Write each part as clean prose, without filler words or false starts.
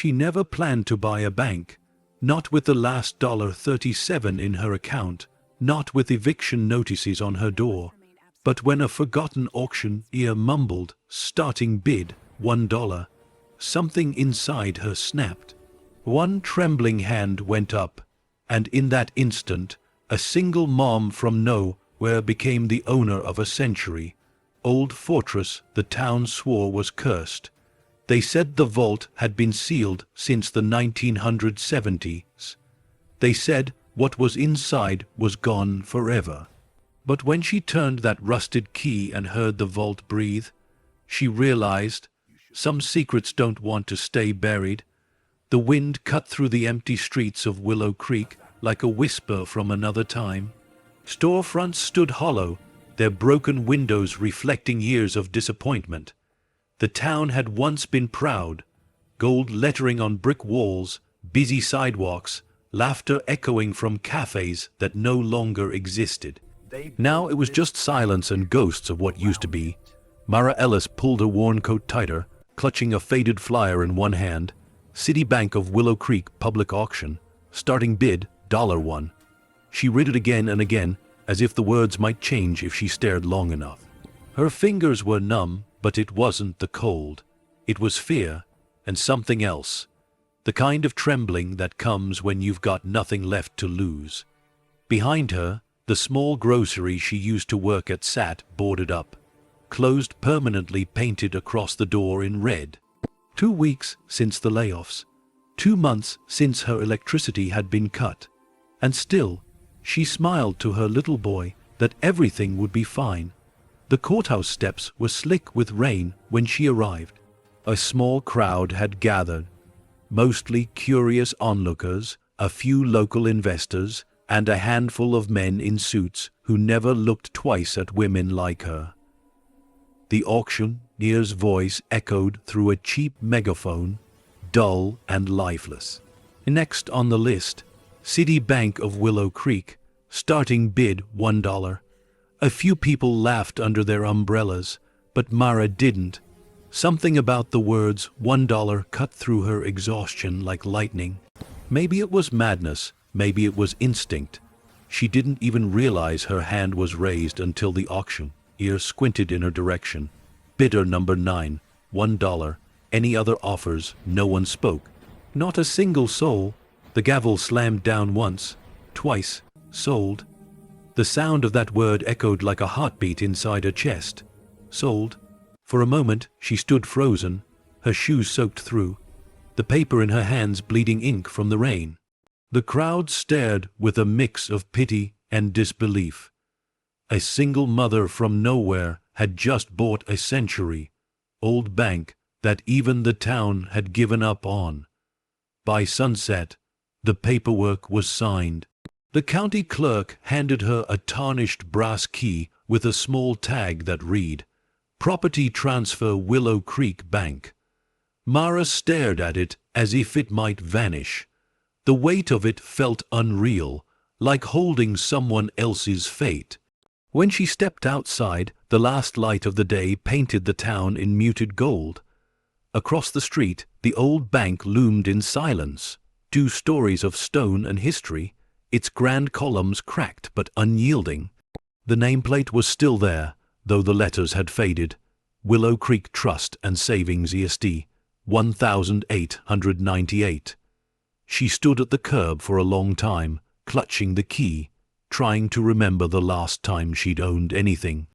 She never planned to buy a bank, not with the last $37 in her account, not with eviction notices on her door. But when a forgotten auctioneer mumbled, "Starting bid, $1, something inside her snapped. One trembling hand went up, and in that instant, a single mom from nowhere became the owner of a century. Old fortress the town swore was cursed. They said the vault had been sealed since the 1970s. They said what was inside was gone forever. But when she turned that rusted key and heard the vault breathe, she realized some secrets don't want to stay buried. The wind cut through the empty streets of Willow Creek like a whisper from another time. Storefronts stood hollow, their broken windows reflecting years of disappointment. The town had once been proud, gold lettering on brick walls, busy sidewalks, laughter echoing from cafes that no longer existed. Now it was just silence and ghosts of what used to be. Mara Ellis pulled her worn coat tighter, clutching a faded flyer in one hand. Citibank of Willow Creek public auction, starting bid, $1. She read it again and again, as if the words might change if she stared long enough. Her fingers were numb, but it wasn't the cold. It was fear, and something else. The kind of trembling that comes when you've got nothing left to lose. Behind her, the small grocery she used to work at sat boarded up, closed permanently, painted across the door in red. 2 weeks since the layoffs, 2 months since her electricity had been cut, and still, she smiled to her little boy that everything would be fine. The courthouse steps were slick with rain when she arrived. A small crowd had gathered, mostly curious onlookers, a few local investors, and a handful of men in suits who never looked twice at women like her. The auctioneer's voice echoed through a cheap megaphone, dull and lifeless. Next on the list, Citibank of Willow Creek, starting bid $1. A few people laughed under their umbrellas, but Mara didn't. Something about the words $1 cut through her exhaustion like lightning. Maybe it was madness, maybe it was instinct. She didn't even realize her hand was raised until the auctioneer squinted in her direction. Bidder number 9, $1. Any other offers? No one spoke. Not a single soul. The gavel slammed down once, twice. Sold. The sound of that word echoed like a heartbeat inside her chest. Sold. For a moment, she stood frozen, her shoes soaked through, the paper in her hands bleeding ink from the rain. The crowd stared with a mix of pity and disbelief. A single mother from nowhere had just bought a century-old bank that even the town had given up on. By sunset, the paperwork was signed. The county clerk handed her a tarnished brass key with a small tag that read, "Property Transfer Willow Creek Bank." Mara stared at it as if it might vanish. The weight of it felt unreal, like holding someone else's fate. When she stepped outside, the last light of the day painted the town in muted gold. Across the street, the old bank loomed in silence, 2 stories of stone and history, its grand columns cracked but unyielding. The nameplate was still there, though the letters had faded. Willow Creek Trust and Savings EST, 1898. She stood at the curb for a long time, clutching the key, trying to remember the last time she'd owned anything.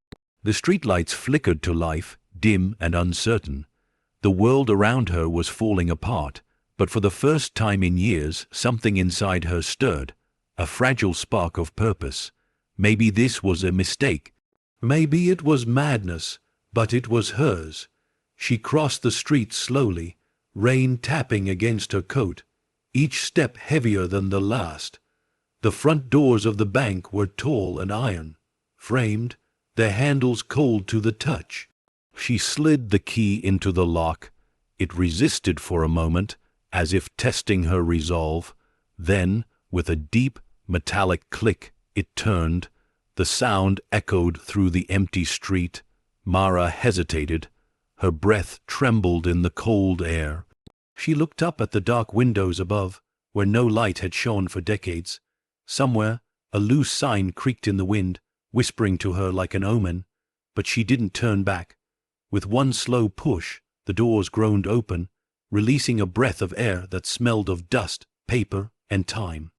The streetlights flickered to life, dim and uncertain. The world around her was falling apart, but for the first time in years, something inside her stirred, a fragile spark of purpose. Maybe this was a mistake. Maybe it was madness, but it was hers. She crossed the street slowly, rain tapping against her coat, each step heavier than the last. The front doors of the bank were tall and iron, framed, their handles cold to the touch. She slid the key into the lock. It resisted for a moment, as if testing her resolve. Then, with a deep, metallic click, it turned. The sound echoed through the empty street. Mara hesitated. Her breath trembled in the cold air. She looked up at the dark windows above, where no light had shone for decades. Somewhere, a loose sign creaked in the wind, whispering to her like an omen, but she didn't turn back. With one slow push, the doors groaned open, releasing a breath of air that smelled of dust, paper, and time.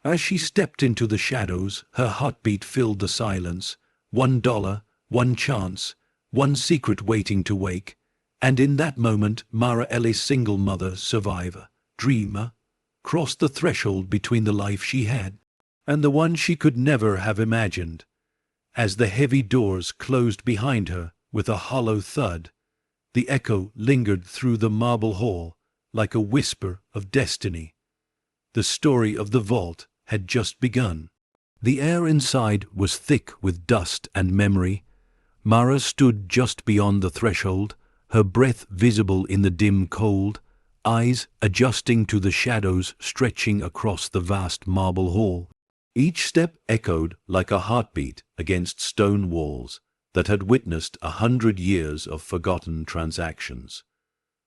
As she stepped into the shadows, her heartbeat filled the silence. $1, one chance, one secret waiting to wake. And in that moment, Mara Ellis, single mother, survivor, dreamer, crossed the threshold between the life she had and the one she could never have imagined. As the heavy doors closed behind her with a hollow thud, the echo lingered through the marble hall like a whisper of destiny. The story of the vault had just begun. The air inside was thick with dust and memory. Mara stood just beyond the threshold, her breath visible in the dim cold, eyes adjusting to the shadows stretching across the vast marble hall. Each step echoed like a heartbeat against stone walls that had witnessed 100 years of forgotten transactions.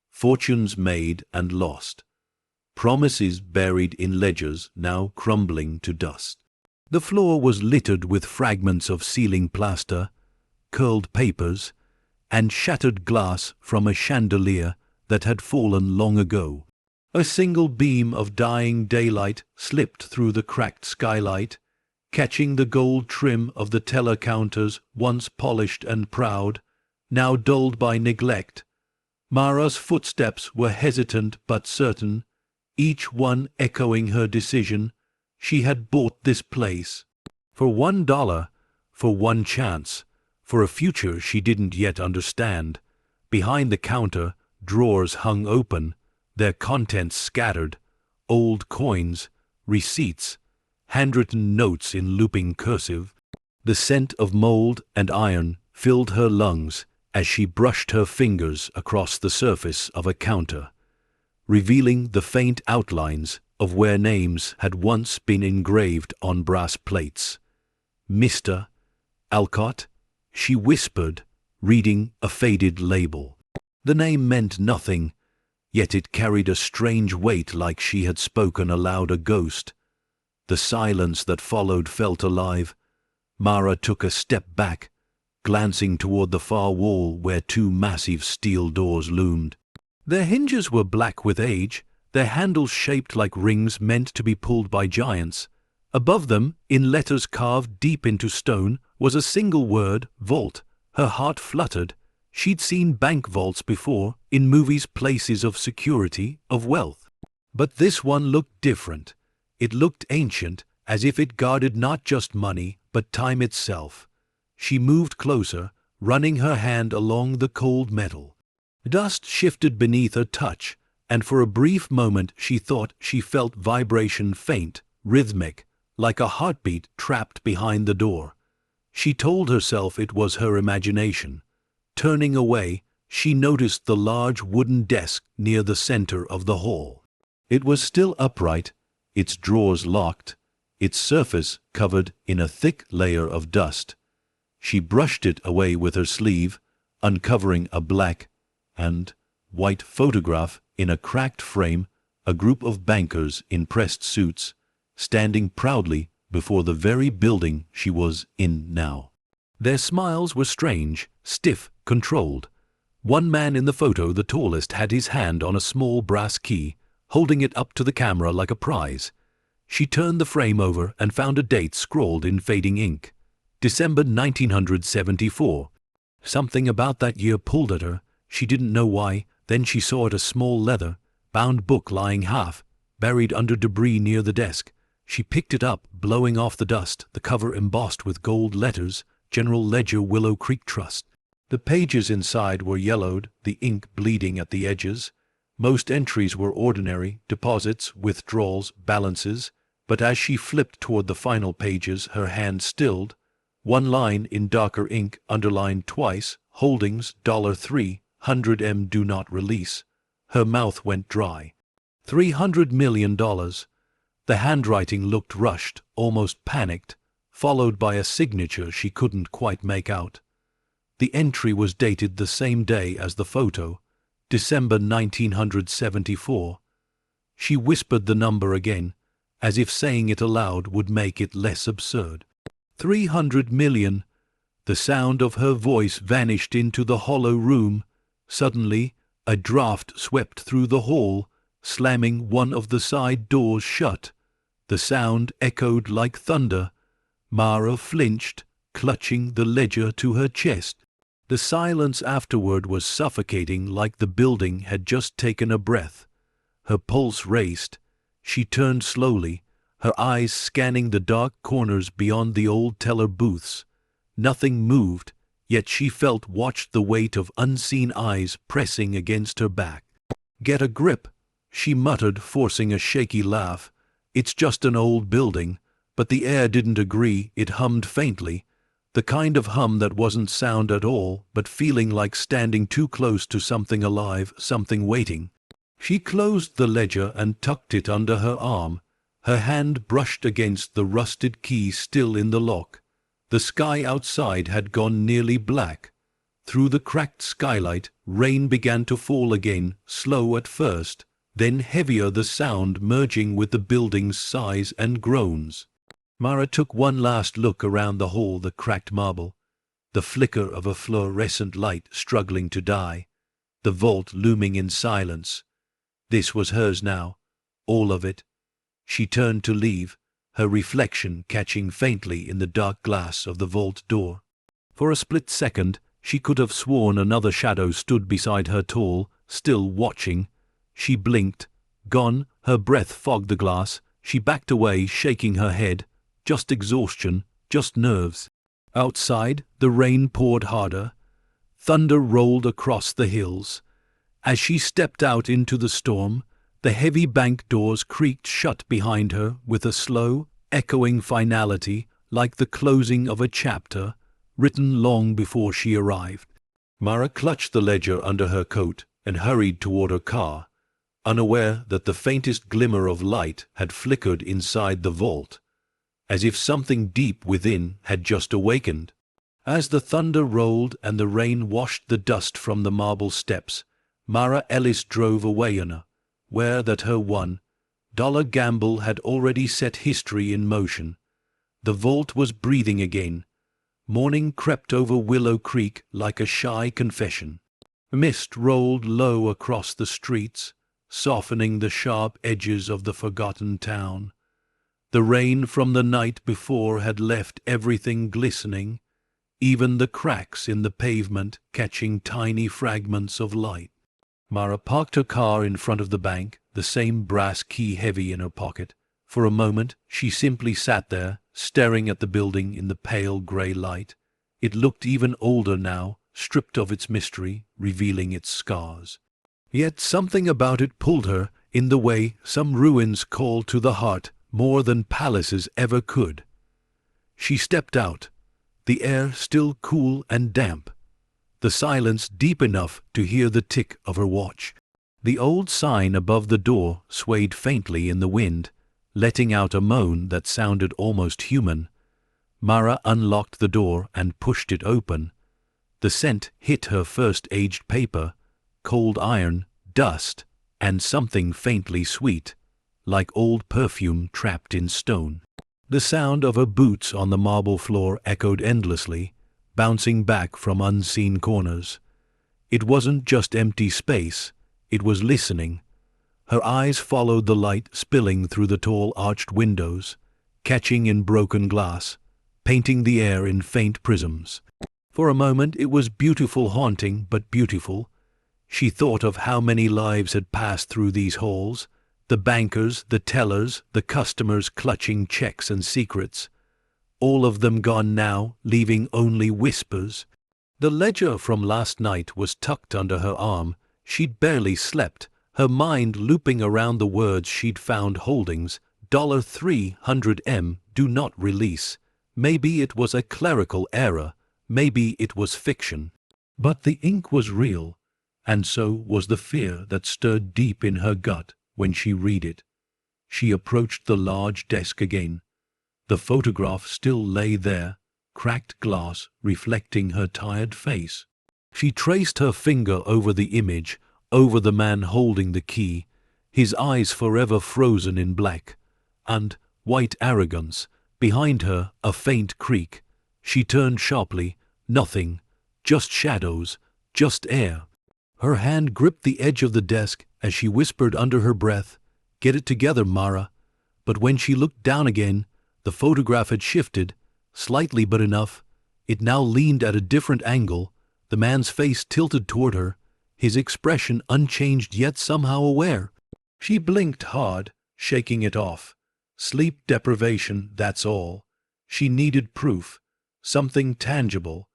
Fortunes made and lost. Promises buried in ledgers now crumbling to dust. The floor was littered with fragments of ceiling plaster, curled papers, and shattered glass from a chandelier that had fallen long ago. A single beam of dying daylight slipped through the cracked skylight, catching the gold trim of the teller counters once polished and proud, now dulled by neglect. Mara's footsteps were hesitant but certain, each one echoing her decision. She had bought this place. For $1, for one chance, for a future she didn't yet understand. Behind the counter, drawers hung open, their contents scattered, old coins, receipts, handwritten notes in looping cursive. The scent of mold and iron filled her lungs as she brushed her fingers across the surface of a counter, revealing the faint outlines of where names had once been engraved on brass plates. Mr. Alcott, she whispered, reading a faded label. The name meant nothing, yet it carried a strange weight like she had spoken aloud a ghost. The silence that followed felt alive. Mara took a step back, glancing toward the far wall where two massive steel doors loomed. Their hinges were black with age, their handles shaped like rings meant to be pulled by giants. Above them, in letters carved deep into stone, was a single word, vault. Her heart fluttered. She'd seen bank vaults before, in movies, places of security, of wealth. But this one looked different. It looked ancient, as if it guarded not just money, but time itself. She moved closer, running her hand along the cold metal. Dust shifted beneath her touch, and for a brief moment she thought she felt vibration faint, rhythmic, like a heartbeat trapped behind the door. She told herself it was her imagination. Turning away, she noticed the large wooden desk near the center of the hall. It was still upright, its drawers locked, its surface covered in a thick layer of dust. She brushed it away with her sleeve, uncovering a black and white photograph in a cracked frame, a group of bankers in pressed suits, standing proudly before the very building she was in now. Their smiles were strange, stiff, controlled. One man in the photo, the tallest, had his hand on a small brass key, holding it up to the camera like a prize. She turned the frame over and found a date scrawled in fading ink. December 1974. Something about that year pulled at her. She didn't know why. Then she saw a small leather-bound book lying half, buried under debris near the desk. She picked it up, blowing off the dust, the cover embossed with gold letters, General Ledger, Willow Creek Trust. The pages inside were yellowed, the ink bleeding at the edges. Most entries were ordinary, deposits, withdrawals, balances, but as she flipped toward the final pages, her hand stilled. One line in darker ink, underlined twice, holdings, $300M do not release. Her mouth went dry. $300 million. The handwriting looked rushed, almost panicked, followed by a signature she couldn't quite make out. The entry was dated the same day as the photo, December 1974. She whispered the number again, as if saying it aloud would make it less absurd. 300 million. The sound of her voice vanished into the hollow room. Suddenly, a draft swept through the hall, slamming one of the side doors shut. The sound echoed like thunder. Mara flinched, clutching the ledger to her chest. The silence afterward was suffocating, like the building had just taken a breath. Her pulse raced. She turned slowly, her eyes scanning the dark corners beyond the old teller booths. Nothing moved, yet she watched the weight of unseen eyes pressing against her back. "Get a grip," she muttered, forcing a shaky laugh. "It's just an old building." But the air didn't agree. It hummed faintly, the kind of hum that wasn't sound at all, but feeling like standing too close to something alive, something waiting. She closed the ledger and tucked it under her arm. Her hand brushed against the rusted key still in the lock. The sky outside had gone nearly black. Through the cracked skylight, rain began to fall again, slow at first, then heavier, the sound merging with the building's sighs and groans. Mara took one last look around the hall, the cracked marble, the flicker of a fluorescent light struggling to die, the vault looming in silence. This was hers now, all of it. She turned to leave, her reflection catching faintly in the dark glass of the vault door. For a split second, she could have sworn another shadow stood beside her, tall, still watching. She blinked. Gone, her breath fogged the glass. She backed away, shaking her head. Just exhaustion, just nerves. Outside, the rain poured harder. Thunder rolled across the hills. As she stepped out into the storm, the heavy bank doors creaked shut behind her with a slow, echoing finality, like the closing of a chapter, written long before she arrived. Mara clutched the ledger under her coat and hurried toward her car, unaware that the faintest glimmer of light had flickered inside the vault, as if something deep within had just awakened. As the thunder rolled and the rain washed the dust from the marble steps, Mara Ellis drove away aware that her $1 gamble had already set history in motion. The vault was breathing again. Morning crept over Willow Creek like a shy confession. Mist rolled low across the streets, softening the sharp edges of the forgotten town. The rain from the night before had left everything glistening, even the cracks in the pavement catching tiny fragments of light. Mara parked her car in front of the bank, the same brass key heavy in her pocket. For a moment she simply sat there, staring at the building in the pale grey light. It looked even older now, stripped of its mystery, revealing its scars. Yet something about it pulled her, in the way some ruins call to the heart more than palaces ever could. She stepped out, the air still cool and damp, the silence deep enough to hear the tick of her watch. The old sign above the door swayed faintly in the wind, letting out a moan that sounded almost human. Mara unlocked the door and pushed it open. The scent hit her first aged paper, cold iron, dust, and something faintly sweet, like old perfume trapped in stone. The sound of her boots on the marble floor echoed endlessly, bouncing back from unseen corners. It wasn't just empty space, it was listening. Her eyes followed the light spilling through the tall arched windows, catching in broken glass, painting the air in faint prisms. For a moment it was beautiful, haunting, but beautiful. She thought of how many lives had passed through these halls, the bankers, the tellers, the customers clutching checks and secrets. All of them gone now, leaving only whispers. The ledger from last night was tucked under her arm. She'd barely slept, her mind looping around the words she'd found: holdings, $300M, do not release. Maybe it was a clerical error, maybe it was fiction. But the ink was real, and so was the fear that stirred deep in her gut when she read it. She approached the large desk again. The photograph still lay there, cracked glass reflecting her tired face. She traced her finger over the image, over the man holding the key, his eyes forever frozen in black and white arrogance. Behind her, a faint creak. She turned sharply. Nothing. Just shadows. Just air. Her hand gripped the edge of the desk as she whispered under her breath, "Get it together, Mara." But when she looked down again, the photograph had shifted, slightly but enough. It now leaned at a different angle, the man's face tilted toward her, his expression unchanged yet somehow aware. She blinked hard, shaking it off. Sleep deprivation, that's all. She needed proof, something tangible.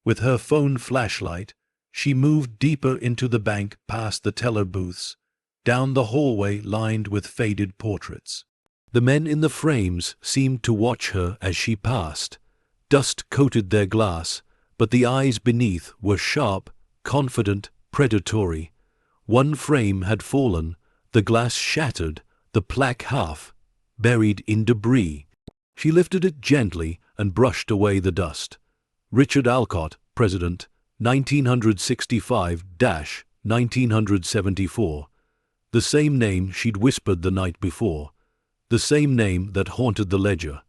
With her phone flashlight, she moved deeper into the bank past the teller booths, down the hallway lined with faded portraits. The men in the frames seemed to watch her as she passed. Dust coated their glass, but the eyes beneath were sharp, confident, predatory. One frame had fallen, the glass shattered, the plaque half buried in debris. She lifted it gently and brushed away the dust. Richard Alcott, President, 1965-1974. The same name she'd whispered the night before. The same name that haunted the ledger.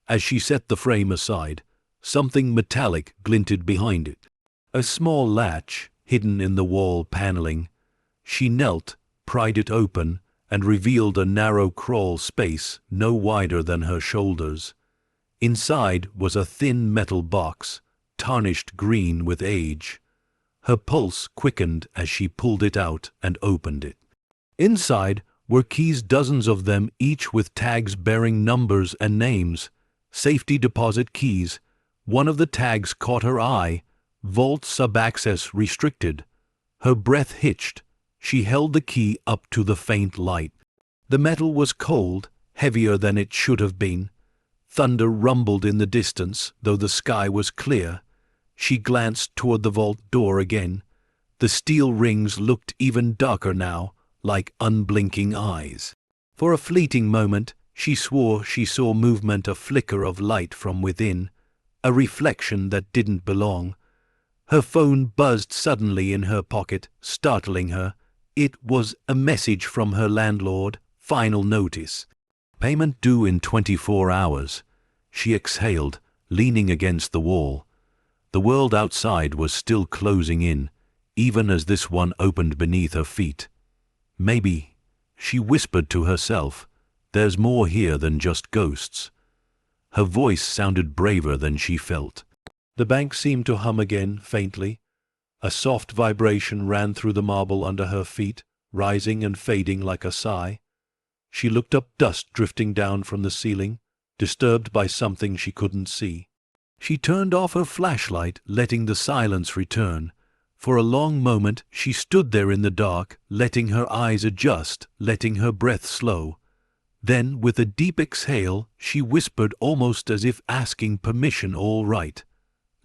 As she set the frame aside, something metallic glinted behind it. A small latch, hidden in the wall paneling. She knelt, pried it open, and revealed a narrow crawl space no wider than her shoulders. Inside was a thin metal box, tarnished green with age. Her pulse quickened as she pulled it out and opened it. Inside were keys, dozens of them, each with tags bearing numbers and names. Safety deposit keys. One of the tags caught her eye. Vault sub-access restricted. Her breath hitched. She held the key up to the faint light. The metal was cold, heavier than it should have been. Thunder rumbled in the distance, though the sky was clear. She glanced toward the vault door again. The steel rings looked even darker now, like unblinking eyes. For a fleeting moment, she swore she saw movement, a flicker of light from within, a reflection that didn't belong. Her phone buzzed suddenly in her pocket, startling her. It was a message from her landlord, final notice. Payment due in 24 hours. She exhaled, leaning against the wall. The world outside was still closing in, even as this one opened beneath her feet. Maybe, she whispered to herself, there's more here than just ghosts. Her voice sounded braver than she felt. The bank seemed to hum again, faintly. A soft vibration ran through the marble under her feet, rising and fading like a sigh. She looked up, dust drifting down from the ceiling, disturbed by something she couldn't see. She turned off her flashlight, letting the silence return. For a long moment she stood there in the dark, letting her eyes adjust, letting her breath slow. Then, with a deep exhale, she whispered, almost as if asking permission. "All right.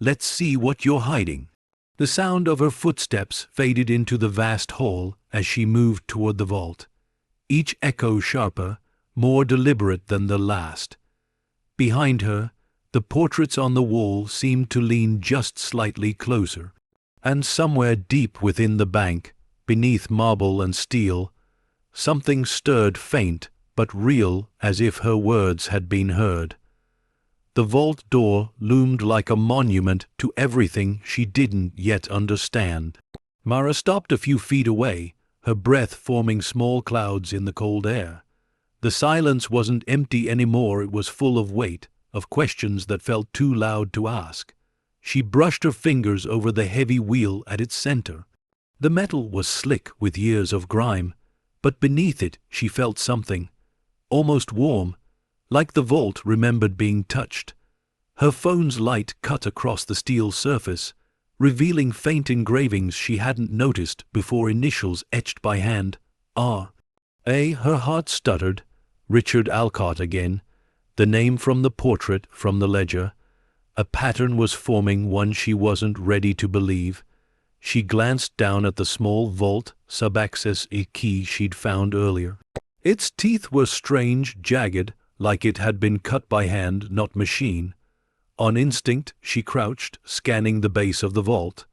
Let's see what you're hiding." The sound of her footsteps faded into the vast hall as she moved toward the vault, each echo sharper, more deliberate than the last. Behind her, the portraits on the wall seemed to lean just slightly closer, and somewhere deep within the bank, beneath marble and steel, something stirred, faint but real, as if her words had been heard. The vault door loomed like a monument to everything she didn't yet understand. Mara stopped a few feet away, her breath forming small clouds in the cold air. The silence wasn't empty anymore, it was full of weight, of questions that felt too loud to ask. She brushed her fingers over the heavy wheel at its center. The metal was slick with years of grime, but beneath it she felt something, almost warm, like the vault remembered being touched. Her phone's light cut across the steel surface, revealing faint engravings she hadn't noticed before, initials etched by hand. R.A. Her heart stuttered. Richard Alcott again. The name from the portrait, from the ledger. A pattern was forming, one she wasn't ready to believe. She glanced down at the small vault sub-access key she'd found earlier. Its teeth were strange, jagged, like it had been cut by hand, not machine. On instinct, she crouched, scanning the base of the vault.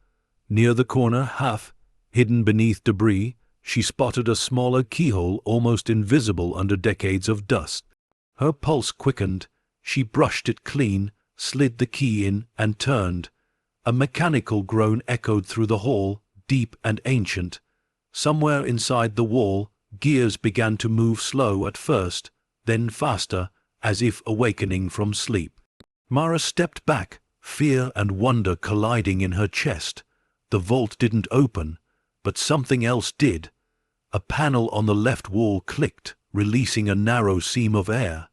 Near the corner, half hidden beneath debris, she spotted a smaller keyhole almost invisible under decades of dust. Her pulse quickened. She brushed it clean, slid the key in, and turned. A mechanical groan echoed through the hall, deep and ancient. Somewhere inside the wall, gears began to move slow at first, then faster, as if awakening from sleep. Mara stepped back, fear and wonder colliding in her chest. The vault didn't open, but something else did. A panel on the left wall clicked, releasing a narrow seam of air.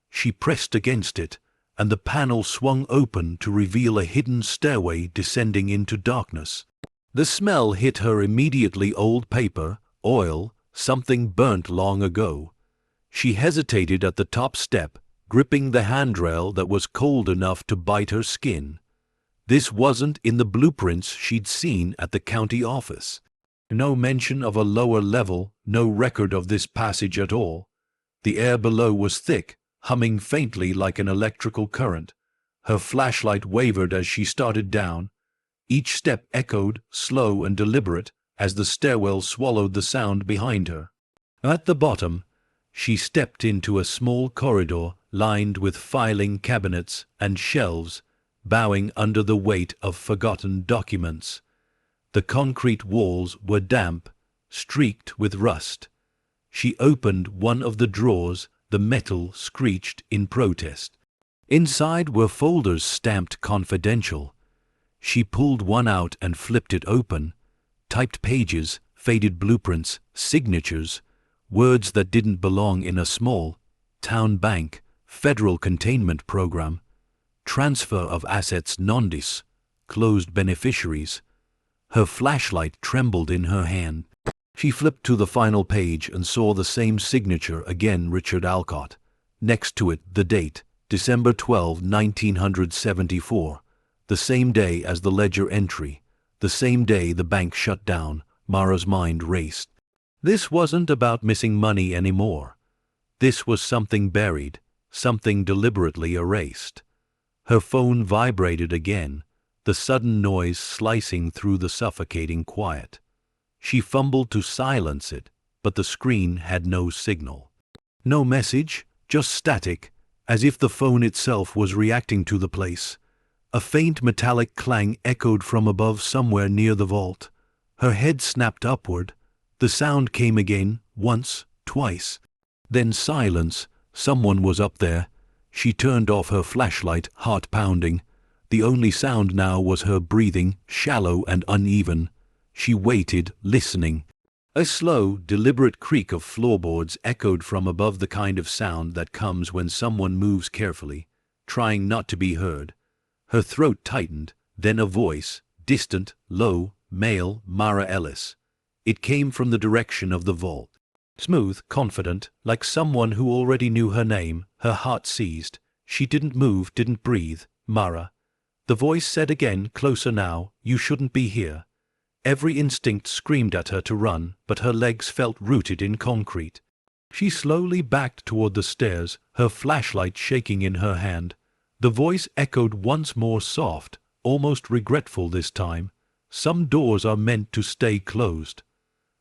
She pressed against it, and the panel swung open to reveal a hidden stairway descending into darkness. The smell hit her immediately: old paper, oil, something burnt long ago. She hesitated at the top step, gripping the handrail that was cold enough to bite her skin. This wasn't in the blueprints she'd seen at the county office. No mention of a lower level, no record of this passage at all. The air below was thick, humming faintly like an electrical current. Her flashlight wavered as she started down. Each step echoed, slow and deliberate, as the stairwell swallowed the sound behind her. At the bottom, she stepped into a small corridor lined with filing cabinets and shelves, bowing under the weight of forgotten documents. The concrete walls were damp, streaked with rust. She opened one of the drawers. The metal screeched in protest. Inside were folders stamped confidential. She pulled one out and flipped it open. Typed pages, faded blueprints, signatures, words that didn't belong in a small town bank, federal containment program, transfer of assets non-dis, closed beneficiaries. Her flashlight trembled in her hand. She flipped to the final page and saw the same signature again: Richard Alcott. Next to it, the date, December 12, 1974. The same day as the ledger entry. The same day the bank shut down. Mara's mind raced. This wasn't about missing money anymore. This was something buried, something deliberately erased. Her phone vibrated again, the sudden noise slicing through the suffocating quiet. She fumbled to silence it, but the screen had no signal. No message, just static, as if the phone itself was reacting to the place. A faint metallic clang echoed from above somewhere near the vault. Her head snapped upward. The sound came again, once, twice. Then silence. Someone was up there. She turned off her flashlight, heart pounding. The only sound now was her breathing, shallow and uneven. She waited, listening. A slow, deliberate creak of floorboards echoed from above, the kind of sound that comes when someone moves carefully, trying not to be heard. Her throat tightened, then a voice, distant, low, male: Mara Ellis. It came from the direction of the vault. Smooth, confident, like someone who already knew her name. Her heart seized. She didn't move, didn't breathe. Mara. The voice said again, closer now: "You shouldn't be here." Every instinct screamed at her to run, but her legs felt rooted in concrete. She slowly backed toward the stairs, her flashlight shaking in her hand. The voice echoed once more, soft, almost regretful this time. "Some doors are meant to stay closed."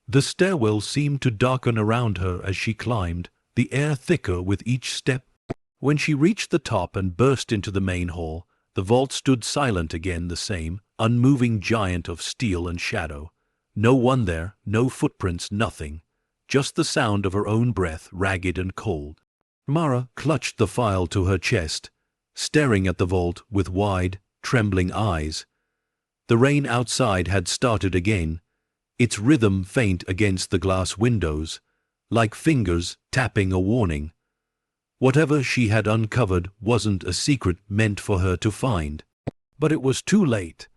The stairwell seemed to darken around her as she climbed, the air thicker with each step. When she reached the top and burst into the main hall, the vault stood silent again, the same unmoving giant of steel and shadow. No one there, no footprints, nothing. Just the sound of her own breath, ragged and cold. Mara clutched the file to her chest, staring at the vault with wide, trembling eyes. The rain outside had started again, its rhythm faint against the glass windows, like fingers tapping a warning. Whatever she had uncovered wasn't a secret meant for her to find. But it was too late.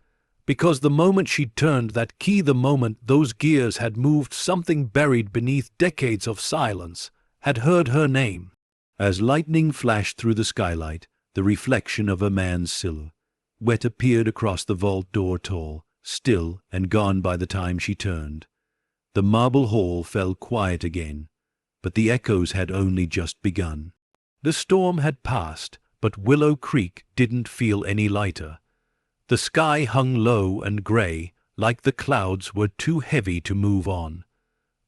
Because the moment she'd turned that key, the moment those gears had moved, something buried beneath decades of silence had heard her name. As lightning flashed through the skylight, the reflection of a man's silhouette appeared across the vault door, tall, still, and gone by the time she turned. The marble hall fell quiet again, but the echoes had only just begun. The storm had passed, but Willow Creek didn't feel any lighter. The sky hung low and gray, like the clouds were too heavy to move on.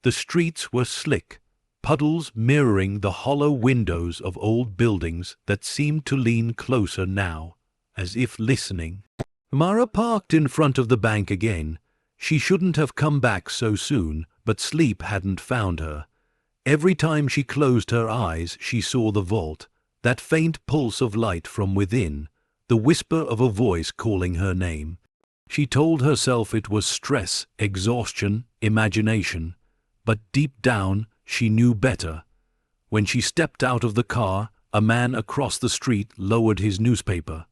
The streets were slick, puddles mirroring the hollow windows of old buildings that seemed to lean closer now, as if listening. Mara parked in front of the bank again. She shouldn't have come back so soon, but sleep hadn't found her. Every time she closed her eyes, she saw the vault, that faint pulse of light from within, the whisper of a voice calling her name. She told herself it was stress, exhaustion, imagination, but deep down she knew better. When she stepped out of the car, a man across the street lowered his newspaper.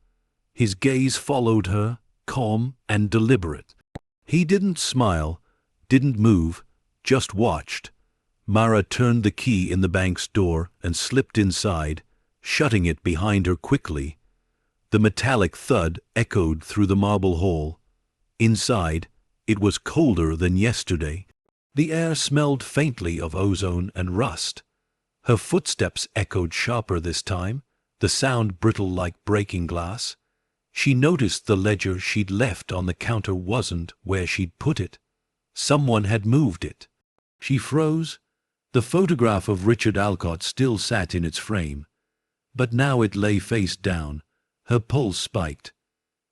His gaze followed her, calm and deliberate. He didn't smile, didn't move, just watched. Mara turned the key in the bank's door and slipped inside, shutting it behind her quickly. The metallic thud echoed through the marble hall. Inside, it was colder than yesterday. The air smelled faintly of ozone and rust. Her footsteps echoed sharper this time, the sound brittle like breaking glass. She noticed the ledger she'd left on the counter wasn't where she'd put it. Someone had moved it. She froze. The photograph of Richard Alcott still sat in its frame, but now it lay face down. Her pulse spiked.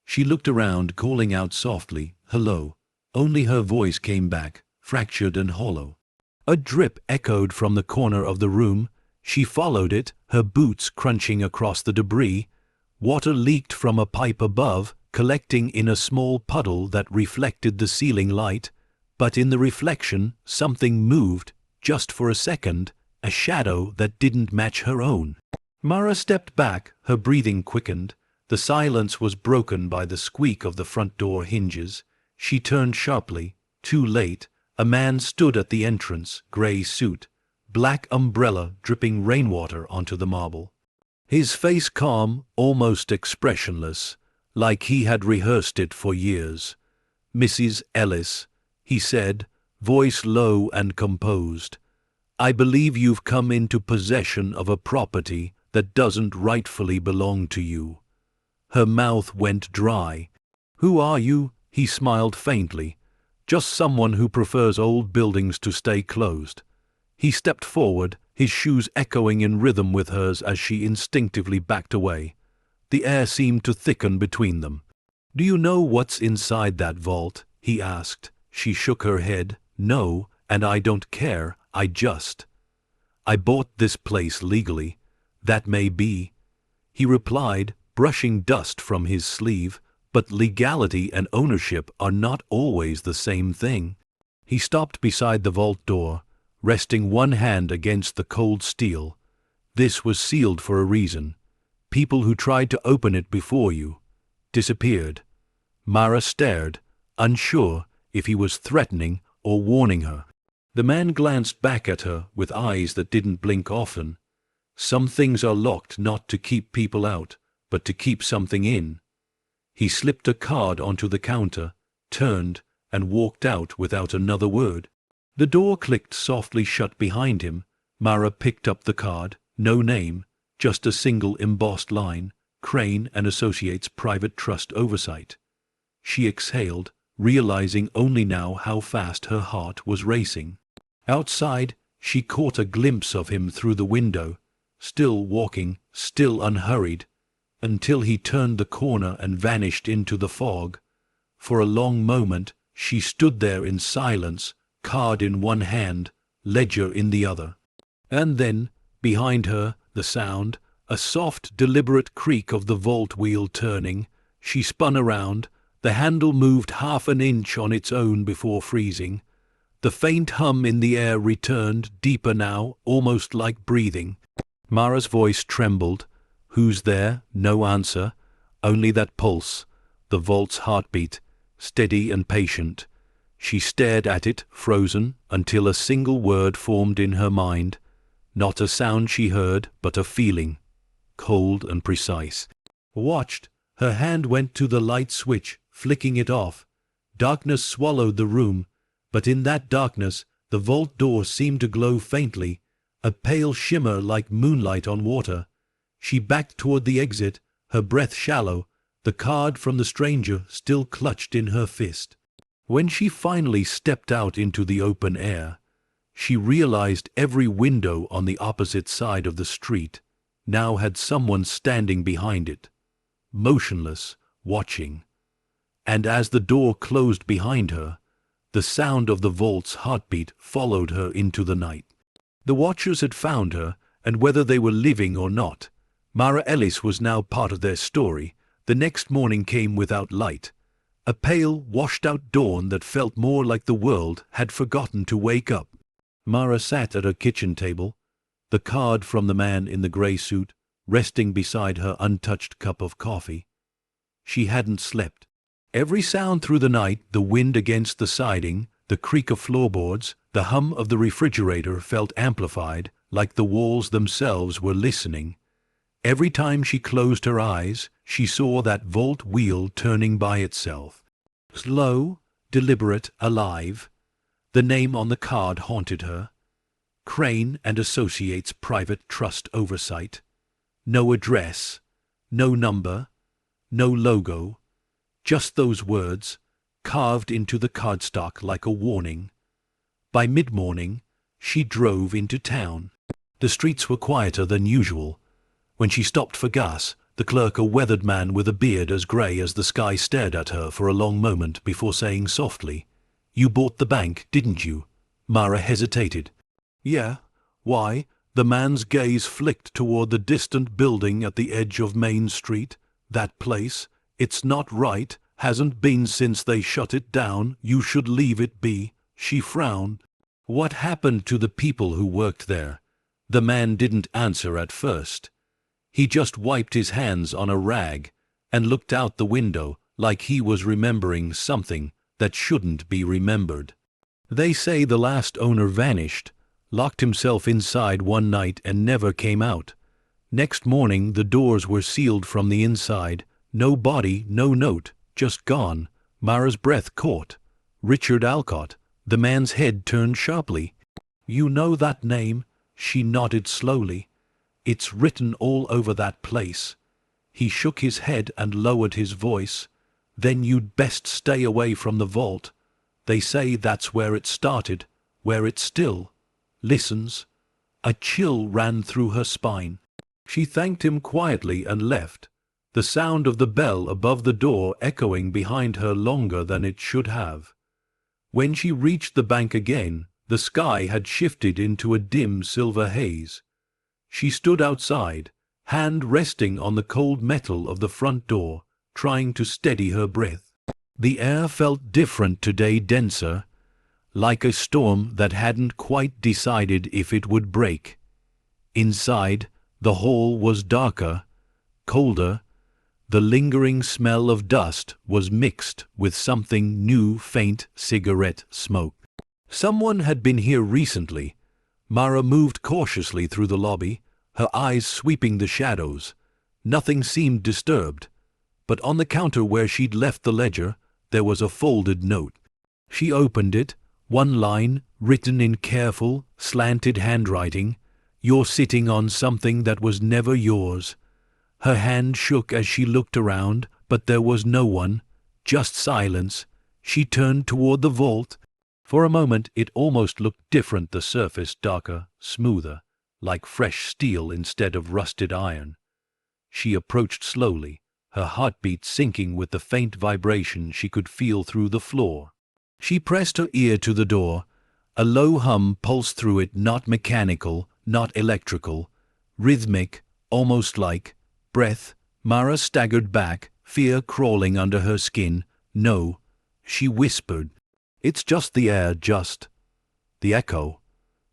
She looked around, calling out softly, "Hello." Only her voice came back, fractured and hollow. A drip echoed from the corner of the room. She followed it, her boots crunching across the debris. Water leaked from a pipe above, collecting in a small puddle that reflected the ceiling light. But in the reflection, something moved, just for a second, a shadow that didn't match her own. Mara stepped back, her breathing quickened. The silence was broken by the squeak of the front door hinges. She turned sharply. Too late. A man stood at the entrance, grey suit, black umbrella dripping rainwater onto the marble. His face calm, almost expressionless, like he had rehearsed it for years. "Mrs. Ellis," he said, voice low and composed, "I believe you've come into possession of a property that doesn't rightfully belong to you." Her mouth went dry. "Who are you?" He smiled faintly. "Just someone who prefers old buildings to stay closed." He stepped forward, his shoes echoing in rhythm with hers as she instinctively backed away. The air seemed to thicken between them. "Do you know what's inside that vault?" he asked. She shook her head. "No, and I don't care, I bought this place legally." "That may be," he replied, brushing dust from his sleeve, "but legality and ownership are not always the same thing." He stopped beside the vault door, resting one hand against the cold steel. This was sealed for a reason. People who tried to open it before you disappeared. Mara stared, unsure if he was threatening or warning her. The man glanced back at her with eyes that didn't blink often. "Some things are locked not to keep people out, but to keep something in." He slipped a card onto the counter, turned, and walked out without another word. The door clicked softly shut behind him. Mara picked up the card. No name, just a single embossed line, Crane and Associates Private Trust Oversight. She exhaled, realizing only now how fast her heart was racing. Outside, she caught a glimpse of him through the window, still walking, still unhurried, until he turned the corner and vanished into the fog. For a long moment she stood there in silence, card in one hand, ledger in the other. And then, behind her, the sound, a soft, deliberate creak of the vault wheel turning. She spun around. The handle moved half an inch on its own before freezing. The faint hum in the air returned, deeper now, almost like breathing. Mara's voice trembled. "Who's there?" No answer, only that pulse, the vault's heartbeat, steady and patient. She stared at it, frozen, until a single word formed in her mind. Not a sound she heard, but a feeling, cold and precise. Watched. Her hand went to the light switch, flicking it off. Darkness swallowed the room, but in that darkness the vault door seemed to glow faintly, a pale shimmer like moonlight on water. She backed toward the exit, her breath shallow, the card from the stranger still clutched in her fist. When she finally stepped out into the open air, She realized every window on the opposite side of the street now had someone standing behind it, motionless, watching. And as the door closed behind her, the sound of the vault's heartbeat followed her into the night. The watchers had found her, and whether they were living or not, Mara Ellis was now part of their story. The next morning came without light, a pale, washed-out dawn that felt more like the world had forgotten to wake up. Mara sat at her kitchen table, the card from the man in the grey suit resting beside her untouched cup of coffee. She hadn't slept. Every sound through the night, the wind against the siding, the creak of floorboards, the hum of the refrigerator felt amplified, like the walls themselves were listening. Every time she closed her eyes, she saw that vault wheel turning by itself. Slow, deliberate, alive. The name on the card haunted her. Crane and Associates Private Trust Oversight. No address, no number, no logo. Just those words, carved into the cardstock like a warning. By mid-morning, she drove into town. The streets were quieter than usual. When she stopped for gas, the clerk, a weathered man with a beard as grey as the sky, stared at her for a long moment before saying softly, "You bought the bank, didn't you?" Mara hesitated. "Yeah. Why?" The man's gaze flicked toward the distant building at the edge of Main Street. "That place. It's not right, hasn't been since they shut it down. You should leave it be." She frowned. What happened to the people who worked there? The man didn't answer at first. He just wiped his hands on a rag and looked out the window like he was remembering something that shouldn't be remembered. "They say the last owner vanished, locked himself inside one night and never came out. Next morning the doors were sealed from the inside. No body, no note, just gone." Mara's breath caught. Richard Alcott. The man's head turned sharply. "You know that name?" She nodded slowly. "It's written all over that place." He shook his head and lowered his voice. "Then you'd best stay away from the vault. They say that's where it started, where it still listens." A chill ran through her spine. She thanked him quietly and left, the sound of the bell above the door echoing behind her longer than it should have. When she reached the bank again, the sky had shifted into a dim silver haze. She stood outside, hand resting on the cold metal of the front door, trying to steady her breath. The air felt different today, denser, like a storm that hadn't quite decided if it would break. Inside, the hall was darker, colder. The lingering smell of dust was mixed with something new, faint cigarette smoke. Someone had been here recently. Mara moved cautiously through the lobby, her eyes sweeping the shadows. Nothing seemed disturbed, but on the counter where she'd left the ledger, there was a folded note. She opened it, one line, written in careful, slanted handwriting. "You're sitting on something that was never yours." Her hand shook as she looked around, but there was no one, just silence. She turned toward the vault. For a moment it almost looked different, the surface darker, smoother, like fresh steel instead of rusted iron. She approached slowly, her heartbeat sinking with the faint vibration she could feel through the floor. She pressed her ear to the door. A low hum pulsed through it, not mechanical, not electrical, rhythmic, almost like breath. Mara staggered back, fear crawling under her skin. "No," she whispered. "It's just the air, just the echo."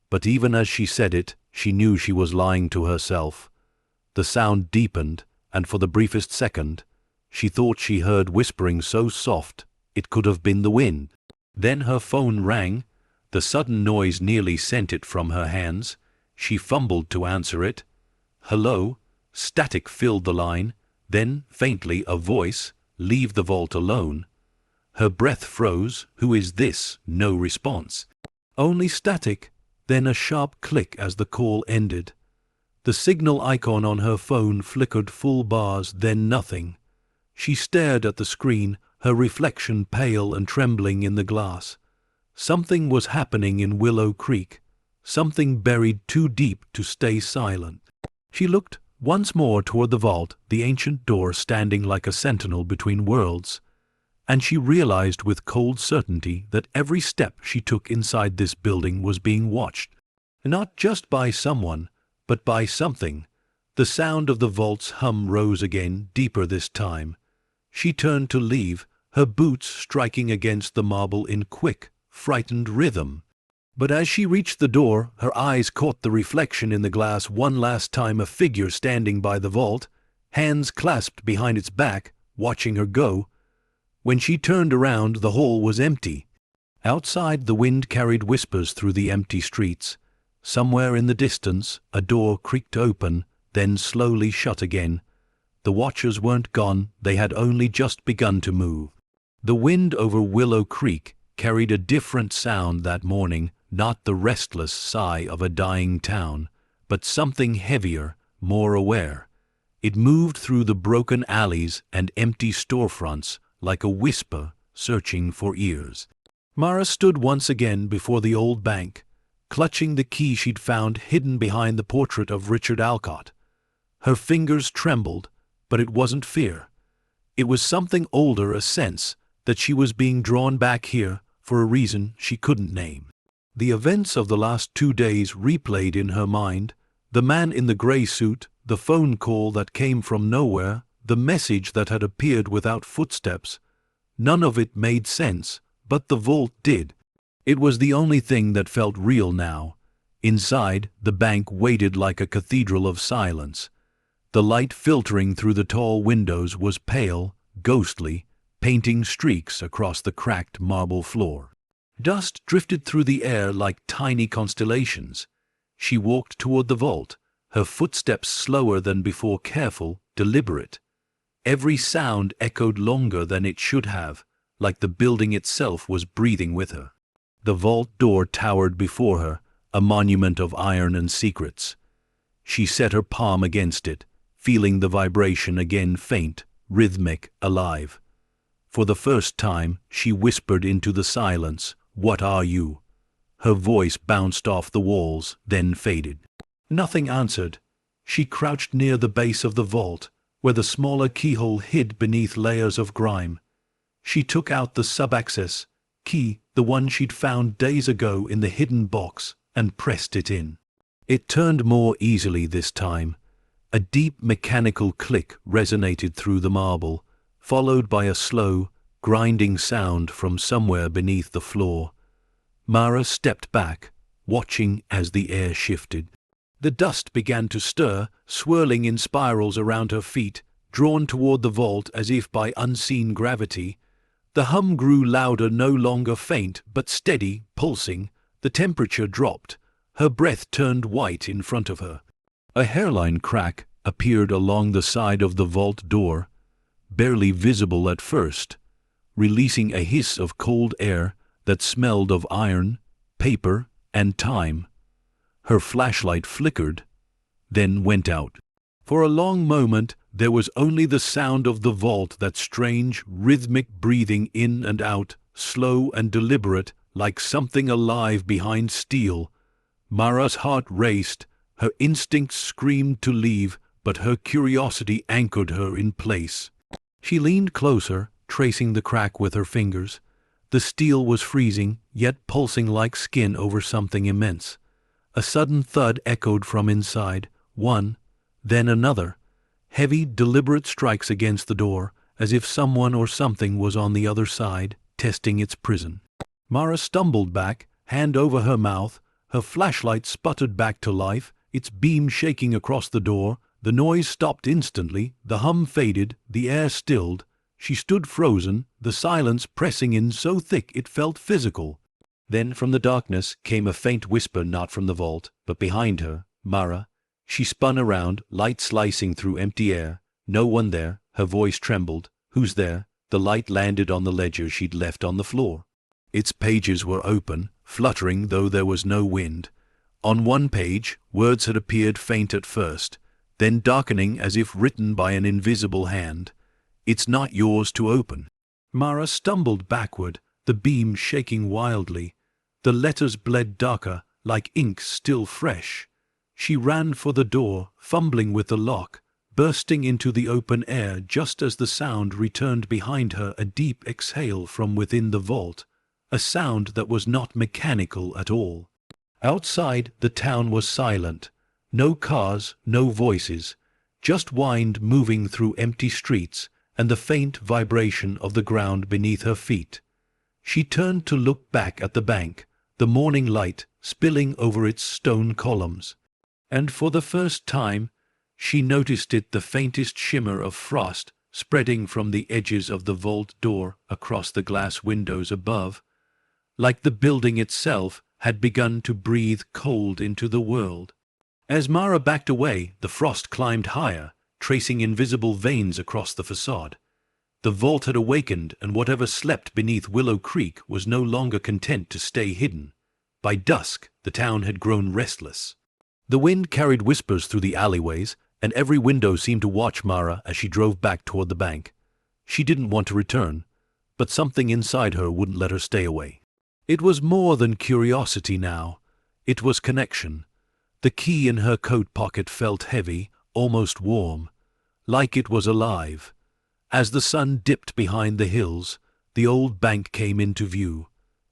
But even as she said it, she knew she was lying to herself. The sound deepened, and for the briefest second, she thought she heard whispering so soft it could have been the wind. Then her phone rang. The sudden noise nearly sent it from her hands. She fumbled to answer it. "Hello?" Static filled the line. Then, faintly, a voice, "Leave the vault alone." Her breath froze. "Who is this?" No response. Only static. Then a sharp click as the call ended. The signal icon on her phone flickered full bars, then nothing. She stared at the screen, her reflection pale and trembling in the glass. Something was happening in Willow Creek. something buried too deep to stay silent. She looked once more toward the vault, the ancient door standing like a sentinel between worlds, and she realized with cold certainty that every step she took inside this building was being watched, not just by someone, but by something. The sound of the vault's hum rose again, deeper this time. She turned to leave, her boots striking against the marble in quick, frightened rhythm. But as she reached the door, her eyes caught the reflection in the glass one last time, a figure standing by the vault, hands clasped behind its back, watching her go. When she turned around, the hall was empty. Outside, the wind carried whispers through the empty streets. Somewhere in the distance, a door creaked open, then slowly shut again. The watchers weren't gone, they had only just begun to move. The wind over Willow Creek carried a different sound that morning, not the restless sigh of a dying town, but something heavier, more aware. It moved through the broken alleys and empty storefronts like a whisper searching for ears. Mara stood once again before the old bank, clutching the key she'd found hidden behind the portrait of Richard Alcott. Her fingers trembled, but it wasn't fear. It was something older, a sense that she was being drawn back here for a reason she couldn't name. The events of the last 2 days replayed in her mind, the man in the gray suit, the phone call that came from nowhere, the message that had appeared without footsteps. None of it made sense, but the vault did. It was the only thing that felt real now. Inside, the bank waited like a cathedral of silence. The light filtering through the tall windows was pale, ghostly, painting streaks across the cracked marble floor. Dust drifted through the air like tiny constellations. She walked toward the vault, her footsteps slower than before, careful, deliberate. Every sound echoed longer than it should have, like the building itself was breathing with her. The vault door towered before her, a monument of iron and secrets. She set her palm against it, feeling the vibration again, faint, rhythmic, alive. For the first time, she whispered into the silence, "What are you?" Her voice bounced off the walls, then faded. Nothing answered. She crouched near the base of the vault, where the smaller keyhole hid beneath layers of grime. She took out the sub-access key, the one she'd found days ago in the hidden box, and pressed it in. It turned more easily this time. A deep mechanical click resonated through the marble, followed by a slow, grinding sound from somewhere beneath the floor. Mara stepped back, watching as the air shifted. The dust began to stir, swirling in spirals around her feet, drawn toward the vault as if by unseen gravity. The hum grew louder, no longer faint, but steady, pulsing. The temperature dropped. Her breath turned white in front of her. A hairline crack appeared along the side of the vault door, barely visible at first, releasing a hiss of cold air that smelled of iron, paper, and time. Her flashlight flickered, then went out. For a long moment there was only the sound of the vault, that strange, rhythmic breathing in and out, slow and deliberate, like something alive behind steel. Mara's heart raced, her instincts screamed to leave, but her curiosity anchored her in place. She leaned closer, tracing the crack with her fingers. The steel was freezing, yet pulsing like skin over something immense. A sudden thud echoed from inside, one, then another. Heavy, deliberate strikes against the door, as if someone or something was on the other side, testing its prison. Mara stumbled back, hand over her mouth. Her flashlight sputtered back to life, its beam shaking across the door. The noise stopped instantly, the hum faded, the air stilled. She stood frozen, the silence pressing in so thick it felt physical. Then from the darkness came a faint whisper, not from the vault, but behind her, Mara. She spun around, light slicing through empty air. No one there. Her voice trembled. "Who's there?" The light landed on the ledger she'd left on the floor. Its pages were open, fluttering though there was no wind. On one page, words had appeared faint at first, then darkening as if written by an invisible hand. "It's not yours to open." Mara stumbled backward, the beam shaking wildly. The letters bled darker, like ink still fresh. She ran for the door, fumbling with the lock, bursting into the open air just as the sound returned behind her, a deep exhale from within the vault, a sound that was not mechanical at all. Outside, the town was silent. No cars, no voices, just wind moving through empty streets and the faint vibration of the ground beneath her feet. She turned to look back at the bank, the morning light spilling over its stone columns. And for the first time, she noticed the faintest shimmer of frost spreading from the edges of the vault door across the glass windows above, like the building itself had begun to breathe cold into the world. As Mara backed away, the frost climbed higher, tracing invisible veins across the facade. The vault had awakened, and whatever slept beneath Willow Creek was no longer content to stay hidden. By dusk, the town had grown restless. The wind carried whispers through the alleyways, and every window seemed to watch Mara as she drove back toward the bank. She didn't want to return, but something inside her wouldn't let her stay away. It was more than curiosity now. It was connection. The key in her coat pocket felt heavy, almost warm, like it was alive. As the sun dipped behind the hills, the old bank came into view,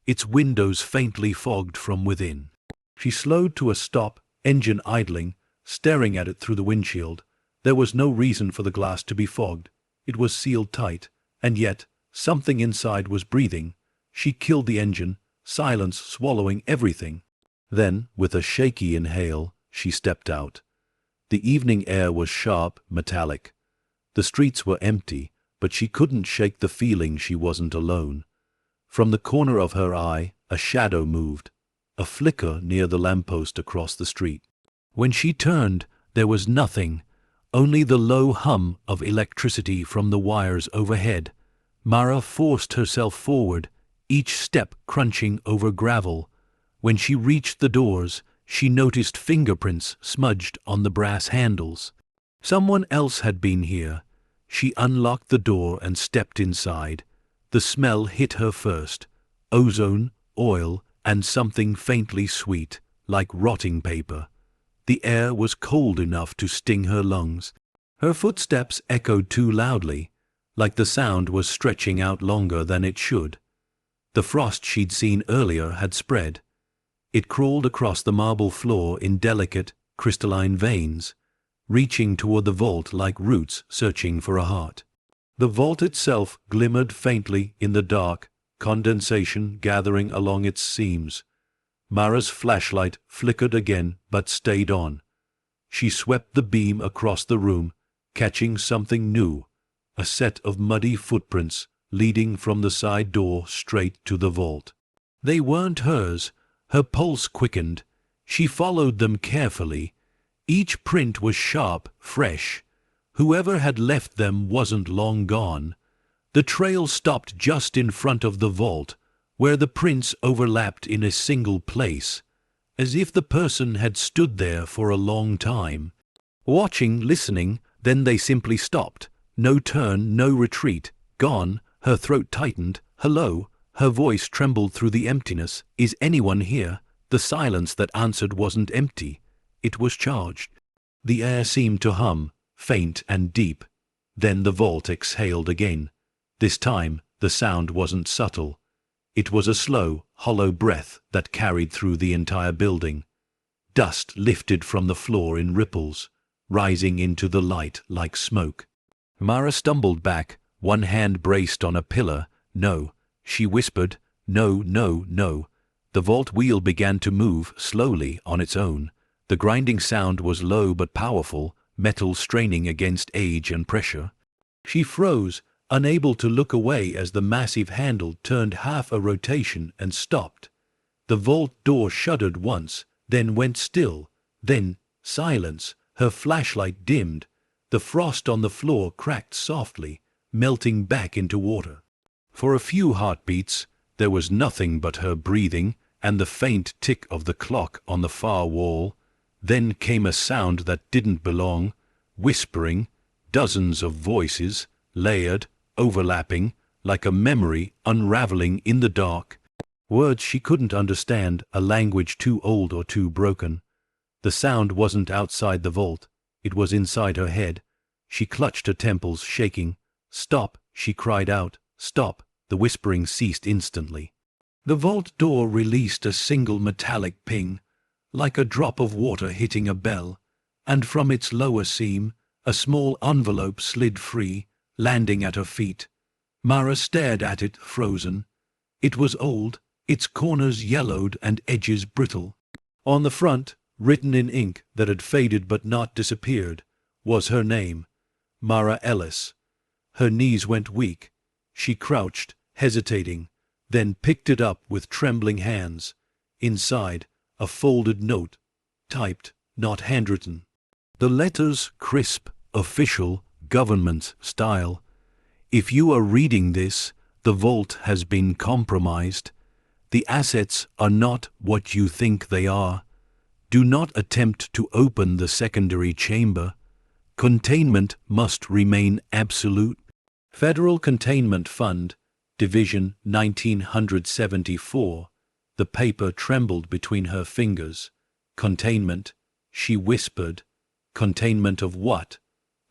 its windows faintly fogged from within. She slowed to a stop, engine idling, staring at it through the windshield. There was no reason for the glass to be fogged. It was sealed tight, and yet something inside was breathing. She killed the engine, silence swallowing everything. Then, with a shaky inhale, she stepped out. The evening air was sharp, metallic. The streets were empty, but she couldn't shake the feeling she wasn't alone. From the corner of her eye, a shadow moved, a flicker near the lamppost across the street. When she turned, there was nothing, only the low hum of electricity from the wires overhead. Mara forced herself forward, each step crunching over gravel. When she reached the doors, she noticed fingerprints smudged on the brass handles. Someone else had been here. She unlocked the door and stepped inside. The smell hit her first: ozone, oil, and something faintly sweet, like rotting paper. The air was cold enough to sting her lungs. Her footsteps echoed too loudly, like the sound was stretching out longer than it should. The frost she'd seen earlier had spread. It crawled across the marble floor in delicate, crystalline veins, reaching toward the vault like roots searching for a heart. The vault itself glimmered faintly in the dark, condensation gathering along its seams. Mara's flashlight flickered again but stayed on. She swept the beam across the room, catching something new, a set of muddy footprints leading from the side door straight to the vault. They weren't hers. Her pulse quickened. She followed them carefully. Each print was sharp, fresh. Whoever had left them wasn't long gone. The trail stopped just in front of the vault, where the prints overlapped in a single place, as if the person had stood there for a long time. Watching, listening, then they simply stopped. No turn, no retreat. Gone. Her throat tightened. Hello. Her voice trembled through the emptiness. Is anyone here? The silence that answered wasn't empty. It was charged. The air seemed to hum, faint and deep. Then the vault exhaled again. This time, the sound wasn't subtle. It was a slow, hollow breath that carried through the entire building. Dust lifted from the floor in ripples, rising into the light like smoke. Mara stumbled back, one hand braced on a pillar. No. She whispered, "No, no, no." The vault wheel began to move slowly on its own. The grinding sound was low but powerful, metal straining against age and pressure. She froze, unable to look away as the massive handle turned half a rotation and stopped. The vault door shuddered once, then went still, then silence. Her flashlight dimmed. The frost on the floor cracked softly, melting back into water. For a few heartbeats, there was nothing but her breathing and the faint tick of the clock on the far wall. Then came a sound that didn't belong, whispering, dozens of voices, layered, overlapping, like a memory unraveling in the dark. Words she couldn't understand, a language too old or too broken. The sound wasn't outside the vault, it was inside her head. She clutched her temples, shaking. "Stop," she cried out. "Stop." The whispering ceased instantly. The vault door released a single metallic ping, like a drop of water hitting a bell, and from its lower seam, a small envelope slid free, landing at her feet. Mara stared at it, frozen. It was old, its corners yellowed and edges brittle. On the front, written in ink that had faded but not disappeared, was her name, Mara Ellis. Her knees went weak. She crouched, hesitating, then picked it up with trembling hands. Inside, a folded note, typed, not handwritten. The letters crisp, official, government style. "If you are reading this, the vault has been compromised. The assets are not what you think they are. Do not attempt to open the secondary chamber. Containment must remain absolute. Federal Containment Fund, Division 1974. The paper trembled between her fingers. Containment, she whispered. Containment of what?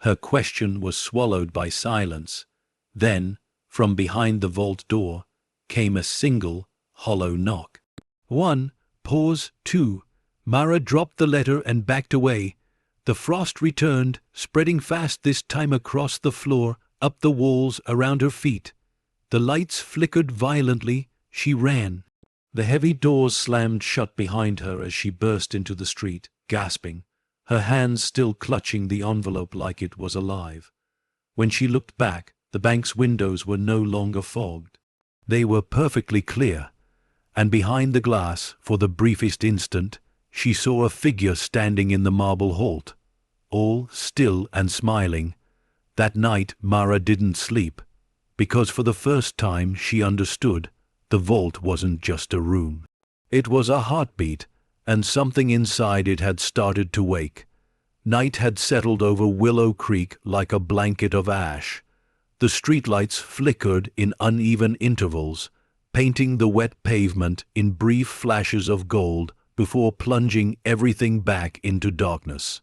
Her question was swallowed by silence. Then, from behind the vault door, came a single, hollow knock. 1. Pause. 2. Mara dropped the letter and backed away. The frost returned, spreading fast this time across the floor, up the walls, around her feet. The lights flickered violently. She ran. The heavy doors slammed shut behind her as she burst into the street, gasping, her hands still clutching the envelope like it was alive. When she looked back, the bank's windows were no longer fogged. They were perfectly clear, and behind the glass, for the briefest instant, she saw a figure standing in the marble halt, all still and smiling. That night Mara didn't sleep, because for the first time she understood the vault wasn't just a room. It was a heartbeat, and something inside it had started to wake. Night had settled over Willow Creek like a blanket of ash. The streetlights flickered in uneven intervals, painting the wet pavement in brief flashes of gold before plunging everything back into darkness.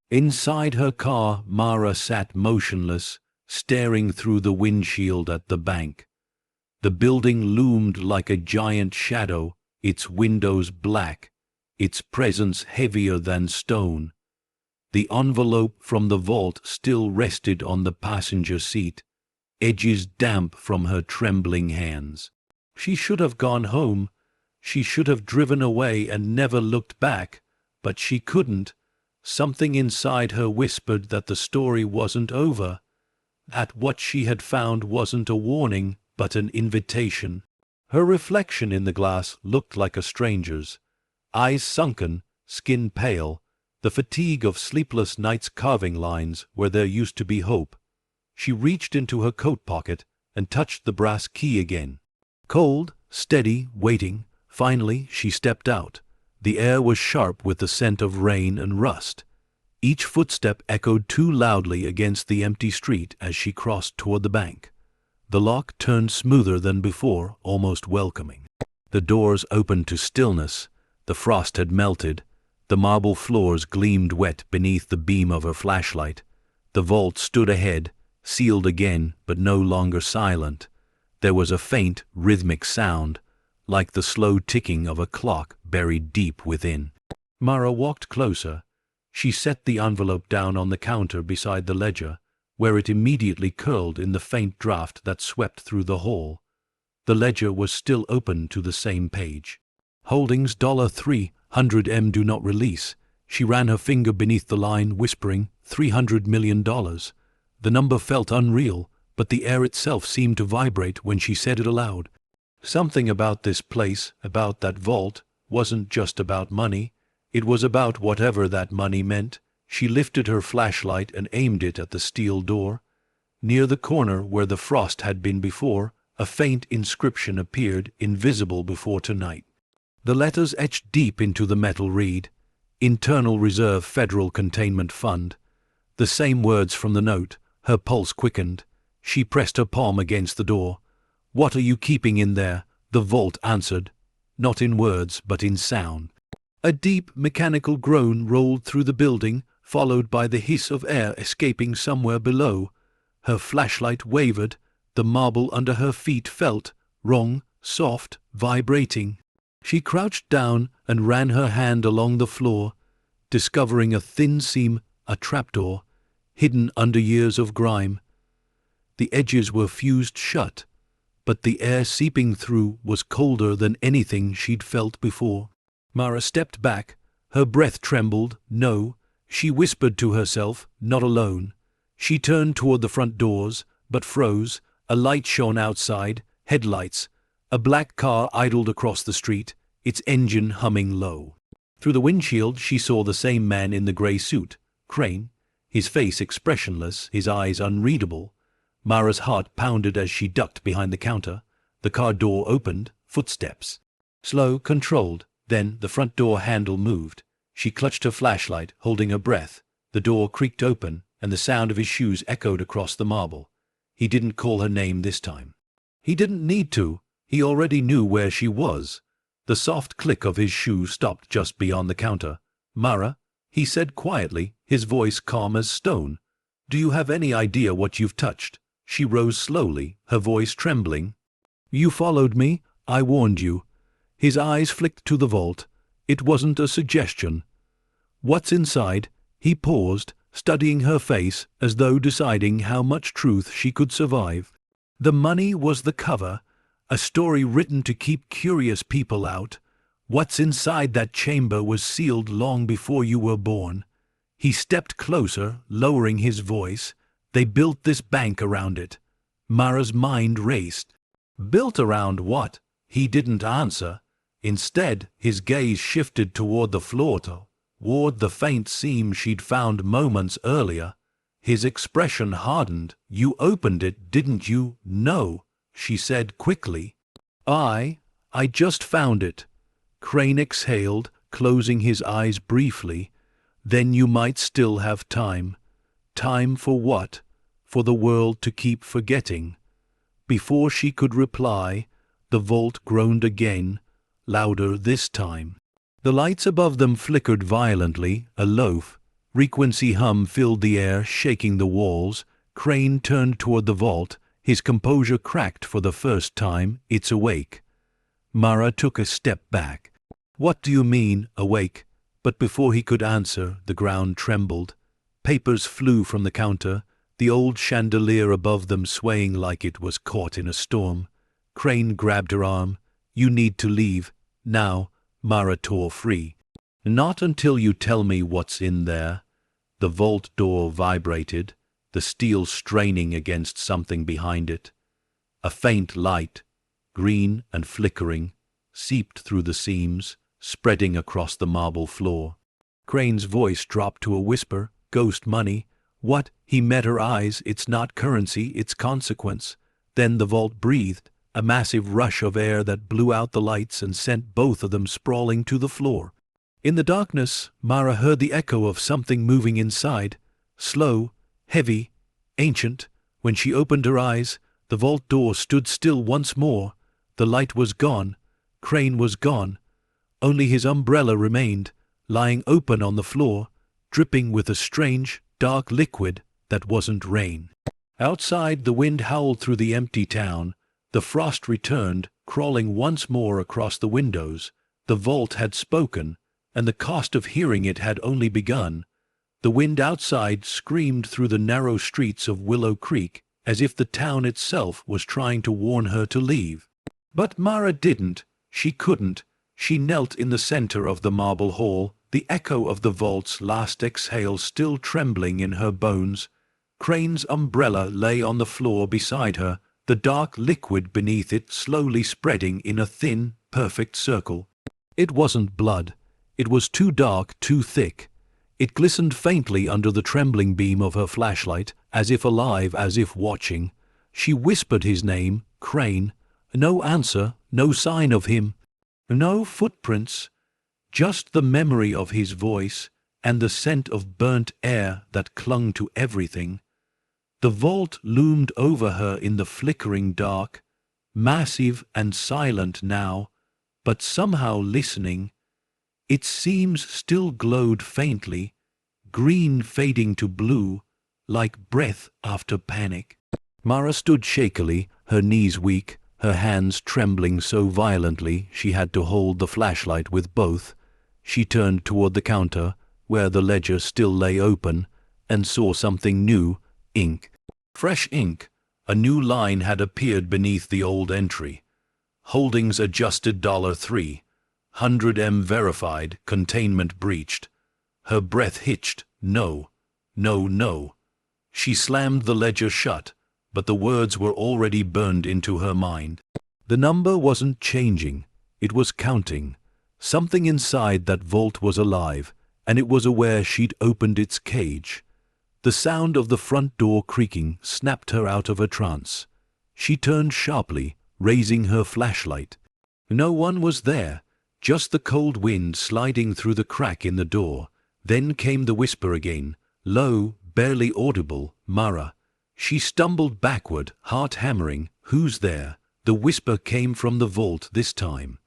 Inside her car, Mara sat motionless, staring through the windshield at the bank. The building loomed like a giant shadow, its windows black, its presence heavier than stone. The envelope from the vault still rested on the passenger seat, edges damp from her trembling hands. She should have gone home. She should have driven away and never looked back, but she couldn't. Something inside her whispered that the story wasn't over, that what she had found wasn't a warning, but an invitation. Her reflection in the glass looked like a stranger's, eyes sunken, skin pale, the fatigue of sleepless nights carving lines where there used to be hope. She reached into her coat pocket and touched the brass key again. Cold, steady, waiting. Finally, she stepped out. The air was sharp with the scent of rain and rust. Each footstep echoed too loudly against the empty street as she crossed toward the bank. The lock turned smoother than before, almost welcoming. The doors opened to stillness. The frost had melted. The marble floors gleamed wet beneath the beam of her flashlight. The vault stood ahead, sealed again, but no longer silent. There was a faint, rhythmic sound, like the slow ticking of a clock buried deep within. Mara walked closer. She set the envelope down on the counter beside the ledger, where it immediately curled in the faint draft that swept through the hall. The ledger was still open to the same page. Holdings $300M do not release. She ran her finger beneath the line, whispering, $300 million. The number felt unreal, but the air itself seemed to vibrate when she said it aloud. Something about this place, about that vault, wasn't just about money. It was about whatever that money meant. She lifted her flashlight and aimed it at the steel door. Near the corner where the frost had been before, a faint inscription appeared, invisible before tonight. The letters etched deep into the metal read, Internal Reserve Federal Containment Fund. The same words from the note. Her pulse quickened. She pressed her palm against the door. What are you keeping in there? The vault answered, not in words but in sound. A deep mechanical groan rolled through the building, followed by the hiss of air escaping somewhere below. Her flashlight wavered, the marble under her feet felt wrong, soft, vibrating. She crouched down and ran her hand along the floor, discovering a thin seam, a trapdoor, hidden under years of grime. The edges were fused shut, but the air seeping through was colder than anything she'd felt before. Mara stepped back. Her breath trembled. No, she whispered to herself, not alone. She turned toward the front doors, but froze. A light shone outside, headlights. A black car idled across the street, its engine humming low. Through the windshield she saw the same man in the grey suit, Crane, his face expressionless, his eyes unreadable. Mara's heart pounded as she ducked behind the counter. The car door opened, footsteps. Slow, controlled. Then the front door handle moved. She clutched her flashlight, holding her breath. The door creaked open, and the sound of his shoes echoed across the marble. He didn't call her name this time. He didn't need to. He already knew where she was. The soft click of his shoe stopped just beyond the counter. "Mara," he said quietly, his voice calm as stone. "Do you have any idea what you've touched?" She rose slowly, her voice trembling. "You followed me. I warned you." His eyes flicked to the vault. It wasn't a suggestion. "What's inside?" He paused, studying her face as though deciding how much truth she could survive. The money was the cover, a story written to keep curious people out. What's inside that chamber was sealed long before you were born. He stepped closer, lowering his voice. They built this bank around it. Mara's mind raced. Built around what? He didn't answer. Instead, his gaze shifted toward the floor, toward the faint seam she'd found moments earlier. His expression hardened. "You opened it, didn't you?" "No," she said quickly. I just found it." Crane exhaled, closing his eyes briefly. "Then you might still have time." Time for what? For the world to keep forgetting. Before she could reply, the vault groaned again, louder this time. The lights above them flickered violently, a low frequency hum filled the air, shaking the walls. Crane turned toward the vault, his composure cracked for the first time. "It's awake." Mara took a step back. "What do you mean, awake?" But before he could answer, the ground trembled. Papers flew from the counter, the old chandelier above them swaying like it was caught in a storm. Crane grabbed her arm. "You need to leave. Now." Mara tore free. "Not until you tell me what's in there." The vault door vibrated, the steel straining against something behind it. A faint light, green and flickering, seeped through the seams, spreading across the marble floor. Crane's voice dropped to a whisper. "Ghost money." "What?" He met her eyes. "It's not currency, it's consequence." Then the vault breathed, a massive rush of air that blew out the lights and sent both of them sprawling to the floor. In the darkness, Mara heard the echo of something moving inside, slow, heavy, ancient. When she opened her eyes, the vault door stood still once more. The light was gone. Crane was gone. Only his umbrella remained, lying open on the floor, dripping with a strange, dark liquid that wasn't rain. Outside, the wind howled through the empty town. The frost returned, crawling once more across the windows. The vault had spoken, and the cost of hearing it had only begun. The wind outside screamed through the narrow streets of Willow Creek, as if the town itself was trying to warn her to leave. But Mara didn't. She couldn't. She knelt in the center of the marble hall, the echo of the vault's last exhale still trembling in her bones. Crane's umbrella lay on the floor beside her, the dark liquid beneath it slowly spreading in a thin, perfect circle. It wasn't blood. It was too dark, too thick. It glistened faintly under the trembling beam of her flashlight, as if alive, as if watching. She whispered his name, Crane. No answer, no sign of him. No footprints. Just the memory of his voice and the scent of burnt air that clung to everything. The vault loomed over her in the flickering dark, massive and silent now, but somehow listening. Its seams still glowed faintly, green fading to blue, like breath after panic. Mara stood shakily, her knees weak, her hands trembling so violently she had to hold the flashlight with both. She turned toward the counter, where the ledger still lay open, and saw something new, ink. Fresh ink. A new line had appeared beneath the old entry. Holdings adjusted $3. 100M verified, containment breached. Her breath hitched. No, no, no. She slammed the ledger shut, but the words were already burned into her mind. The number wasn't changing, it was counting. Something inside that vault was alive, and it was aware she'd opened its cage. The sound of the front door creaking snapped her out of her trance. She turned sharply, raising her flashlight. No one was there, just the cold wind sliding through the crack in the door. Then came the whisper again, low, barely audible, Mara. She stumbled backward, heart hammering. Who's there? The whisper came from the vault this time.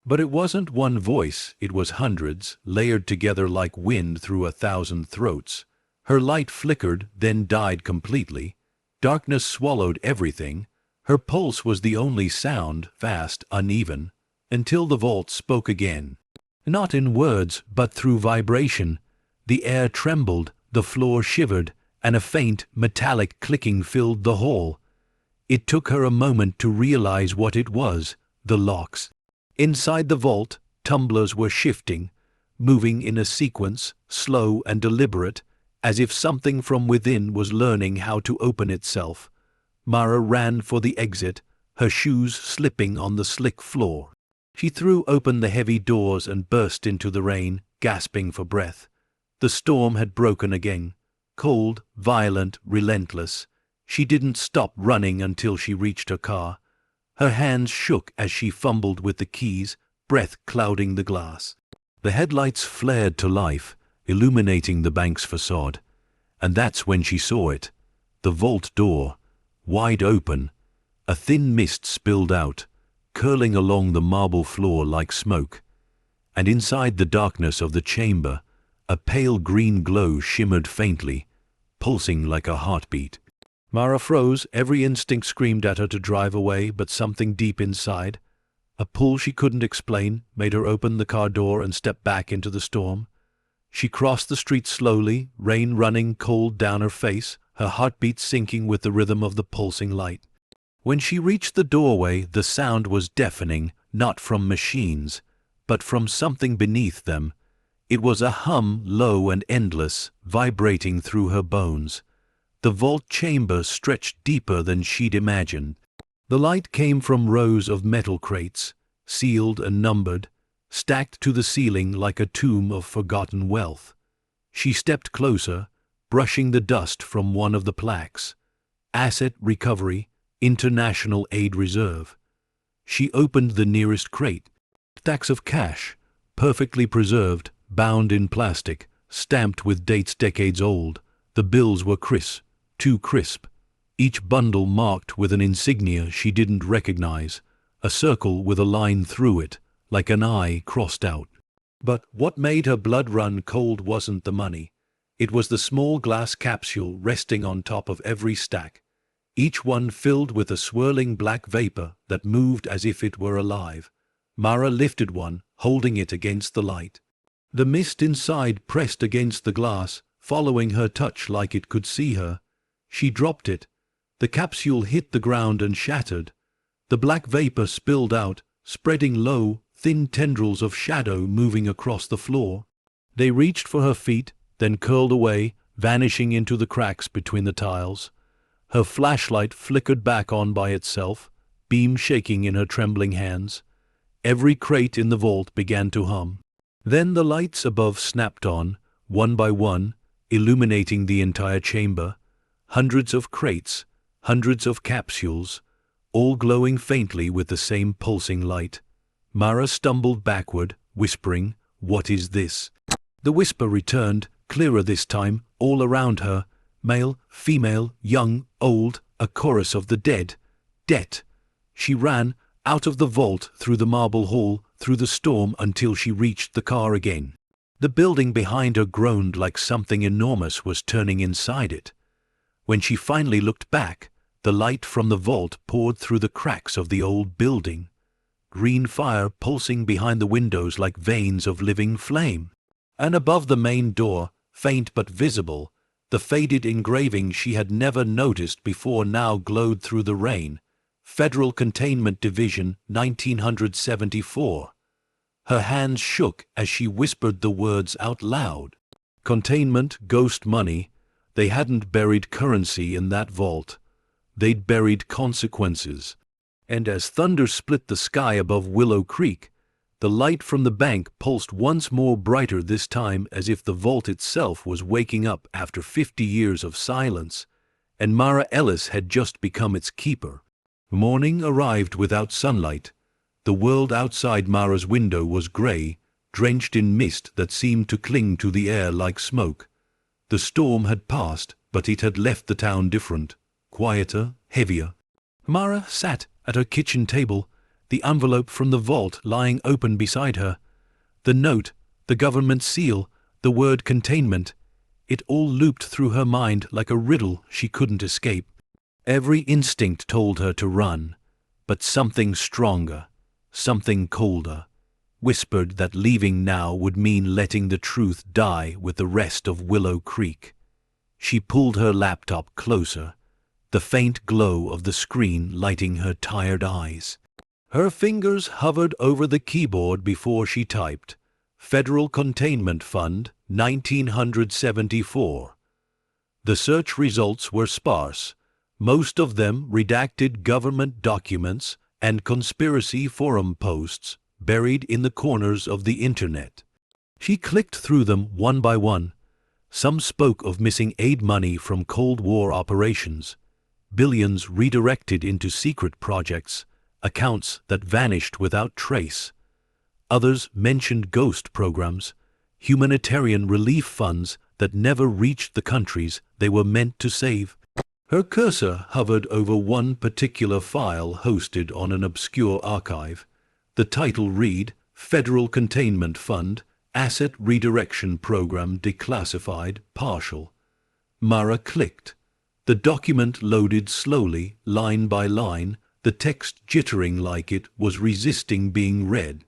But it wasn't one voice, it was hundreds, layered together like wind through 1,000 throats. Her light flickered, then died completely. Darkness swallowed everything. Her pulse was the only sound, fast, uneven, until the vault spoke again. Not in words, but through vibration. The air trembled, the floor shivered, and a faint, metallic clicking filled the hall. It took her a moment to realize what it was, the locks. Inside the vault, tumblers were shifting, moving in a sequence, slow and deliberate, as if something from within was learning how to open itself. Mara ran for the exit, her shoes slipping on the slick floor. She threw open the heavy doors and burst into the rain, gasping for breath. The storm had broken again. Cold, violent, relentless. She didn't stop running until she reached her car. Her hands shook as she fumbled with the keys, breath clouding the glass. The headlights flared to life, illuminating the bank's facade. And that's when she saw it. The vault door, wide open. A thin mist spilled out, curling along the marble floor like smoke. And inside the darkness of the chamber, a pale green glow shimmered faintly, pulsing like a heartbeat. Mara froze, every instinct screamed at her to drive away, but something deep inside, a pull she couldn't explain, made her open the car door and step back into the storm. She crossed the street slowly, rain running cold down her face, her heartbeat sinking with the rhythm of the pulsing light. When she reached the doorway, the sound was deafening, not from machines, but from something beneath them. It was a hum, low and endless, vibrating through her bones. The vault chamber stretched deeper than she'd imagined. The light came from rows of metal crates, sealed and numbered, stacked to the ceiling like a tomb of forgotten wealth. She stepped closer, brushing the dust from one of the plaques. Asset Recovery, International Aid Reserve. She opened the nearest crate. Stacks of cash, perfectly preserved, bound in plastic, stamped with dates decades old. The bills were crisp, too crisp, each bundle marked with an insignia she didn't recognize, a circle with a line through it, like an eye crossed out. But what made her blood run cold wasn't the money. It was the small glass capsule resting on top of every stack, each one filled with a swirling black vapor that moved as if it were alive. Mara lifted one, holding it against the light. The mist inside pressed against the glass, following her touch like it could see her. She dropped it. The capsule hit the ground and shattered. The black vapor spilled out, spreading low, thin tendrils of shadow moving across the floor. They reached for her feet, then curled away, vanishing into the cracks between the tiles. Her flashlight flickered back on by itself, beam shaking in her trembling hands. Every crate in the vault began to hum. Then the lights above snapped on, one by one, illuminating the entire chamber. Hundreds of crates, hundreds of capsules, all glowing faintly with the same pulsing light. Mara stumbled backward, whispering, "What is this?" The whisper returned, clearer this time, all around her. Male, female, young, old, a chorus of the dead. Debt. She ran, out of the vault, through the marble hall, through the storm until she reached the car again. The building behind her groaned like something enormous was turning inside it. When she finally looked back, the light from the vault poured through the cracks of the old building, green fire pulsing behind the windows like veins of living flame. And above the main door, faint but visible, the faded engraving she had never noticed before now glowed through the rain. Federal Containment Division, 1974. Her hands shook as she whispered the words out loud. Containment, ghost money. They hadn't buried currency in that vault. They'd buried consequences. And as thunder split the sky above Willow Creek, the light from the bank pulsed once more brighter, this time as if the vault itself was waking up after 50 years of silence, and Mara Ellis had just become its keeper. Morning arrived without sunlight. The world outside Mara's window was gray, drenched in mist that seemed to cling to the air like smoke. The storm had passed, but it had left the town different, quieter, heavier. Mara sat at her kitchen table, the envelope from the vault lying open beside her. The note, the government seal, the word containment. It all looped through her mind like a riddle she couldn't escape. Every instinct told her to run, but something stronger, something colder, whispered that leaving now would mean letting the truth die with the rest of Willow Creek. She pulled her laptop closer, the faint glow of the screen lighting her tired eyes. Her fingers hovered over the keyboard before she typed, Federal Containment Fund, 1974. The search results were sparse, most of them redacted government documents and conspiracy forum posts buried in the corners of the internet. She clicked through them one by one. Some spoke of missing aid money from Cold War operations, billions redirected into secret projects, accounts that vanished without trace. Others mentioned ghost programs, humanitarian relief funds that never reached the countries they were meant to save. Her cursor hovered over one particular file hosted on an obscure archive. The title read, Federal Containment Fund, Asset Redirection Program Declassified, Partial. Mara clicked. The document loaded slowly, line by line, the text jittering like it was resisting being read.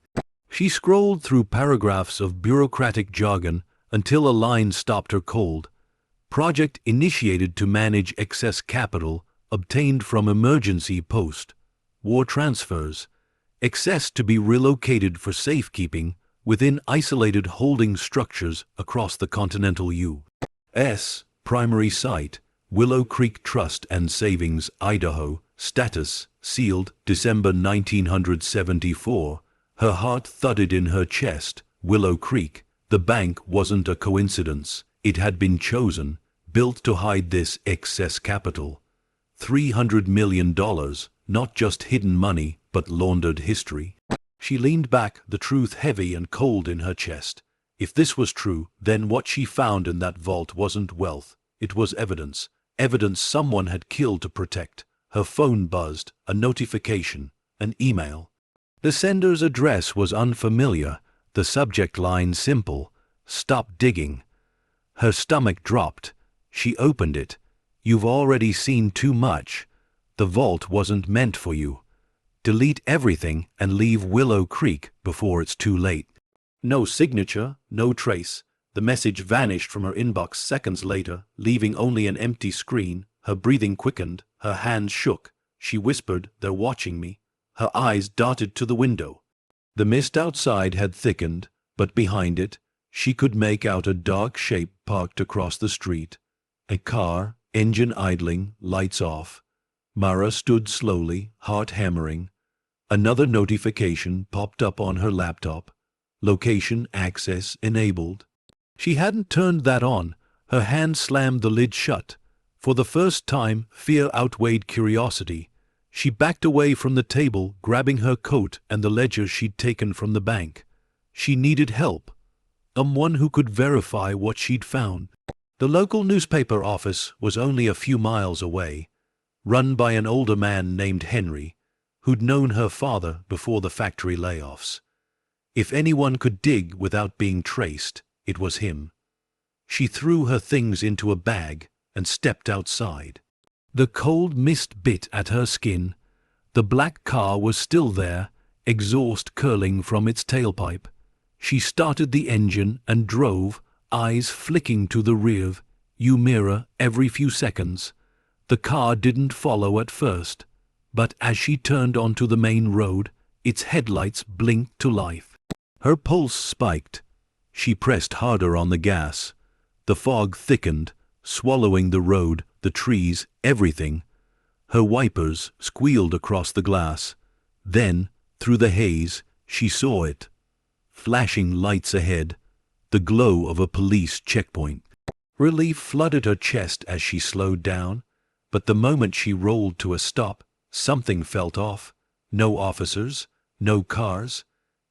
She scrolled through paragraphs of bureaucratic jargon until a line stopped her cold. Project initiated to manage excess capital obtained from emergency post, war transfers, excess to be relocated for safekeeping within isolated holding structures across the continental U.S. Primary site, Willow Creek Trust and Savings, Idaho. Status, sealed, December 1974. Her heart thudded in her chest. Willow Creek. The bank wasn't a coincidence. It had been chosen, built to hide this excess capital. $300 million, not just hidden money, but laundered history. She leaned back, the truth heavy and cold in her chest. If this was true, then what she found in that vault wasn't wealth. It was evidence. Evidence someone had killed to protect. Her phone buzzed, a notification, an email. The sender's address was unfamiliar, the subject line simple, Stop digging. Her stomach dropped. She opened it. You've already seen too much. The vault wasn't meant for you. Delete everything and leave Willow Creek before it's too late. No signature, no trace. The message vanished from her inbox seconds later, leaving only an empty screen. Her breathing quickened, her hands shook. She whispered, "They're watching me." Her eyes darted to the window. The mist outside had thickened, but behind it, she could make out a dark shape parked across the street. A car, engine idling, lights off. Mara stood slowly, heart hammering. Another notification popped up on her laptop. Location access enabled. She hadn't turned that on. Her hand slammed the lid shut. For the first time, fear outweighed curiosity. She backed away from the table, grabbing her coat and the ledger she'd taken from the bank. She needed help. Someone who could verify what she'd found. The local newspaper office was only a few miles away, run by an older man named Henry, who'd known her father before the factory layoffs. If anyone could dig without being traced, it was him. She threw her things into a bag and stepped outside. The cold mist bit at her skin. The black car was still there, exhaust curling from its tailpipe. She started the engine and drove, eyes flicking to the rear-view mirror every few seconds. The car didn't follow at first, but as she turned onto the main road, its headlights blinked to life. Her pulse spiked. She pressed harder on the gas. The fog thickened, swallowing the road, the trees, everything. Her wipers squealed across the glass. Then, through the haze, she saw it. Flashing lights ahead, the glow of a police checkpoint. Relief flooded her chest as she slowed down, but the moment she rolled to a stop, something felt off. No officers, no cars,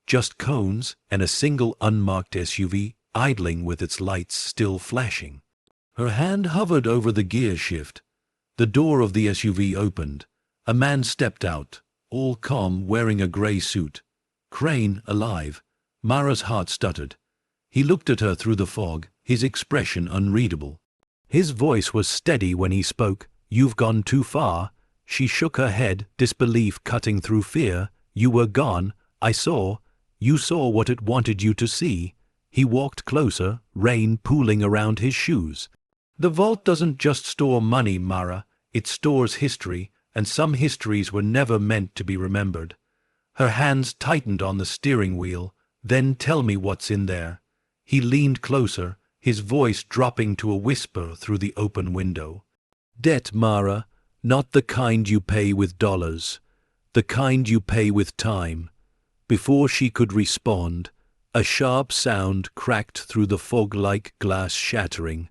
just cones and a single unmarked SUV idling with its lights still flashing. Her hand hovered over the gear shift. The door of the SUV opened. A man stepped out, all calm, wearing a grey suit. Crane, alive. Mara's heart stuttered. He looked at her through the fog, his expression unreadable. His voice was steady when he spoke. "You've gone too far." She shook her head, disbelief cutting through fear. "You were gone. I saw. You saw what it wanted you to see." He walked closer, rain pooling around his shoes. "The vault doesn't just store money, Mara. It stores history, and some histories were never meant to be remembered." Her hands tightened on the steering wheel. "Then tell me what's in there." He leaned closer, his voice dropping to a whisper through the open window. "Debt, Mara, not the kind you pay with dollars, the kind you pay with time." Before she could respond, a sharp sound cracked through the fog-like glass shattering.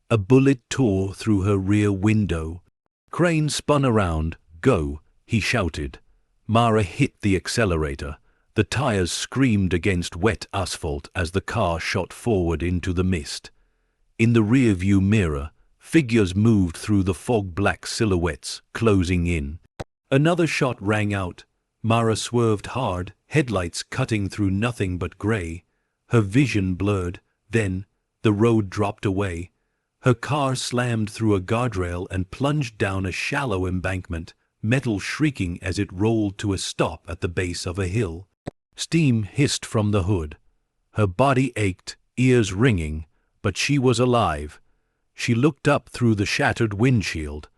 A bullet tore through her rear window. Crane spun around. "Go," he shouted. Mara hit the accelerator. The tires screamed against wet asphalt as the car shot forward into the mist. In the rear-view mirror, figures moved through the fog-black silhouettes, closing in. Another shot rang out. Mara swerved hard, headlights cutting through nothing but grey. Her vision blurred. Then, the road dropped away. Her car slammed through a guardrail and plunged down a shallow embankment, metal shrieking as it rolled to a stop at the base of a hill. Steam hissed from the hood. Her body ached, ears ringing, but she was alive. She looked up through the shattered windshield,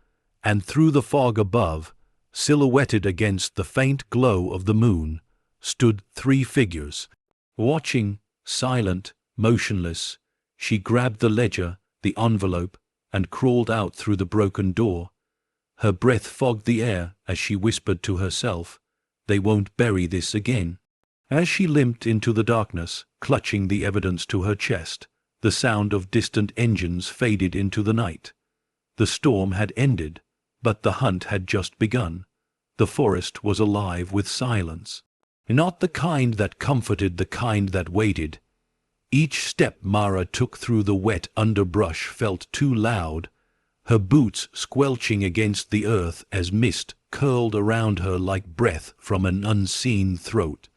and through the fog above, silhouetted against the faint glow of the moon, stood three figures. Watching, silent, motionless, she grabbed the ledger, the envelope, and crawled out through the broken door. Her breath fogged the air as she whispered to herself, "They won't bury this again." As she limped into the darkness, clutching the evidence to her chest, the sound of distant engines faded into the night. The storm had ended, but the hunt had just begun. The forest was alive with silence. Not the kind that comforted, the kind that waited. Each step Mara took through the wet underbrush felt too loud, her boots squelching against the earth as mist curled around her like breath from an unseen throat.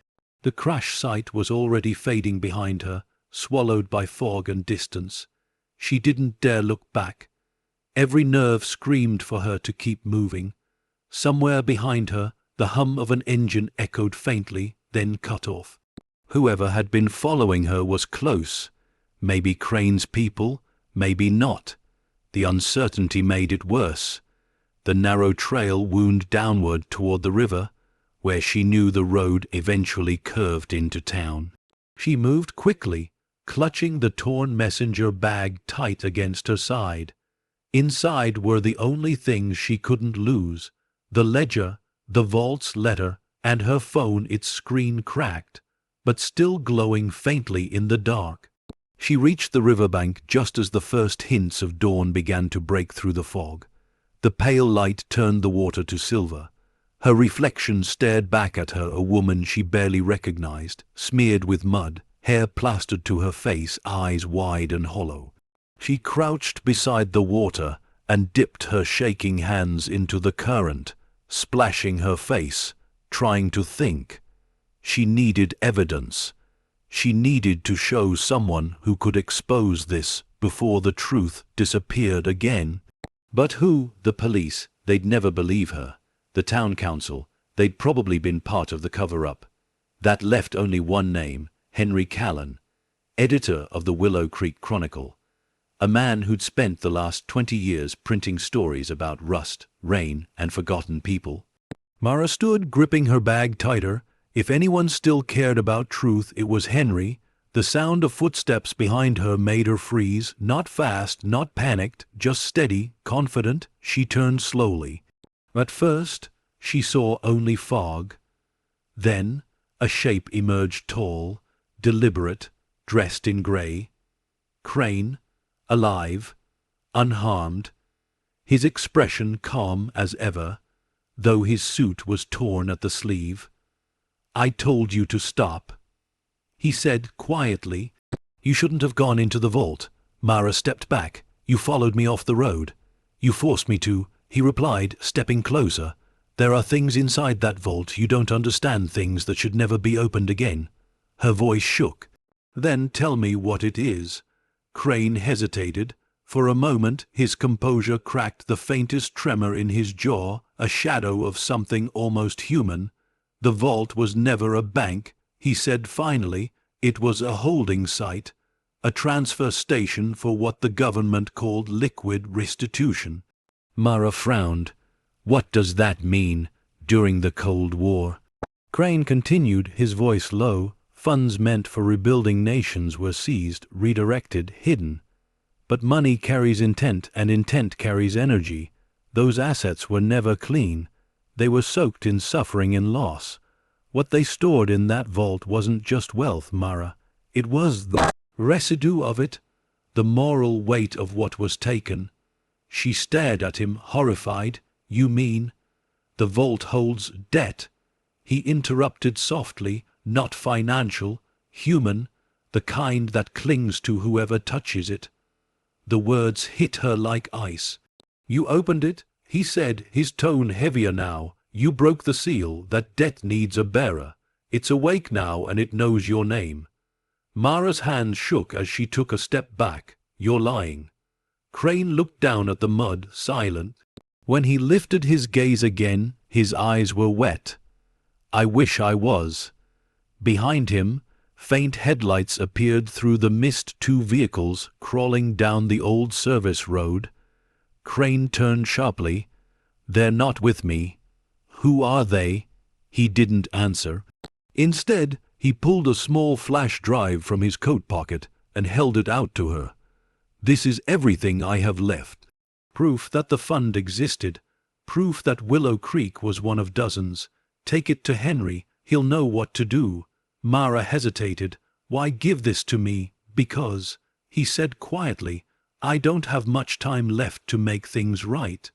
The crash site was already fading behind her, swallowed by fog and distance. She didn't dare look back. Every nerve screamed for her to keep moving. Somewhere behind her, the hum of an engine echoed faintly, then cut off. Whoever had been following her was close. Maybe Crane's people, maybe not. The uncertainty made it worse. The narrow trail wound downward toward the river, where she knew the road eventually curved into town. She moved quickly, clutching the torn messenger bag tight against her side. Inside were the only things she couldn't lose: the ledger, the vault's letter, and her phone, its screen cracked, but still glowing faintly in the dark. She reached the riverbank just as the first hints of dawn began to break through the fog. The pale light turned the water to silver. Her reflection stared back at her, a woman she barely recognized, smeared with mud, hair plastered to her face, eyes wide and hollow. She crouched beside the water and dipped her shaking hands into the current, splashing her face, trying to think. She needed evidence, She needed to show someone who could expose this before the truth disappeared again. But who? The police. They'd never believe her. The town council. They'd probably been part of the cover-up. That left only one name, Henry Callan, editor of the Willow Creek Chronicle. A man who'd spent the last 20 years printing stories about rust, rain, and forgotten people. Mara stood, gripping her bag tighter. If anyone still cared about truth, it was Henry. The sound of footsteps behind her made her freeze, not fast, not panicked, just steady, confident. She turned slowly. At first, she saw only fog. Then, a shape emerged, tall, deliberate, dressed in grey. Crane, alive, unharmed, his expression calm as ever, though his suit was torn at the sleeve. "I told you to stop," he said quietly. "You shouldn't have gone into the vault." Mara stepped back. "You followed me off the road." "You forced me to," he replied, stepping closer. "There are things inside that vault you don't understand, things that should never be opened again." Her voice shook. "Then tell me what it is." Crane hesitated. For a moment his composure cracked, the faintest tremor in his jaw, a shadow of something almost human. "The vault was never a bank," he said finally. "It was a holding site, a transfer station for what the government called liquid restitution." Mara frowned. "What does that mean? During the Cold War?" Crane continued, his voice low. "Funds meant for rebuilding nations were seized, redirected, hidden. But money carries intent, and intent carries energy. Those assets were never clean. They were soaked in suffering and loss. What they stored in that vault wasn't just wealth, Mara. It was the residue of it, the moral weight of what was taken." She stared at him, horrified. "You mean the vault holds debt?" He interrupted softly. "Not financial, human, the kind that clings to whoever touches it." The words hit her like ice. "You opened it," he said, his tone heavier now. "You broke the seal. That debt needs a bearer. It's awake now, and it knows your name." Mara's hand shook as she took a step back. "You're lying." Crane looked down at the mud, silent. When he lifted his gaze again, his eyes were wet. "I wish I was." Behind him, faint headlights appeared through the mist, 2 vehicles crawling down the old service road. Crane turned sharply. "They're not with me." "Who are they?" He didn't answer. Instead, he pulled a small flash drive from his coat pocket and held it out to her. "This is everything I have left. Proof that the fund existed. Proof that Willow Creek was one of dozens. Take it to Henry. He'll know what to do." Mara hesitated. "Why give this to me?" "Because," he said quietly, "I don't have much time left to make things right."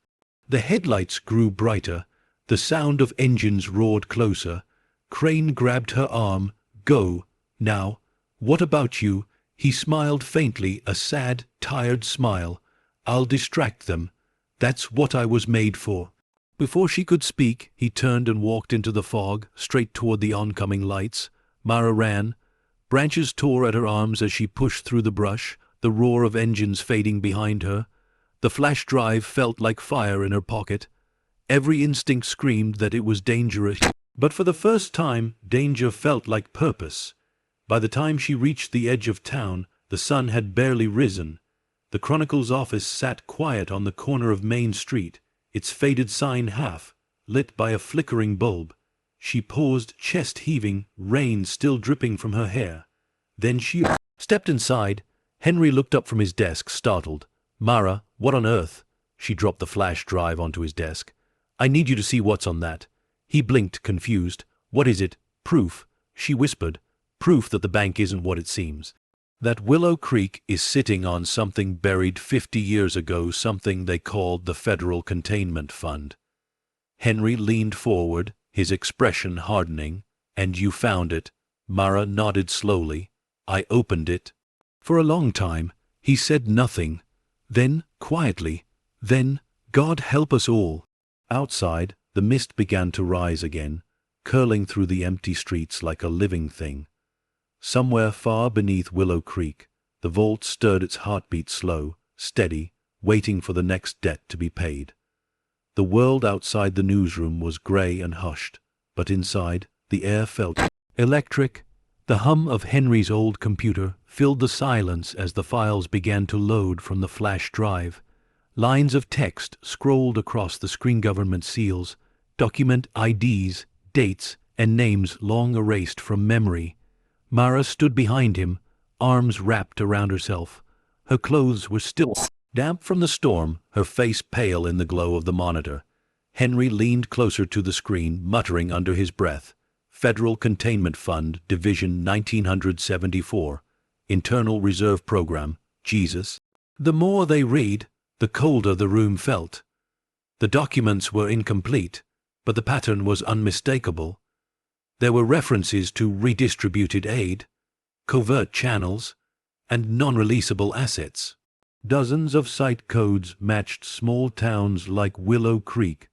The headlights grew brighter. The sound of engines roared closer. Crane grabbed her arm. "Go. Now. What about you?" He smiled faintly, a sad, tired smile. "I'll distract them. That's what I was made for." Before she could speak, he turned and walked into the fog, straight toward the oncoming lights. Mara ran. Branches tore at her arms as she pushed through the brush, the roar of engines fading behind her. The flash drive felt like fire in her pocket. Every instinct screamed that it was dangerous, but for the first time, danger felt like purpose. By the time she reached the edge of town, the sun had barely risen. The Chronicle's office sat quiet on the corner of Main Street, its faded sign half lit by a flickering bulb. She paused, chest heaving, rain still dripping from her hair. Then she stepped inside. Henry looked up from his desk, startled. "Mara, what on earth?" She dropped the flash drive onto his desk. "I need you to see what's on that." He blinked, confused. "What is it?" "Proof," she whispered. "Proof that the bank isn't what it seems. That Willow Creek is sitting on something buried 50 years ago, something they called the Federal Containment Fund." Henry leaned forward, his expression hardening. "And you found it?" Mara nodded slowly. "I opened it." For a long time, he said nothing. Then, quietly, "Then, God help us all." Outside, the mist began to rise again, curling through the empty streets like a living thing. Somewhere far beneath Willow Creek, the vault stirred its heartbeat slow, steady, waiting for the next debt to be paid. The world outside the newsroom was grey and hushed, but inside, the air felt electric. The hum of Henry's old computer filled the silence as the files began to load from the flash drive. Lines of text scrolled across the screen, government seals, document IDs, dates, and names long erased from memory. Mara stood behind him, arms wrapped around herself. Her clothes were still damp from the storm, her face pale in the glow of the monitor. Henry leaned closer to the screen, muttering under his breath, Federal Containment Fund, Division 1974, Internal Reserve Program, Jesus. The more they read, the colder the room felt. The documents were incomplete, but the pattern was unmistakable. There were references to redistributed aid, covert channels, and non-releasable assets. Dozens of site codes matched small towns like Willow Creek,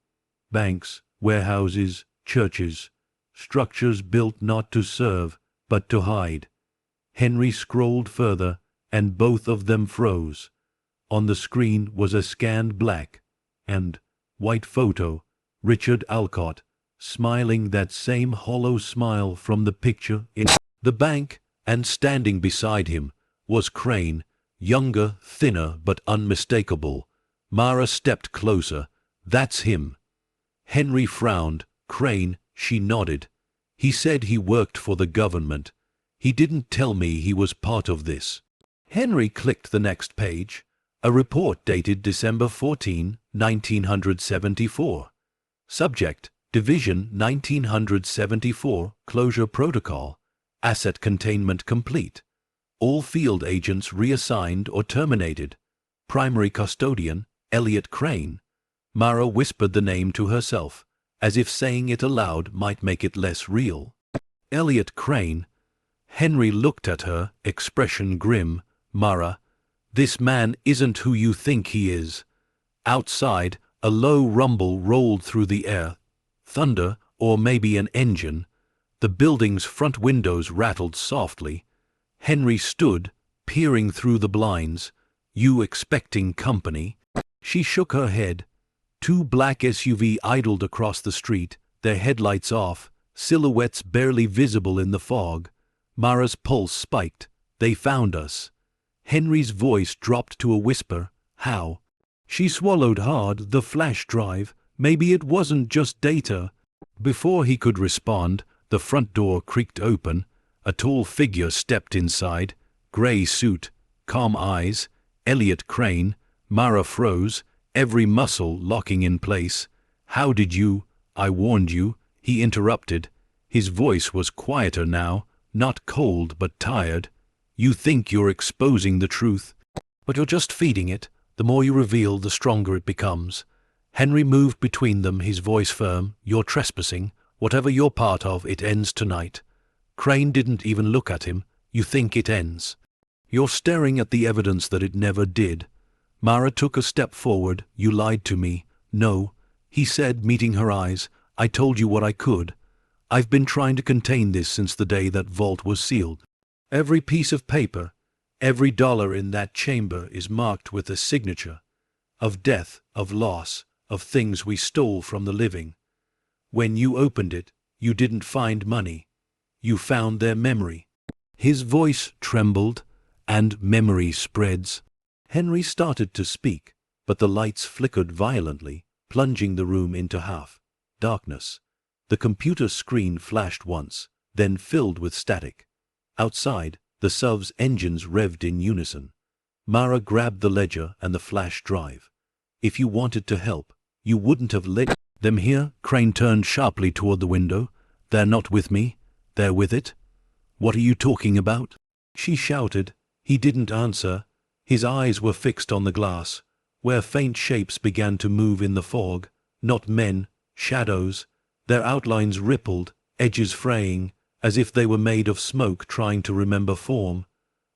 banks, warehouses, churches, structures built not to serve, but to hide. Henry scrolled further, and both of them froze. On the screen was a scanned black and white photo, Richard Alcott, smiling that same hollow smile from the picture in the bank, and standing beside him was Crane, younger, thinner, but unmistakable. Mara stepped closer. That's him. Henry frowned. Crane, she nodded. He said he worked for the government. He didn't tell me he was part of this. Henry clicked the next page. A report dated December 14, 1974. Subject, Division 1974, Closure Protocol. Asset containment complete. All field agents reassigned or terminated. Primary custodian, Elliot Crane. Mara whispered the name to herself, as if saying it aloud might make it less real. Elliot Crane. Henry looked at her, expression grim. Mara, this man isn't who you think he is. Outside, a low rumble rolled through the air. Thunder, or maybe an engine. The building's front windows rattled softly. Henry stood, peering through the blinds. You expecting company? She shook her head. Two black SUVs idled across the street, their headlights off, silhouettes barely visible in the fog. Mara's pulse spiked. They found us. Henry's voice dropped to a whisper. How? She swallowed hard. The flash drive. Maybe it wasn't just data. Before he could respond, the front door creaked open. A tall figure stepped inside. Gray suit, calm eyes. Elliot Crane. Mara froze, every muscle locking in place. How did you? I warned you, he interrupted. His voice was quieter now, not cold but tired. You think you're exposing the truth, but you're just feeding it. The more you reveal, the stronger it becomes. Henry moved between them, his voice firm. You're trespassing. Whatever you're part of, it ends tonight. Crane didn't even look at him. You think it ends. You're staring at the evidence that it never did. Mara took a step forward. You lied to me. No, he said, meeting her eyes. I told you what I could. I've been trying to contain this since the day that vault was sealed. Every piece of paper, every dollar in that chamber is marked with a signature. Of death, of loss, of things we stole from the living. When you opened it, you didn't find money. You found their memory. His voice trembled, and memory spreads. Henry started to speak, but the lights flickered violently, plunging the room into half darkness. The computer screen flashed once, then filled with static. Outside, the SUV's engines revved in unison. Mara grabbed the ledger and the flash drive. If you wanted to help, you wouldn't have let them here. Crane turned sharply toward the window. They're not with me. They're with it. What are you talking about? She shouted. He didn't answer. His eyes were fixed on the glass, where faint shapes began to move in the fog. Not men, shadows. Their outlines rippled, edges fraying, as if they were made of smoke trying to remember form.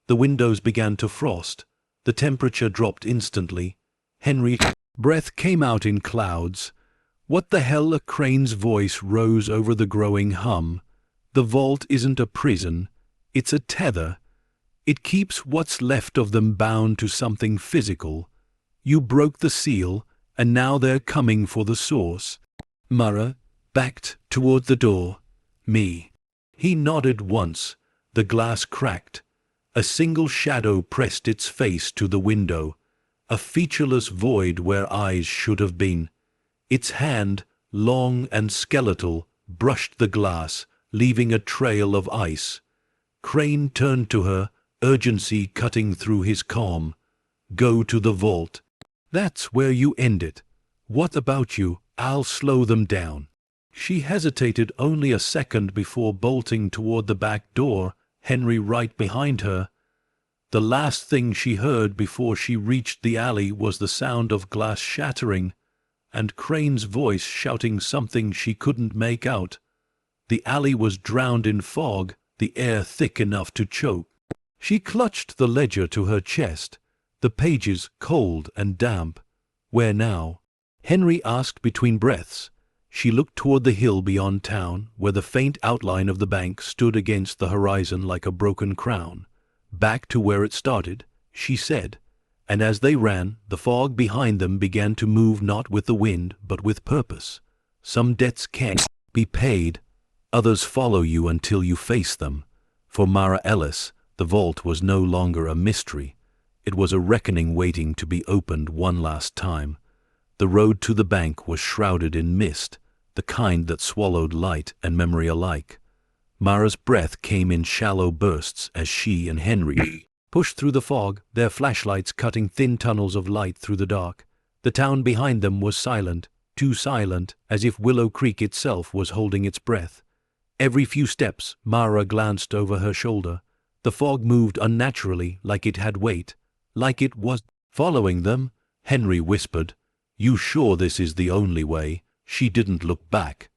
The windows began to frost. The temperature dropped instantly. Henry's breath came out in clouds. What the hell? A Crane's voice rose over the growing hum. The vault isn't a prison. It's a tether. It keeps what's left of them bound to something physical. You broke the seal, and now they're coming for the source. Mara backed toward the door. Me. He nodded once. The glass cracked. A single shadow pressed its face to the window. A featureless void where eyes should have been. Its hand, long and skeletal, brushed the glass, leaving a trail of ice. Crane turned to her, urgency cutting through his calm. Go to the vault. That's where you end it. What about you? I'll slow them down. She hesitated only a second before bolting toward the back door, Henry right behind her. The last thing she heard before she reached the alley was the sound of glass shattering, and Crane's voice shouting something she couldn't make out. The alley was drowned in fog, the air thick enough to choke. She clutched the ledger to her chest, the pages cold and damp. Where now? Henry asked between breaths. She looked toward the hill beyond town, where the faint outline of the bank stood against the horizon like a broken crown. Back to where it started, she said, and as they ran, the fog behind them began to move not with the wind, but with purpose. Some debts can't be paid, others follow you until you face them. For Mara Ellis, the vault was no longer a mystery. It was a reckoning waiting to be opened one last time. The road to the bank was shrouded in mist, the kind that swallowed light and memory alike. Mara's breath came in shallow bursts as she and Henry pushed through the fog, their flashlights cutting thin tunnels of light through the dark. The town behind them was silent, too silent, as if Willow Creek itself was holding its breath. Every few steps, Mara glanced over her shoulder. The fog moved unnaturally, like it had weight, like it was following them. Henry whispered, "You sure this is the only way?" She didn't look back.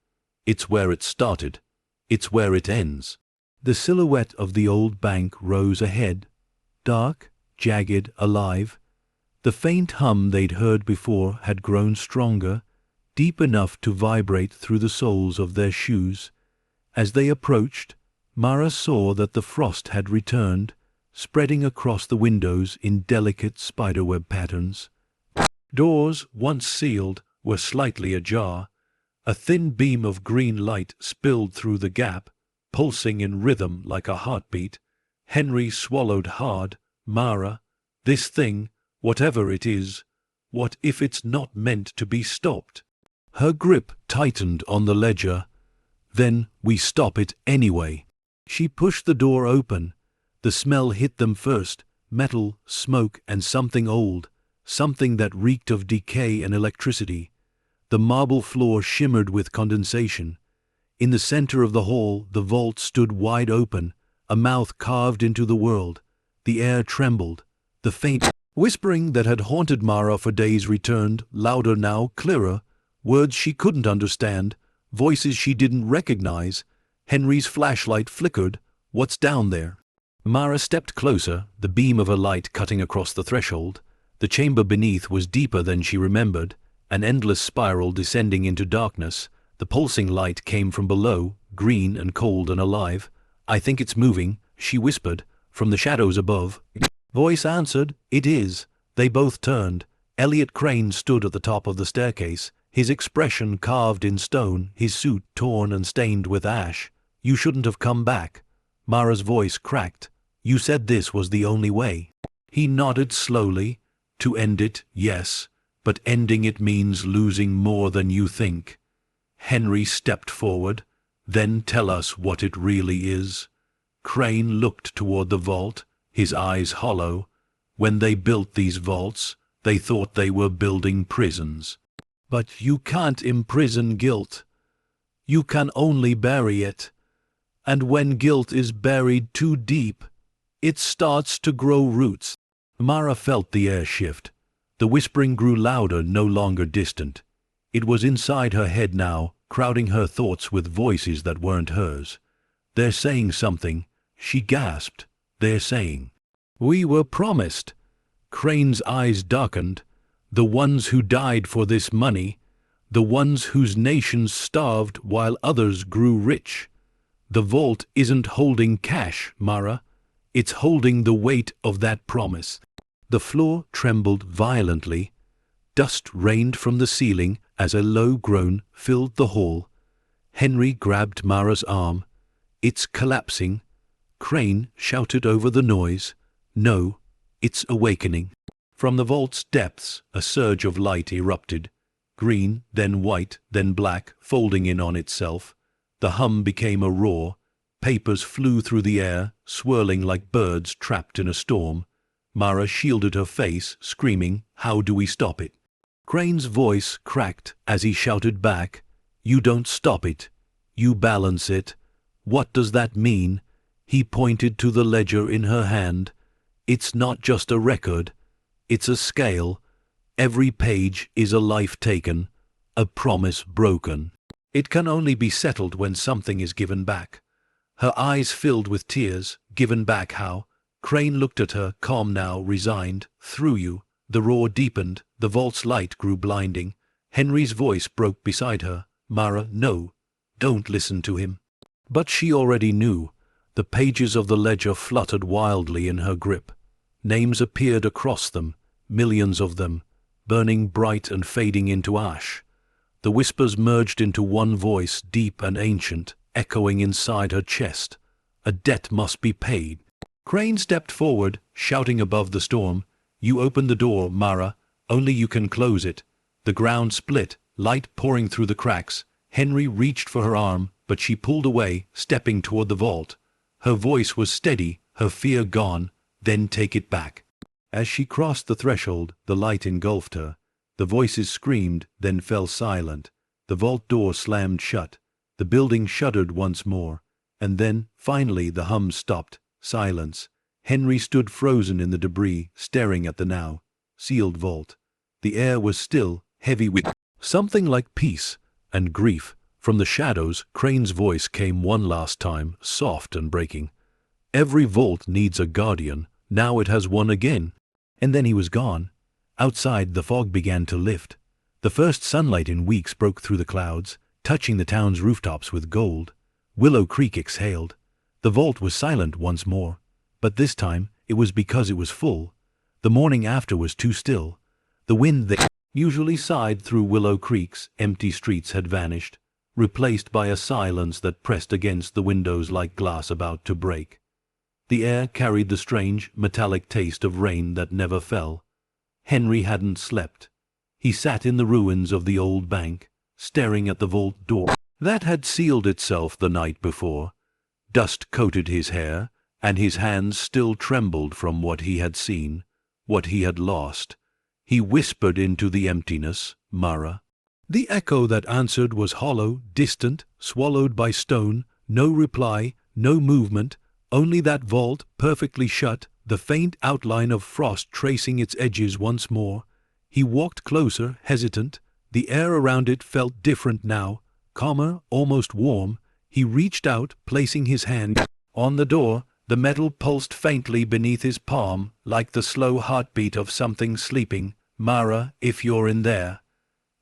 It's where it started. It's where it ends. The silhouette of the old bank rose ahead, dark, jagged, alive. The faint hum they'd heard before had grown stronger, deep enough to vibrate through the soles of their shoes. As they approached, Mara saw that the frost had returned, spreading across the windows in delicate spiderweb patterns. Doors, once sealed, were slightly ajar. A thin beam of green light spilled through the gap, pulsing in rhythm like a heartbeat. Henry swallowed hard. Mara, this thing, whatever it is, what if it's not meant to be stopped? Her grip tightened on the ledger. Then we stop it anyway. She pushed the door open. The smell hit them first, metal, smoke, and something old, something that reeked of decay and electricity. The marble floor shimmered with condensation. In the center of the hall, the vault stood wide open, a mouth carved into the world. The air trembled. The faint whispering that had haunted Mara for days returned, louder now, clearer. Words she couldn't understand, voices she didn't recognize. Henry's flashlight flickered. What's down there? Mara stepped closer, the beam of her light cutting across the threshold. The chamber beneath was deeper than she remembered, an endless spiral descending into darkness. The pulsing light came from below, green and cold and alive. "I think it's moving," she whispered, from the shadows above. Voice answered, "It is." They both turned. Elliot Crane stood at the top of the staircase, his expression carved in stone, his suit torn and stained with ash. "You shouldn't have come back." Mara's voice cracked. "You said this was the only way." He nodded slowly. "To end it, yes. But ending it means losing more than you think." Henry stepped forward. "Then tell us what it really is." Crane looked toward the vault, his eyes hollow. "When they built these vaults, they thought they were building prisons. But you can't imprison guilt. You can only bury it. And when guilt is buried too deep, it starts to grow roots." Mara felt the air shift. The whispering grew louder, no longer distant. It was inside her head now, crowding her thoughts with voices that weren't hers. "They're saying something," she gasped. "They're saying, we were promised." Crane's eyes darkened. "The ones who died for this money, the ones whose nations starved while others grew rich. The vault isn't holding cash, Mara. It's holding the weight of that promise. The floor trembled violently. Dust rained from the ceiling as a low groan filled the hall. Henry grabbed Mara's arm. "It's collapsing." Crane shouted over the noise. "No, it's awakening." From the vault's depths, a surge of light erupted. Green, then white, then black, folding in on itself. The hum became a roar. Papers flew through the air, swirling like birds trapped in a storm. Mara shielded her face, screaming, "How do we stop it?" Crane's voice cracked as he shouted back, "You don't stop it. You balance it." "What does that mean?" He pointed to the ledger in her hand. "It's not just a record. It's a scale. Every page is a life taken, a promise broken. It can only be settled when something is given back." Her eyes filled with tears. "Given back how?" Crane looked at her, calm now, resigned. "Through you." The roar deepened. The vault's light grew blinding. Henry's voice broke beside her. "Mara, no. Don't listen to him." But she already knew. The pages of the ledger fluttered wildly in her grip. Names appeared across them, millions of them, burning bright and fading into ash. The whispers merged into one voice, deep and ancient, echoing inside her chest. A debt must be paid. Crane stepped forward, shouting above the storm, "You open the door, Mara. Only you can close it." The ground split, light pouring through the cracks. Henry reached for her arm, but she pulled away, stepping toward the vault. Her voice was steady, her fear gone. "Then take it back." As she crossed the threshold, the light engulfed her. The voices screamed, then fell silent. The vault door slammed shut. The building shuddered once more. And then, finally, the hum stopped. Silence. Henry stood frozen in the debris, staring at the now sealed vault. The air was still, heavy with something like peace and grief. From the shadows, Crane's voice came one last time, soft and breaking. "Every vault needs a guardian. Now it has one again." And then he was gone. Outside, the fog began to lift. The first sunlight in weeks broke through the clouds, touching the town's rooftops with gold. Willow Creek exhaled. The vault was silent once more. But this time, it was because it was full. The morning after was too still. The wind that usually sighed through Willow Creek's empty streets had vanished, replaced by a silence that pressed against the windows like glass about to break. The air carried the strange, metallic taste of rain that never fell. Henry hadn't slept. He sat in the ruins of the old bank, staring at the vault door that had sealed itself the night before. Dust coated his hair, and his hands still trembled from what he had seen, what he had lost. He whispered into the emptiness, "Mara." The echo that answered was hollow, distant, swallowed by stone. No reply, no movement, only that vault, perfectly shut, the faint outline of frost tracing its edges once more. He walked closer, hesitant. The air around it felt different now, calmer, almost warm. He reached out, placing his hand on the door. The metal pulsed faintly beneath his palm, like the slow heartbeat of something sleeping. "Mara, if you're in there."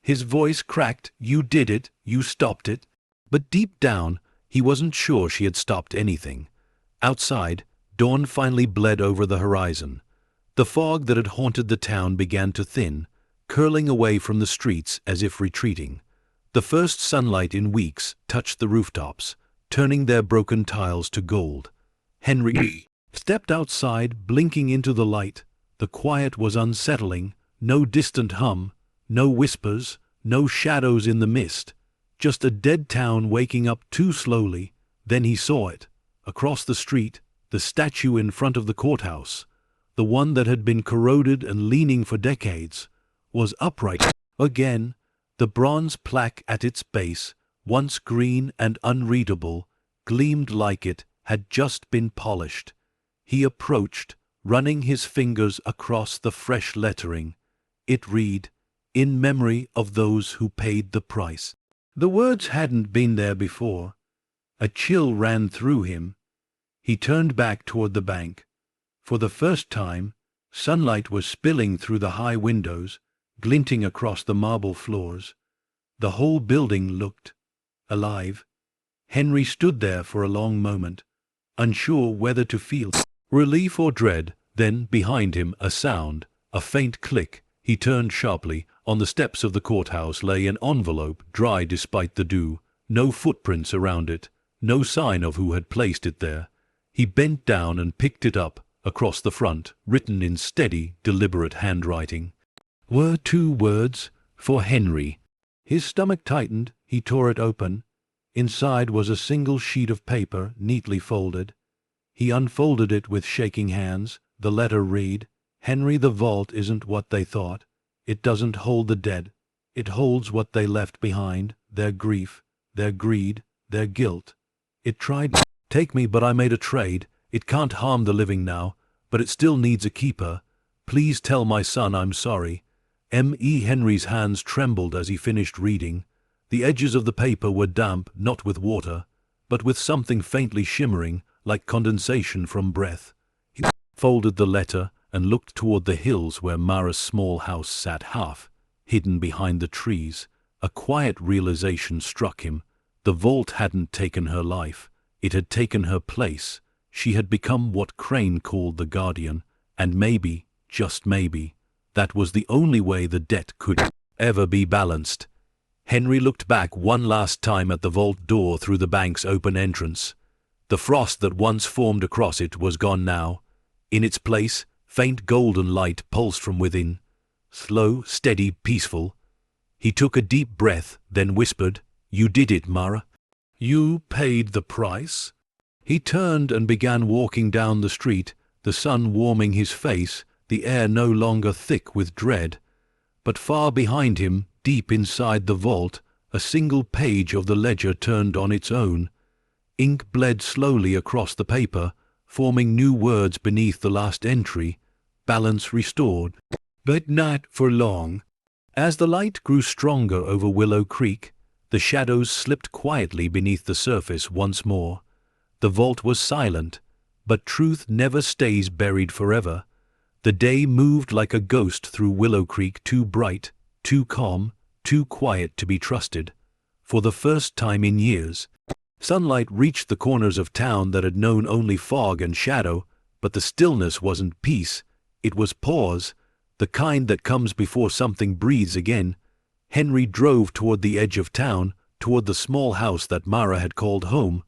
His voice cracked. "You did it. You stopped it." But deep down, he wasn't sure she had stopped anything. Outside, dawn finally bled over the horizon. The fog that had haunted the town began to thin, curling away from the streets as if retreating. The first sunlight in weeks touched the rooftops, turning their broken tiles to gold. Henry stepped outside, blinking into the light. The quiet was unsettling. No distant hum, no whispers, no shadows in the mist. Just a dead town waking up too slowly. Then he saw it. Across the street, the statue in front of the courthouse, the one that had been corroded and leaning for decades, was upright again. The bronze plaque at its base, once green and unreadable, gleamed like it had just been polished. He approached, running his fingers across the fresh lettering. It read, "In memory of those who paid the price." The words hadn't been there before. A chill ran through him. He turned back toward the bank. For the first time, sunlight was spilling through the high windows, glinting across the marble floors. The whole building looked alive. Henry stood there for a long moment, unsure whether to feel relief or dread. Then, behind him, a sound, a faint click. He turned sharply. On the steps of the courthouse lay an envelope, dry despite the dew, no footprints around it, no sign of who had placed it there. He bent down and picked it up. Across the front, written in steady, deliberate handwriting, were 2 words, "For Henry." His stomach tightened. He tore it open. Inside was a single sheet of paper, neatly folded. He unfolded it with shaking hands. The letter read, "Henry, the vault isn't what they thought. It doesn't hold the dead. It holds what they left behind, their grief, their greed, their guilt. It tried to take me, but I made a trade. It can't harm the living now, but it still needs a keeper. Please tell my son I'm sorry." M.E. Henry's hands trembled as he finished reading. The edges of the paper were damp, not with water, but with something faintly shimmering, like condensation from breath. He folded the letter and looked toward the hills where Mara's small house sat half hidden behind the trees. A quiet realization struck him. The vault hadn't taken her life. It had taken her place. She had become what Crane called the guardian, and maybe, just maybe, that was the only way the debt could ever be balanced. Henry looked back one last time at the vault door through the bank's open entrance. The frost that once formed across it was gone now. In its place, faint golden light pulsed from within. Slow, steady, peaceful. He took a deep breath, then whispered, "You did it, Mara. You paid the price." He turned and began walking down the street, the sun warming his face, the air no longer thick with dread. But far behind him, deep inside the vault, a single page of the ledger turned on its own. Ink bled slowly across the paper, forming new words beneath the last entry. Balance restored. But not for long. As the light grew stronger over Willow Creek, the shadows slipped quietly beneath the surface once more. The vault was silent, but truth never stays buried forever. The day moved like a ghost through Willow Creek, too bright, too calm, too quiet to be trusted. For the first time in years, sunlight reached the corners of town that had known only fog and shadow, but the stillness wasn't peace, it was pause, the kind that comes before something breathes again. Henry drove toward the edge of town, toward the small house that Mara had called home.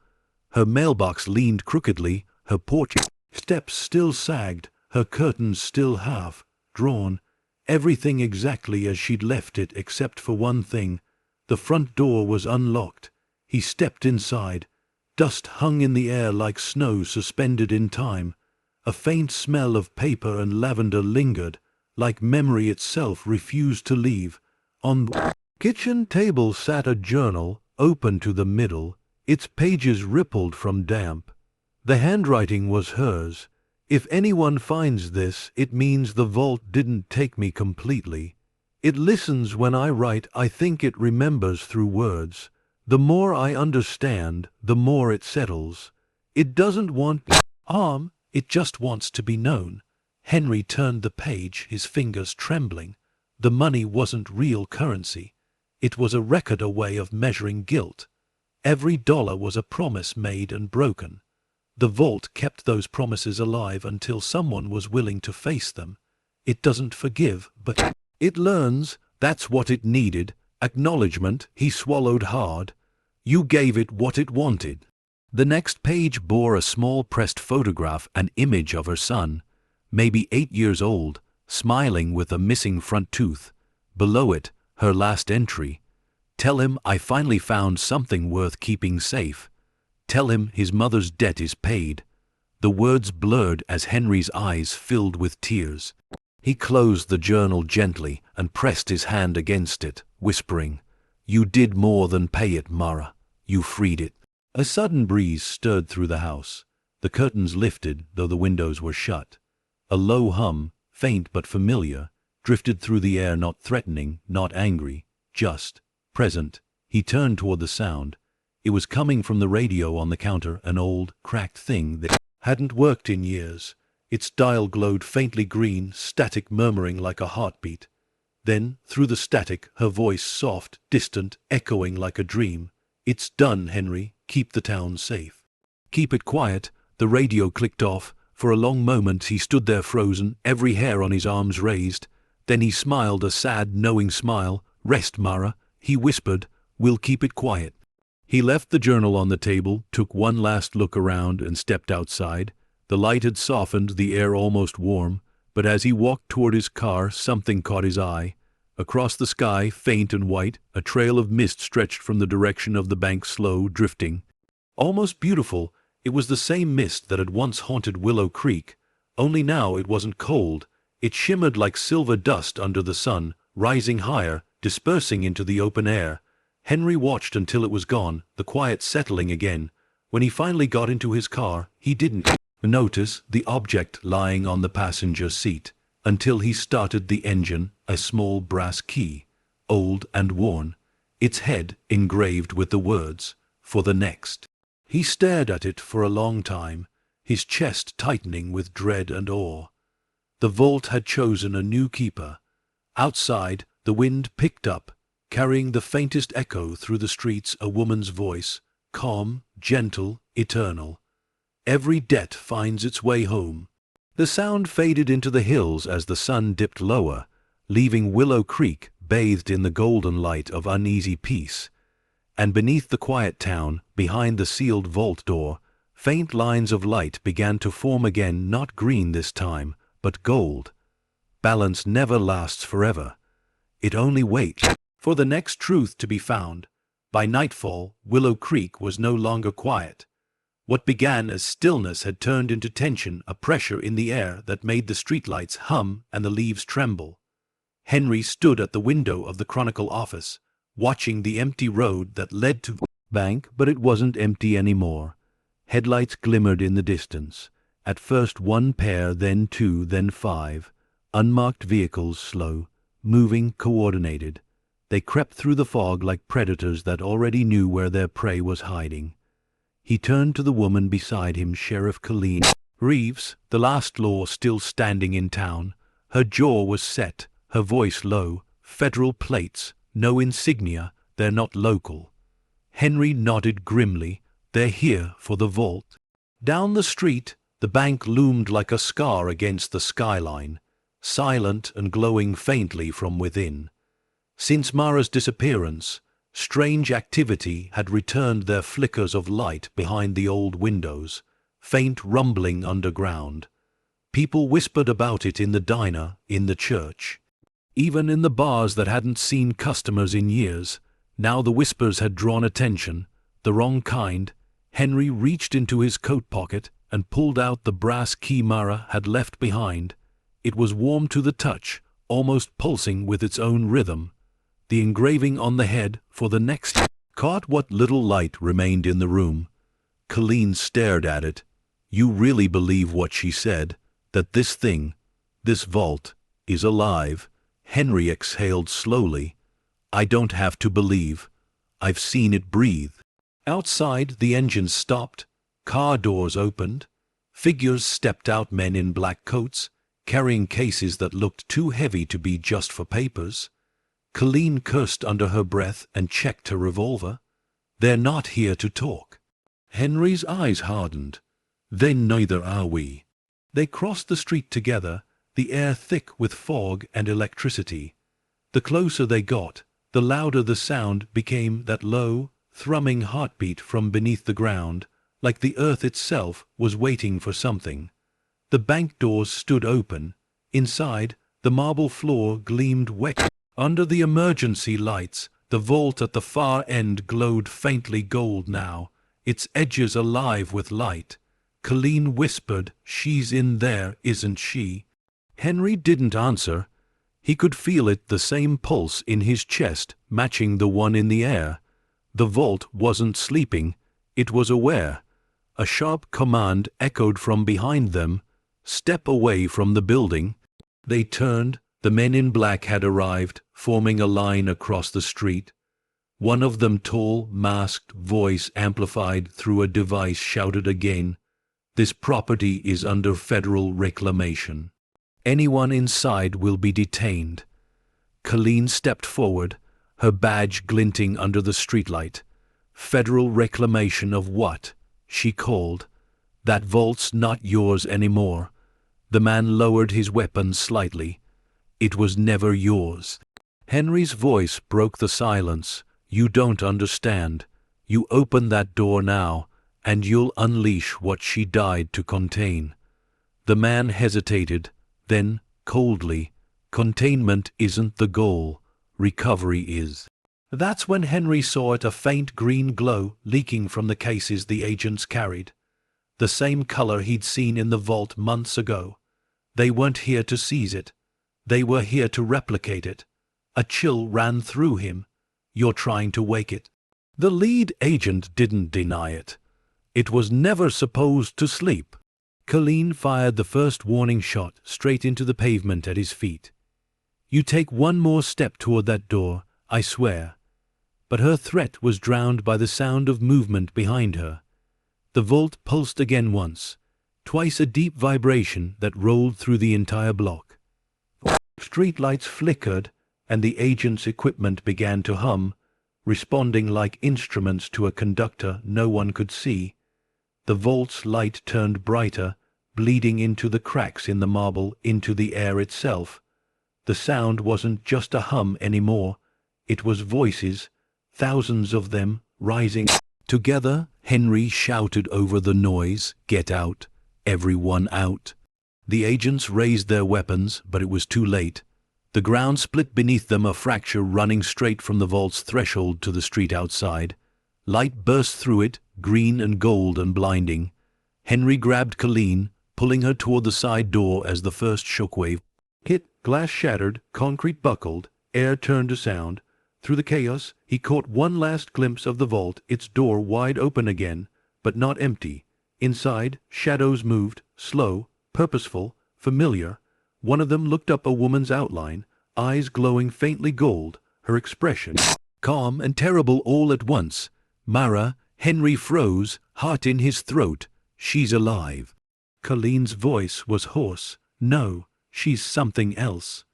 Her mailbox leaned crookedly, her porch steps still sagged, her curtains still half drawn, everything exactly as she'd left it except for one thing. The front door was unlocked. He stepped inside. Dust hung in the air like snow suspended in time. A faint smell of paper and lavender lingered, like memory itself refused to leave. On the kitchen table sat a journal, open to the middle. Its pages rippled from damp. The handwriting was hers. "If anyone finds this, it means the vault didn't take me completely. It listens when I write. I think it remembers through words. The more I understand, the more it settles. It doesn't want harm, it just wants to be known." Henry turned the page, his fingers trembling. The money wasn't real currency. It was a record, a way of measuring guilt. Every dollar was a promise made and broken. The vault kept those promises alive until someone was willing to face them. It doesn't forgive, but it learns. That's what it needed. Acknowledgement. He swallowed hard. You gave it what it wanted. The next page bore a small pressed photograph, an image of her son, maybe 8 years old, smiling with a missing front tooth. Below it, her last entry. "Tell him I finally found something worth keeping safe. Tell him his mother's debt is paid." The words blurred as Henry's eyes filled with tears. He closed the journal gently and pressed his hand against it, whispering, "You did more than pay it, Mara. You freed it." A sudden breeze stirred through the house. The curtains lifted, though the windows were shut. A low hum, faint but familiar, drifted through the air, not threatening, not angry, just present. He turned toward the sound. It was coming from the radio on the counter, an old, cracked thing that hadn't worked in years. Its dial glowed faintly green, static murmuring like a heartbeat. Then, through the static, her voice soft, distant, echoing like a dream. "It's done, Henry. Keep the town safe." "Keep it quiet." The radio clicked off. For a long moment he stood there frozen, every hair on his arms raised. Then he smiled a sad, knowing smile. "Rest, Mara," he whispered. "We'll keep it quiet." He left the journal on the table, took one last look around, and stepped outside. The light had softened, the air almost warm, but as he walked toward his car, something caught his eye. Across the sky, faint and white, a trail of mist stretched from the direction of the bank, slow, drifting. Almost beautiful, it was the same mist that had once haunted Willow Creek, only now it wasn't cold. It shimmered like silver dust under the sun, rising higher, dispersing into the open air. Henry watched until it was gone, the quiet settling again. When he finally got into his car, he didn't notice the object lying on the passenger seat, until he started the engine, a small brass key, old and worn, its head engraved with the words, "For the next." He stared at it for a long time, his chest tightening with dread and awe. The vault had chosen a new keeper. Outside, the wind picked up, carrying the faintest echo through the streets, a woman's voice, calm, gentle, eternal. "Every debt finds its way home." The sound faded into the hills as the sun dipped lower, leaving Willow Creek bathed in the golden light of uneasy peace. And beneath the quiet town, behind the sealed vault door, faint lines of light began to form again, not green this time, but gold. Balance never lasts forever. It only waits for the next truth to be found. By nightfall, Willow Creek was no longer quiet. What began as stillness had turned into tension, a pressure in the air that made the streetlights hum and the leaves tremble. Henry stood at the window of the Chronicle office, watching the empty road that led to the bank, but it wasn't empty anymore. Headlights glimmered in the distance. At first one pair, then two, then five. Unmarked vehicles, slow, moving, coordinated. They crept through the fog like predators that already knew where their prey was hiding. He turned to the woman beside him, Sheriff Colleen Reeves, the last law still standing in town. Her jaw was set, her voice low. "Federal plates, no insignia, they're not local." Henry nodded grimly. "They're here for the vault." Down the street, the bank loomed like a scar against the skyline, silent and glowing faintly from within. Since Mara's disappearance, strange activity had returned, their flickers of light behind the old windows, faint rumbling underground. People whispered about it in the diner, in the church. Even in the bars that hadn't seen customers in years, now the whispers had drawn attention, the wrong kind. Henry reached into his coat pocket and pulled out the brass key Mara had left behind. It was warm to the touch, almost pulsing with its own rhythm. The engraving on the head, "For the next," caught what little light remained in the room. Colleen stared at it. "You really believe what she said, that this thing, this vault, is alive?" Henry exhaled slowly. "I don't have to believe. I've seen it breathe." Outside, the engines stopped. Car doors opened. Figures stepped out, men in black coats, carrying cases that looked too heavy to be just for papers. Colleen cursed under her breath and checked her revolver. "They're not here to talk." Henry's eyes hardened. "Then neither are we." They crossed the street together, the air thick with fog and electricity. The closer they got, the louder the sound became, that low, thrumming heartbeat from beneath the ground, like the earth itself was waiting for something. The bank doors stood open. Inside, the marble floor gleamed wet. Under the emergency lights, the vault at the far end glowed faintly gold now, its edges alive with light. Colleen whispered, "She's in there, isn't she?" Henry didn't answer. He could feel it, the same pulse in his chest, matching the one in the air. The vault wasn't sleeping, it was aware. A sharp command echoed from behind them. "Step away from the building." They turned. The men in black had arrived, forming a line across the street. One of them, tall, masked, voice amplified through a device, shouted again, "This property is under federal reclamation. Anyone inside will be detained." Colleen stepped forward, her badge glinting under the streetlight. Federal reclamation of what? She called. That vault's not yours anymore. The man lowered his weapon slightly. It was never yours. Henry's voice broke the silence. You don't understand. You open that door now, and you'll unleash what she died to contain. The man hesitated, then, coldly, containment isn't the goal, recovery is. That's when Henry saw it, a faint green glow leaking from the cases the agents carried. The same color he'd seen in the vault months ago. They weren't here to seize it. They were here to replicate it. A chill ran through him. You're trying to wake it. The lead agent didn't deny it. It was never supposed to sleep. Colleen fired the first warning shot straight into the pavement at his feet. You take one more step toward that door, I swear. But her threat was drowned by the sound of movement behind her. The vault pulsed again once, twice a deep vibration that rolled through the entire block. Streetlights flickered, and the agent's equipment began to hum, responding like instruments to a conductor no one could see. The vault's light turned brighter, bleeding into the cracks in the marble, into the air itself. The sound wasn't just a hum anymore. It was voices, thousands of them, rising. Together, Henry shouted over the noise, "Get out! Everyone out!" The agents raised their weapons, but it was too late. The ground split beneath them, a fracture running straight from the vault's threshold to the street outside. Light burst through it, green and gold and blinding. Henry grabbed Colleen, pulling her toward the side door as the first shockwave hit. Glass shattered, concrete buckled, air turned to sound. Through the chaos, he caught one last glimpse of the vault, its door wide open again, but not empty. Inside, shadows moved, slow, purposeful, familiar. One of them looked up, a woman's outline, eyes glowing faintly gold, her expression calm and terrible all at once. Mara, Henry froze, heart in his throat. She's alive. Colleen's voice was hoarse. No, she's something else.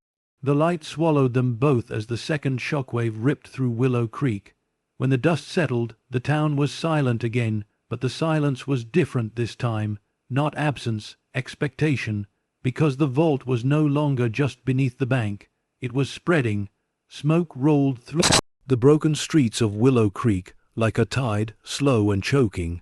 The light swallowed them both as the second shockwave ripped through Willow Creek. When the dust settled, the town was silent again, but the silence was different this time. Not absence, expectation, because the vault was no longer just beneath the bank. It was spreading. Smoke rolled through the broken streets of Willow Creek like a tide, slow and choking.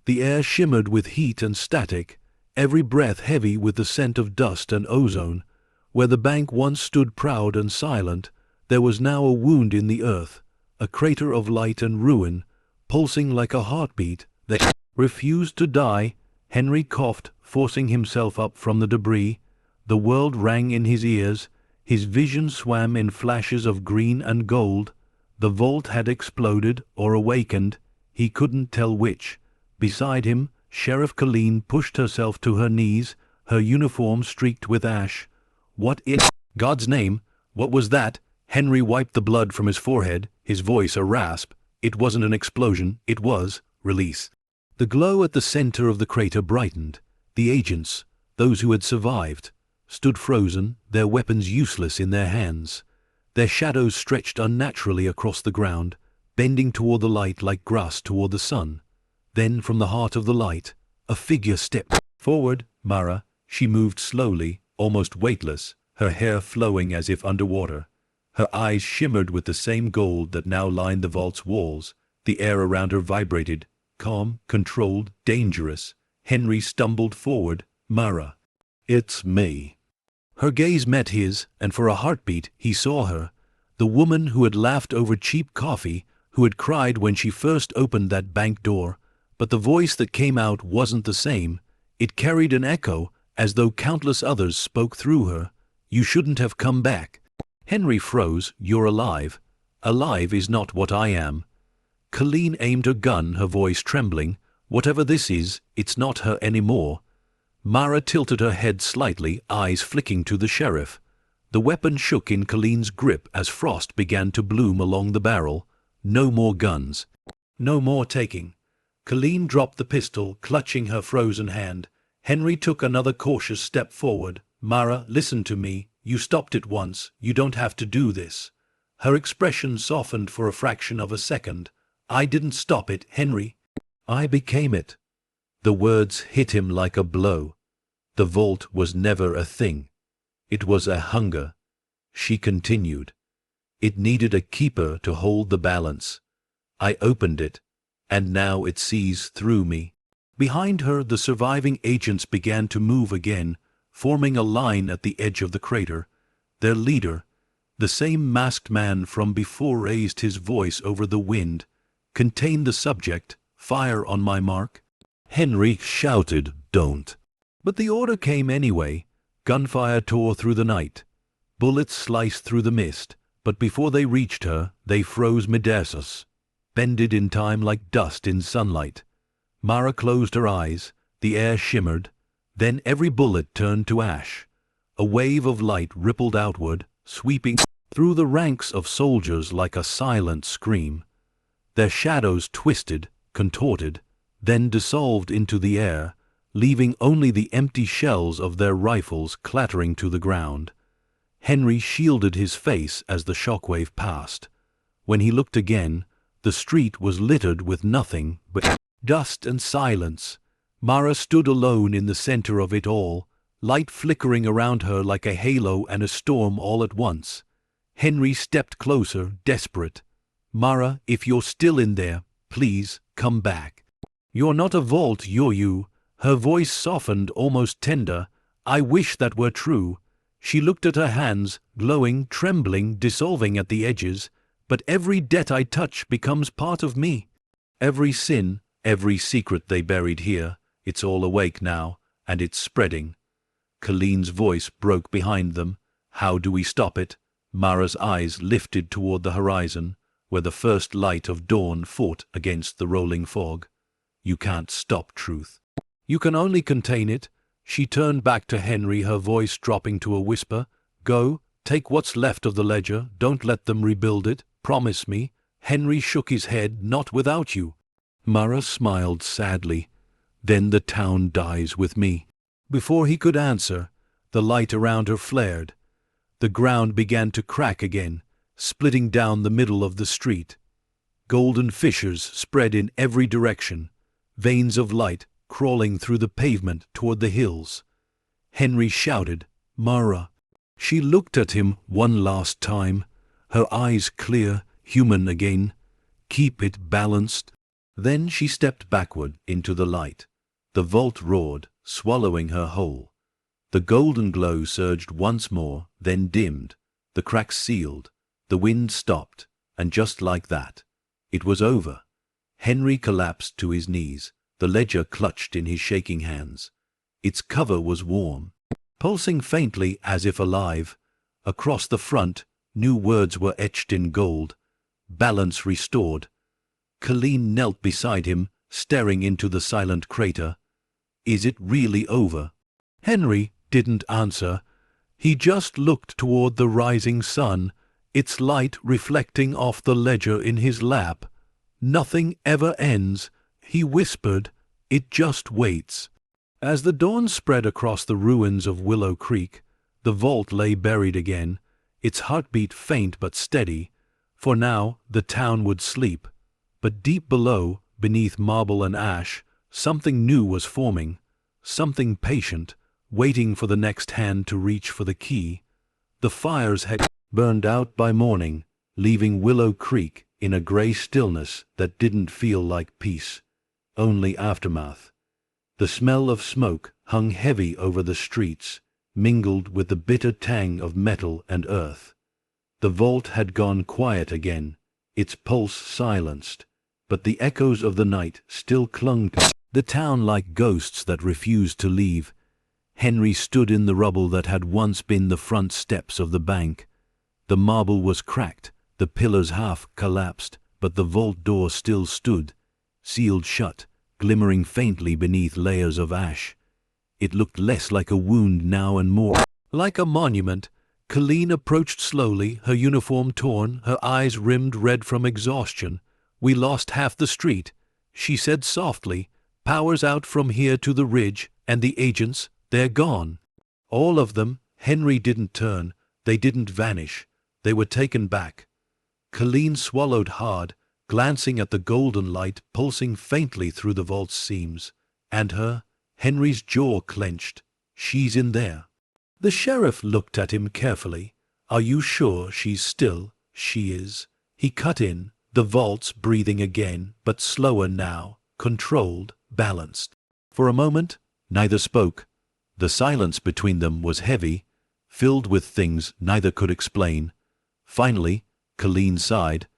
The air shimmered with heat and static, every breath heavy with the scent of dust and ozone. Where the bank once stood proud and silent, there was now a wound in the earth, a crater of light and ruin, pulsing like a heartbeat that refused to die. Henry coughed, forcing himself up from the debris. The world rang in his ears. His vision swam in flashes of green and gold. The vault had exploded or awakened. He couldn't tell which. Beside him, Sheriff Colleen pushed herself to her knees, her uniform streaked with ash. What in God's name? What was that? Henry wiped the blood from his forehead, his voice a rasp. It wasn't an explosion, it was release. The glow at the center of the crater brightened. The agents, those who had survived, stood frozen, their weapons useless in their hands. Their shadows stretched unnaturally across the ground, bending toward the light like grass toward the sun. Then from the heart of the light, a figure stepped forward. Mara. She moved slowly, almost weightless, her hair flowing as if underwater. Her eyes shimmered with the same gold that now lined the vault's walls. The air around her vibrated, calm, controlled, dangerous. Henry stumbled forward. Mara. It's me. Her gaze met his, and for a heartbeat he saw her. The woman who had laughed over cheap coffee, who had cried when she first opened that bank door. But the voice that came out wasn't the same. It carried an echo, as though countless others spoke through her. You shouldn't have come back. Henry froze. You're alive. Alive is not what I am. Colleen aimed her gun, her voice trembling. Whatever this is, it's not her anymore. Mara tilted her head slightly, eyes flicking to the sheriff. The weapon shook in Colleen's grip as frost began to bloom along the barrel. No more guns. No more taking. Colleen dropped the pistol, clutching her frozen hand. Henry took another cautious step forward. Mara, listen to me. You stopped it once. You don't have to do this. Her expression softened for a fraction of a second. I didn't stop it, Henry. I became it. The words hit him like a blow. The vault was never a thing. It was a hunger. She continued. It needed a keeper to hold the balance. I opened it, and now it sees through me. Behind her, the surviving agents began to move again, forming a line at the edge of the crater. Their leader, the same masked man from before, raised his voice over the wind. Contain the subject. Fire on my mark. Henry shouted, "Don't." But the order came anyway. Gunfire tore through the night. Bullets sliced through the mist, but before they reached her, they froze Medusas, bended in time like dust in sunlight. Mara closed her eyes. The air shimmered. Then every bullet turned to ash. A wave of light rippled outward, sweeping through the ranks of soldiers like a silent scream. Their shadows twisted, contorted, then dissolved into the air, leaving only the empty shells of their rifles clattering to the ground. Henry shielded his face as the shockwave passed. When he looked again, the street was littered with nothing but dust and silence. Mara stood alone in the center of it all, light flickering around her like a halo and a storm all at once. Henry stepped closer, desperate. "Mara, if you're still in there, please, come back. You're not a vault, you're you." Her voice softened, almost tender. "I wish that were true." She looked at her hands, glowing, trembling, dissolving at the edges. "But every debt I touch becomes part of me. Every sin, every secret they buried here, it's all awake now, and it's spreading." Colleen's voice broke behind them. "How do we stop it?" Mara's eyes lifted toward the horizon, where the first light of dawn fought against the rolling fog. "You can't stop truth. You can only contain it." She turned back to Henry, her voice dropping to a whisper. "Go, take what's left of the ledger. Don't let them rebuild it. Promise me." Henry shook his head. "Not without you." Mara smiled sadly. "Then the town dies with me." Before he could answer, the light around her flared. The ground began to crack again, splitting down the middle of the street. Golden fissures spread in every direction, veins of light crawling through the pavement toward the hills. Henry shouted, "Mara!" She looked at him one last time, her eyes clear, human again. "Keep it balanced." Then she stepped backward into the light. The vault roared, swallowing her whole. The golden glow surged once more, then dimmed. The cracks sealed. The wind stopped, and just like that, it was over. Henry collapsed to his knees, the ledger clutched in his shaking hands. Its cover was warm, pulsing faintly as if alive. Across the front, new words were etched in gold. Balance restored. Colleen knelt beside him, staring into the silent crater. "Is it really over?" Henry didn't answer. He just looked toward the rising sun, its light reflecting off the ledger in his lap. "Nothing ever ends," he whispered. "It just waits." As the dawn spread across the ruins of Willow Creek, the vault lay buried again, its heartbeat faint but steady. For now the town would sleep. But deep below, beneath marble and ash, something new was forming, something patient, waiting for the next hand to reach for the key. The fires had burned out by morning, leaving Willow Creek in a gray stillness that didn't feel like peace, only aftermath. The smell of smoke hung heavy over the streets, mingled with the bitter tang of metal and earth. The vault had gone quiet again, its pulse silenced, but the echoes of the night still clung to the town like ghosts that refused to leave. Henry stood in the rubble that had once been the front steps of the bank. The marble was cracked, the pillars half collapsed, but the vault door still stood, sealed shut, glimmering faintly beneath layers of ash. It looked less like a wound now and more like a monument. Colleen approached slowly, her uniform torn, her eyes rimmed red from exhaustion. "We lost half the street," she said softly. "Power's out from here to the ridge, and the agents, they're gone. All of them." Henry didn't turn. They didn't vanish. They were taken back. Colleen swallowed hard, glancing at the golden light pulsing faintly through the vault's seams. And Henry's jaw clenched. She's in there. The sheriff looked at him carefully. Are you sure she's still? She is. He cut in, the vaults breathing again, but slower now, controlled, balanced. For a moment, neither spoke. The silence between them was heavy, filled with things neither could explain. Finally, Colleen sighed.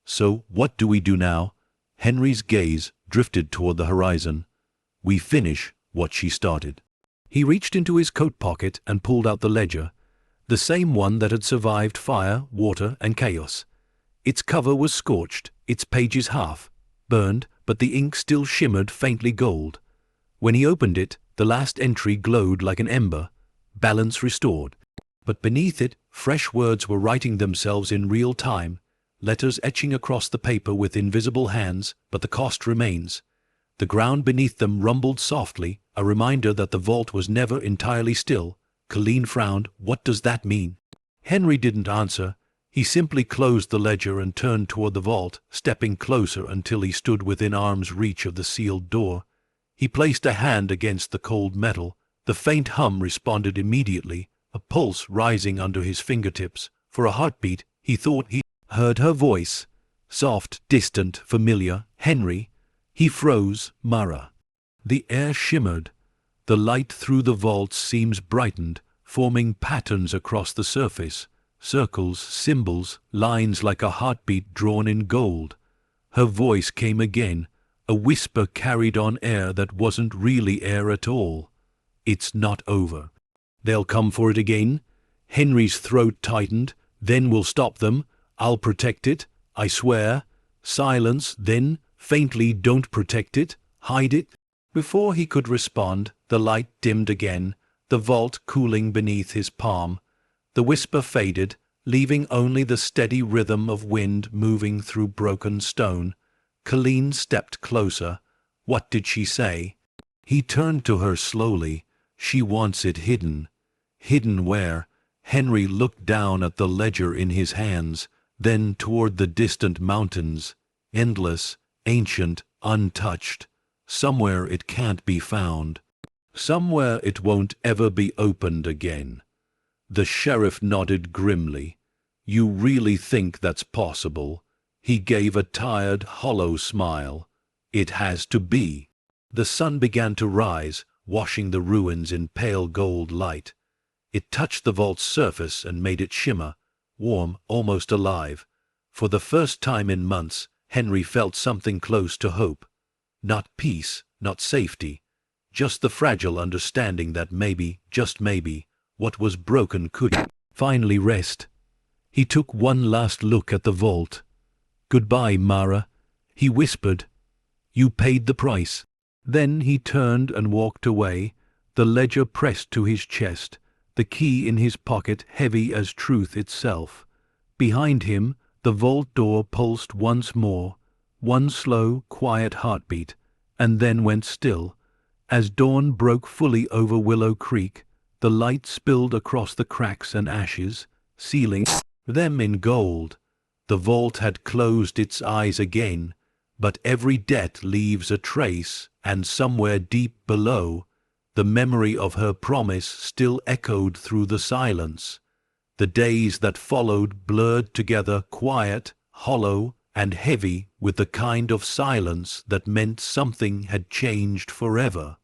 So what do we do now? Henry's gaze drifted toward the horizon. We finish what she started. He reached into his coat pocket and pulled out the ledger, the same one that had survived fire, water, and chaos. Its cover was scorched, its pages half burned, but the ink still shimmered faintly gold. When he opened it, the last entry glowed like an ember, balance restored. But beneath it, fresh words were writing themselves in real time, letters etching across the paper with invisible hands, but the cost remains. The ground beneath them rumbled softly, a reminder that the vault was never entirely still. Colleen frowned. What does that mean? Henry didn't answer. He simply closed the ledger and turned toward the vault, stepping closer until he stood within arm's reach of the sealed door. He placed a hand against the cold metal. The faint hum responded immediately, a pulse rising under his fingertips. For a heartbeat, he thought he heard her voice. Soft, distant, familiar. Henry. He froze. Mara. The air shimmered. The light through the vault's seams brightened, forming patterns across the surface. Circles, symbols, lines like a heartbeat drawn in gold. Her voice came again, a whisper carried on air that wasn't really air at all. It's not over. They'll come for it again. Henry's throat tightened. Then we'll stop them. I'll protect it. I swear. Silence, then, faintly, don't protect it. Hide it. Before he could respond, the light dimmed again, the vault cooling beneath his palm. The whisper faded, leaving only the steady rhythm of wind moving through broken stone. Colleen stepped closer. What did she say? He turned to her slowly. She wants it hidden. Hidden where? Henry looked down at the ledger in his hands, then toward the distant mountains. Endless, ancient, untouched. Somewhere it can't be found. Somewhere it won't ever be opened again. The sheriff nodded grimly. You really think that's possible? He gave a tired, hollow smile. It has to be. The sun began to rise, washing the ruins in pale gold light. It touched the vault's surface and made it shimmer, warm, almost alive. For the first time in months, Henry felt something close to hope. Not peace, not safety, just the fragile understanding that maybe, just maybe, what was broken could finally rest. He took one last look at the vault. Goodbye, Mara, he whispered. You paid the price. Then he turned and walked away, the ledger pressed to his chest, the key in his pocket heavy as truth itself. Behind him, the vault door pulsed once more, one slow, quiet heartbeat, and then went still. As dawn broke fully over Willow Creek, the light spilled across the cracks and ashes, sealing them in gold. The vault had closed its eyes again, but every debt leaves a trace, and somewhere deep below, the memory of her promise still echoed through the silence. The days that followed blurred together, quiet, hollow, and heavy with the kind of silence that meant something had changed forever.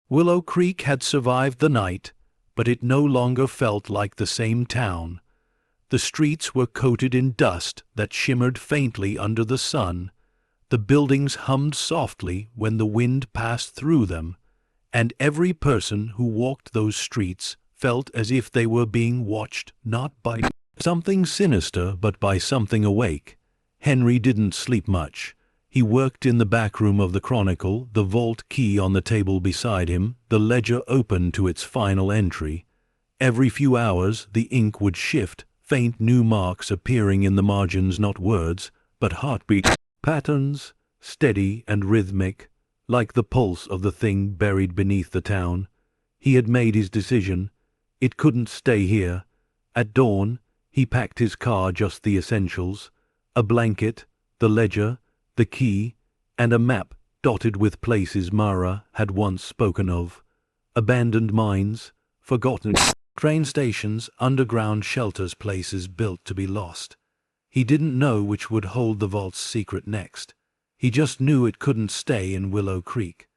Willow Creek had survived the night, but it no longer felt like the same town. The streets were coated in dust that shimmered faintly under the sun. The buildings hummed softly when the wind passed through them, and every person who walked those streets felt as if they were being watched not by something sinister but by something awake. Henry didn't sleep much. He worked in the back room of the Chronicle, the vault key on the table beside him, the ledger open to its final entry. Every few hours the ink would shift, faint new marks appearing in the margins, not words, but heartbeat patterns, steady and rhythmic, like the pulse of the thing buried beneath the town. He had made his decision. It couldn't stay here. At dawn, he packed his car, just the essentials, a blanket, the ledger, the key, and a map dotted with places Mara had once spoken of. Abandoned mines, forgotten train stations, underground shelters, places built to be lost. He didn't know which would hold the vault's secret next. He just knew it couldn't stay in Willow Creek.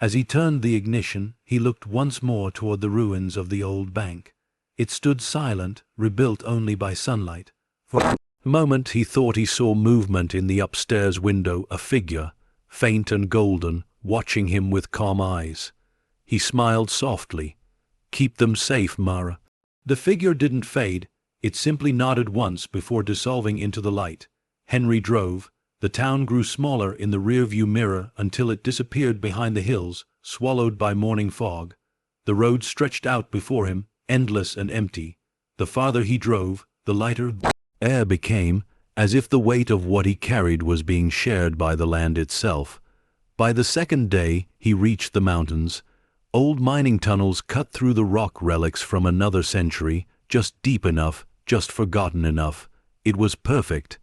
As he turned the ignition, he looked once more toward the ruins of the old bank. It stood silent, rebuilt only by sunlight. For a moment he thought he saw movement in the upstairs window, a figure, faint and golden, watching him with calm eyes. He smiled softly. "Keep them safe, Mara." The figure didn't fade. It simply nodded once before dissolving into the light. Henry drove. The town grew smaller in the rearview mirror until it disappeared behind the hills, swallowed by morning fog. The road stretched out before him, endless and empty. The farther he drove, the lighter the air became, as if the weight of what he carried was being shared by the land itself. By the second day, he reached the mountains. Old mining tunnels cut through the rock relics from another century, just deep enough, just forgotten enough. It was perfect.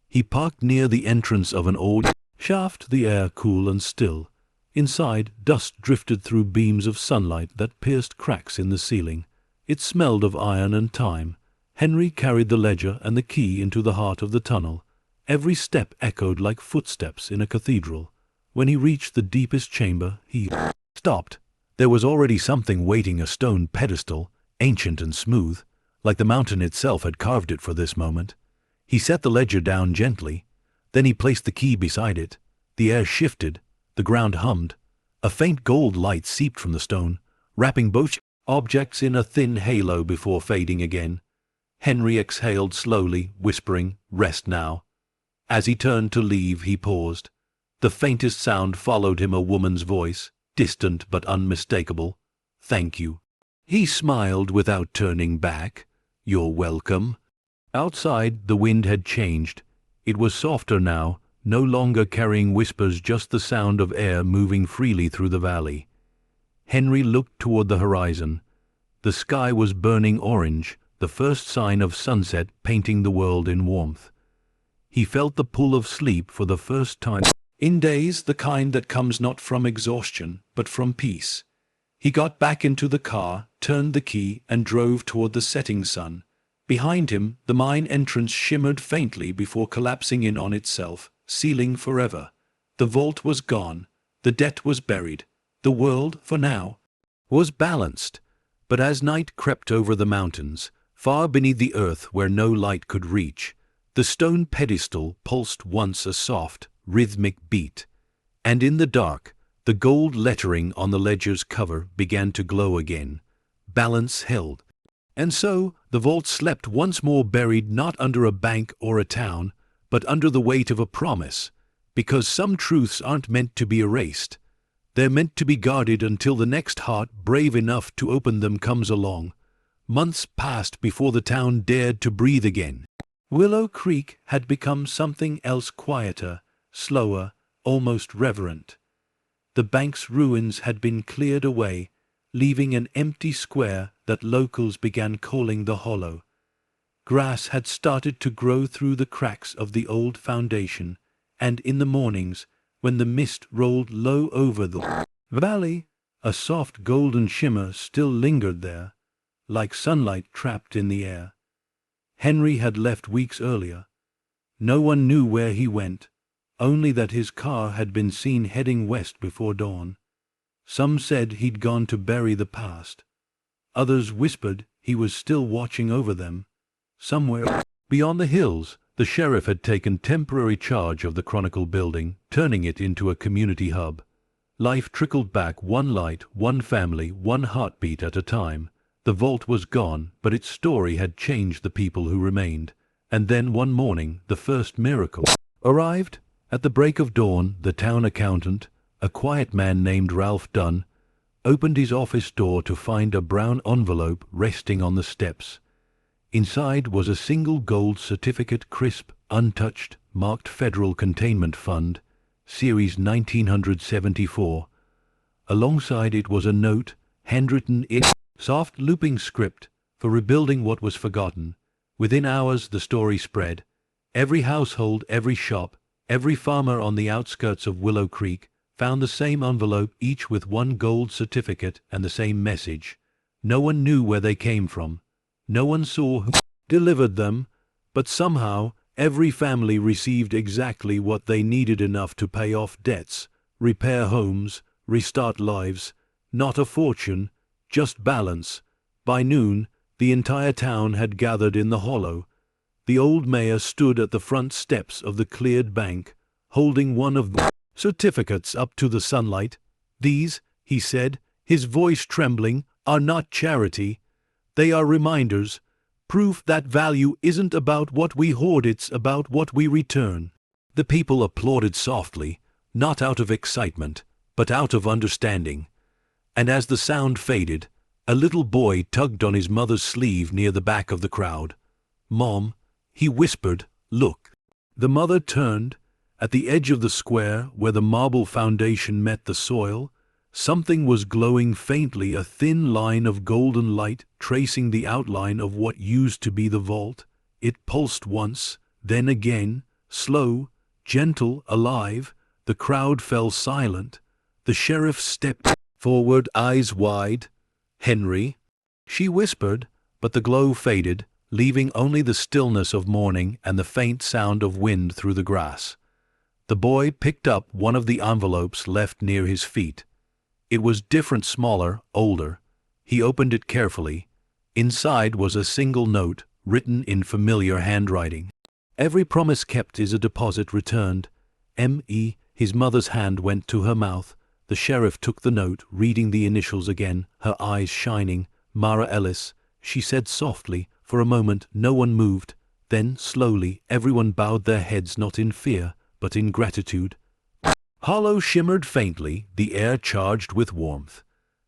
He parked near the entrance of an old shaft, the air cool and still. Inside, dust drifted through beams of sunlight that pierced cracks in the ceiling. It smelled of iron and time. Henry carried the ledger and the key into the heart of the tunnel. Every step echoed like footsteps in a cathedral. When he reached the deepest chamber, he stopped. There was already something waiting, a stone pedestal, ancient and smooth, like the mountain itself had carved it for this moment. He set the ledger down gently. Then he placed the key beside it. The air shifted. The ground hummed. A faint gold light seeped from the stone, wrapping both objects in a thin halo before fading again. Henry exhaled slowly, whispering, "Rest now." As he turned to leave, he paused. The faintest sound followed him, a woman's voice, distant but unmistakable. "Thank you." He smiled without turning back. "You're welcome." Outside, the wind had changed. It was softer now, no longer carrying whispers, just the sound of air moving freely through the valley. Henry looked toward the horizon. The sky was burning orange, the first sign of sunset painting the world in warmth. He felt the pull of sleep for the first time in days, the kind that comes not from exhaustion, but from peace. He got back into the car, turned the key, and drove toward the setting sun. Behind him, the mine entrance shimmered faintly before collapsing in on itself, sealing forever. The vault was gone. The debt was buried. The world, for now, was balanced. But as night crept over the mountains, far beneath the earth where no light could reach, the stone pedestal pulsed once a soft, rhythmic beat. And in the dark, the gold lettering on the ledger's cover began to glow again. Balance held. And so, the vault slept once more, buried not under a bank or a town, but under the weight of a promise. Because some truths aren't meant to be erased. They're meant to be guarded until the next heart brave enough to open them comes along. Months passed before the town dared to breathe again. Willow Creek had become something else, quieter, slower, almost reverent. The bank's ruins had been cleared away, leaving an empty square that locals began calling the Hollow. Grass had started to grow through the cracks of the old foundation, and in the mornings, when the mist rolled low over the valley, a soft golden shimmer still lingered there, like sunlight trapped in the air. Henry had left weeks earlier. No one knew where he went, only that his car had been seen heading west before dawn. Some said he'd gone to bury the past. Others whispered he was still watching over them. Somewhere beyond the hills, the sheriff had taken temporary charge of the Chronicle building, turning it into a community hub. Life trickled back, one light, one family, one heartbeat at a time. The vault was gone, but its story had changed the people who remained. And then one morning, the first miracle arrived. At the break of dawn, the town accountant, a quiet man named Ralph Dunn, opened his office door to find a brown envelope resting on the steps. Inside was a single gold certificate, crisp, untouched, marked Federal Containment Fund, Series 1974. Alongside it was a note, handwritten in soft looping script, for rebuilding what was forgotten. Within hours the story spread. Every household, every shop, Every farmer on the outskirts of Willow Creek found the same envelope, each with one gold certificate and the same message. No one knew where they came from. No one saw who delivered them, but somehow every family received exactly what they needed, enough to pay off debts, repair homes, restart lives. Not a fortune, just balance. By noon, the entire town had gathered in the hollow. The old mayor stood at the front steps of the cleared bank, holding one of the certificates up to the sunlight. "These," he said, his voice trembling, "are not charity. They are reminders, proof that value isn't about what we hoard, it's about what we return." The people applauded softly, not out of excitement, but out of understanding. And as the sound faded, a little boy tugged on his mother's sleeve near the back of the crowd. "Mom," he whispered, "look." The mother turned. At the edge of the square, where the marble foundation met the soil, something was glowing faintly, a thin line of golden light tracing the outline of what used to be the vault. It pulsed once, then again, slow, gentle, alive. The crowd fell silent. The sheriff stepped forward, eyes wide. "Henry," she whispered, but the glow faded, leaving only the stillness of morning and the faint sound of wind through the grass. The boy picked up one of the envelopes left near his feet. It was different, smaller, older. He opened it carefully. Inside was a single note, written in familiar handwriting. "Every promise kept is a deposit returned. M.E." His mother's hand went to her mouth. The sheriff took the note, reading the initials again, her eyes shining. "Mara Ellis," she said softly. For a moment no one moved. Then, slowly, everyone bowed their heads, not in fear, but in gratitude. Hollow shimmered faintly, the air charged with warmth.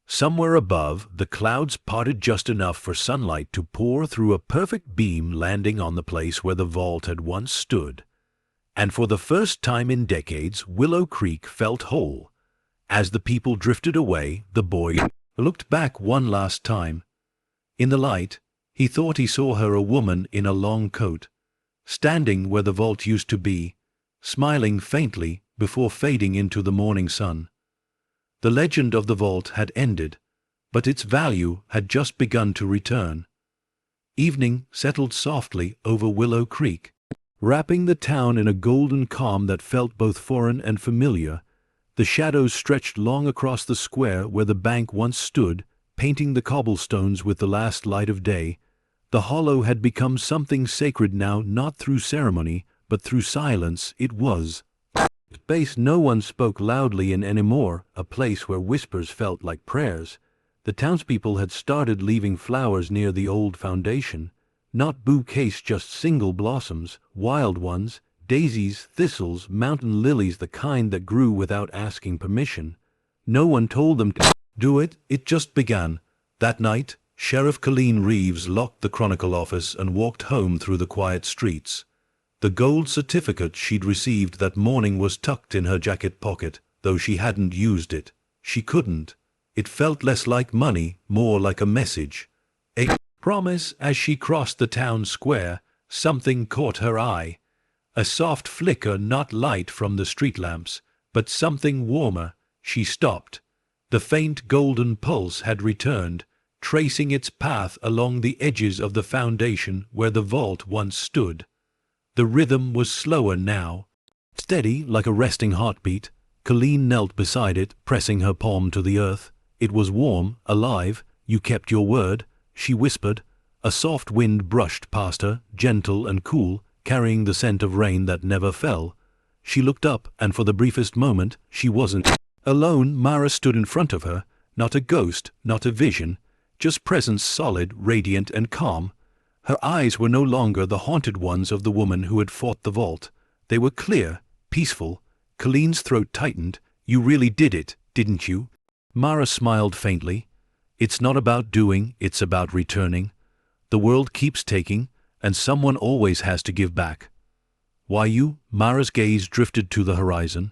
Somewhere above, the clouds parted just enough for sunlight to pour through a perfect beam, landing on the place where the vault had once stood. And for the first time in decades, Willow Creek felt whole. As the people drifted away, the boy looked back one last time. In the light, he thought he saw her, a woman in a long coat, standing where the vault used to be, smiling faintly before fading into the morning sun. The legend of the vault had ended, but its value had just begun to return. Evening settled softly over Willow Creek, wrapping the town in a golden calm that felt both foreign and familiar. The shadows stretched long across the square where the bank once stood, painting the cobblestones with the last light of day. The hollow had become something sacred now, not through ceremony, but through silence. It was a space no one spoke loudly in anymore, a place where whispers felt like prayers. The townspeople had started leaving flowers near the old foundation. Not bouquets, just single blossoms, wild ones, daisies, thistles, mountain lilies, the kind that grew without asking permission. No one told them to do it, it just began. That night, Sheriff Colleen Reeves locked the Chronicle office and walked home through the quiet streets. The gold certificate she'd received that morning was tucked in her jacket pocket, though she hadn't used it. She couldn't. It felt less like money, more like a message. A promise. As she crossed the town square, something caught her eye. A soft flicker, not light from the street lamps, but something warmer. She stopped. The faint golden pulse had returned, tracing its path along the edges of the foundation where the vault once stood. The rhythm was slower now, steady like a resting heartbeat. Colleen knelt beside it, pressing her palm to the earth. It was warm, alive. "You kept your word," she whispered. A soft wind brushed past her, gentle and cool, carrying the scent of rain that never fell. She looked up, and for the briefest moment, she wasn't alone. Mara stood in front of her, not a ghost, not a vision, just presence, solid, radiant, and calm. Her eyes were no longer the haunted ones of the woman who had fought the vault. They were clear, peaceful. Colleen's throat tightened. "You really did it, didn't you?" Mara smiled faintly. "It's not about doing, it's about returning. The world keeps taking, and someone always has to give back." "Why you?" Mara's gaze drifted to the horizon.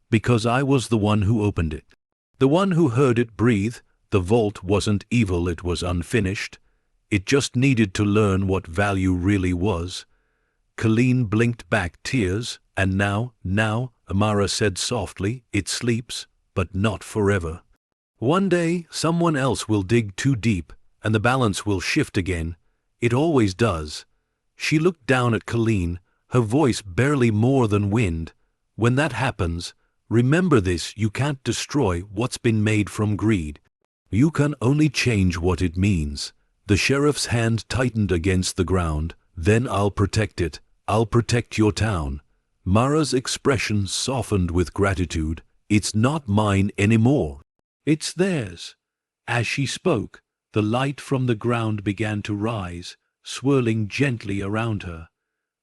"Because I was the one who opened it. The one who heard it breathe. The vault wasn't evil, it was unfinished. It just needed to learn what value really was. Colleen blinked back tears, and now, Amara said softly, it sleeps, but not forever. One day, someone else will dig too deep, and the balance will shift again. It always does. She looked down at Colleen, her voice barely more than wind. When that happens, remember this: you can't destroy what's been made from greed. You can only change what it means. The sheriff's hand tightened against the ground. Then I'll protect it. I'll protect your town. Mara's expression softened with gratitude. It's not mine anymore. It's theirs. As she spoke, the light from the ground began to rise, swirling gently around her.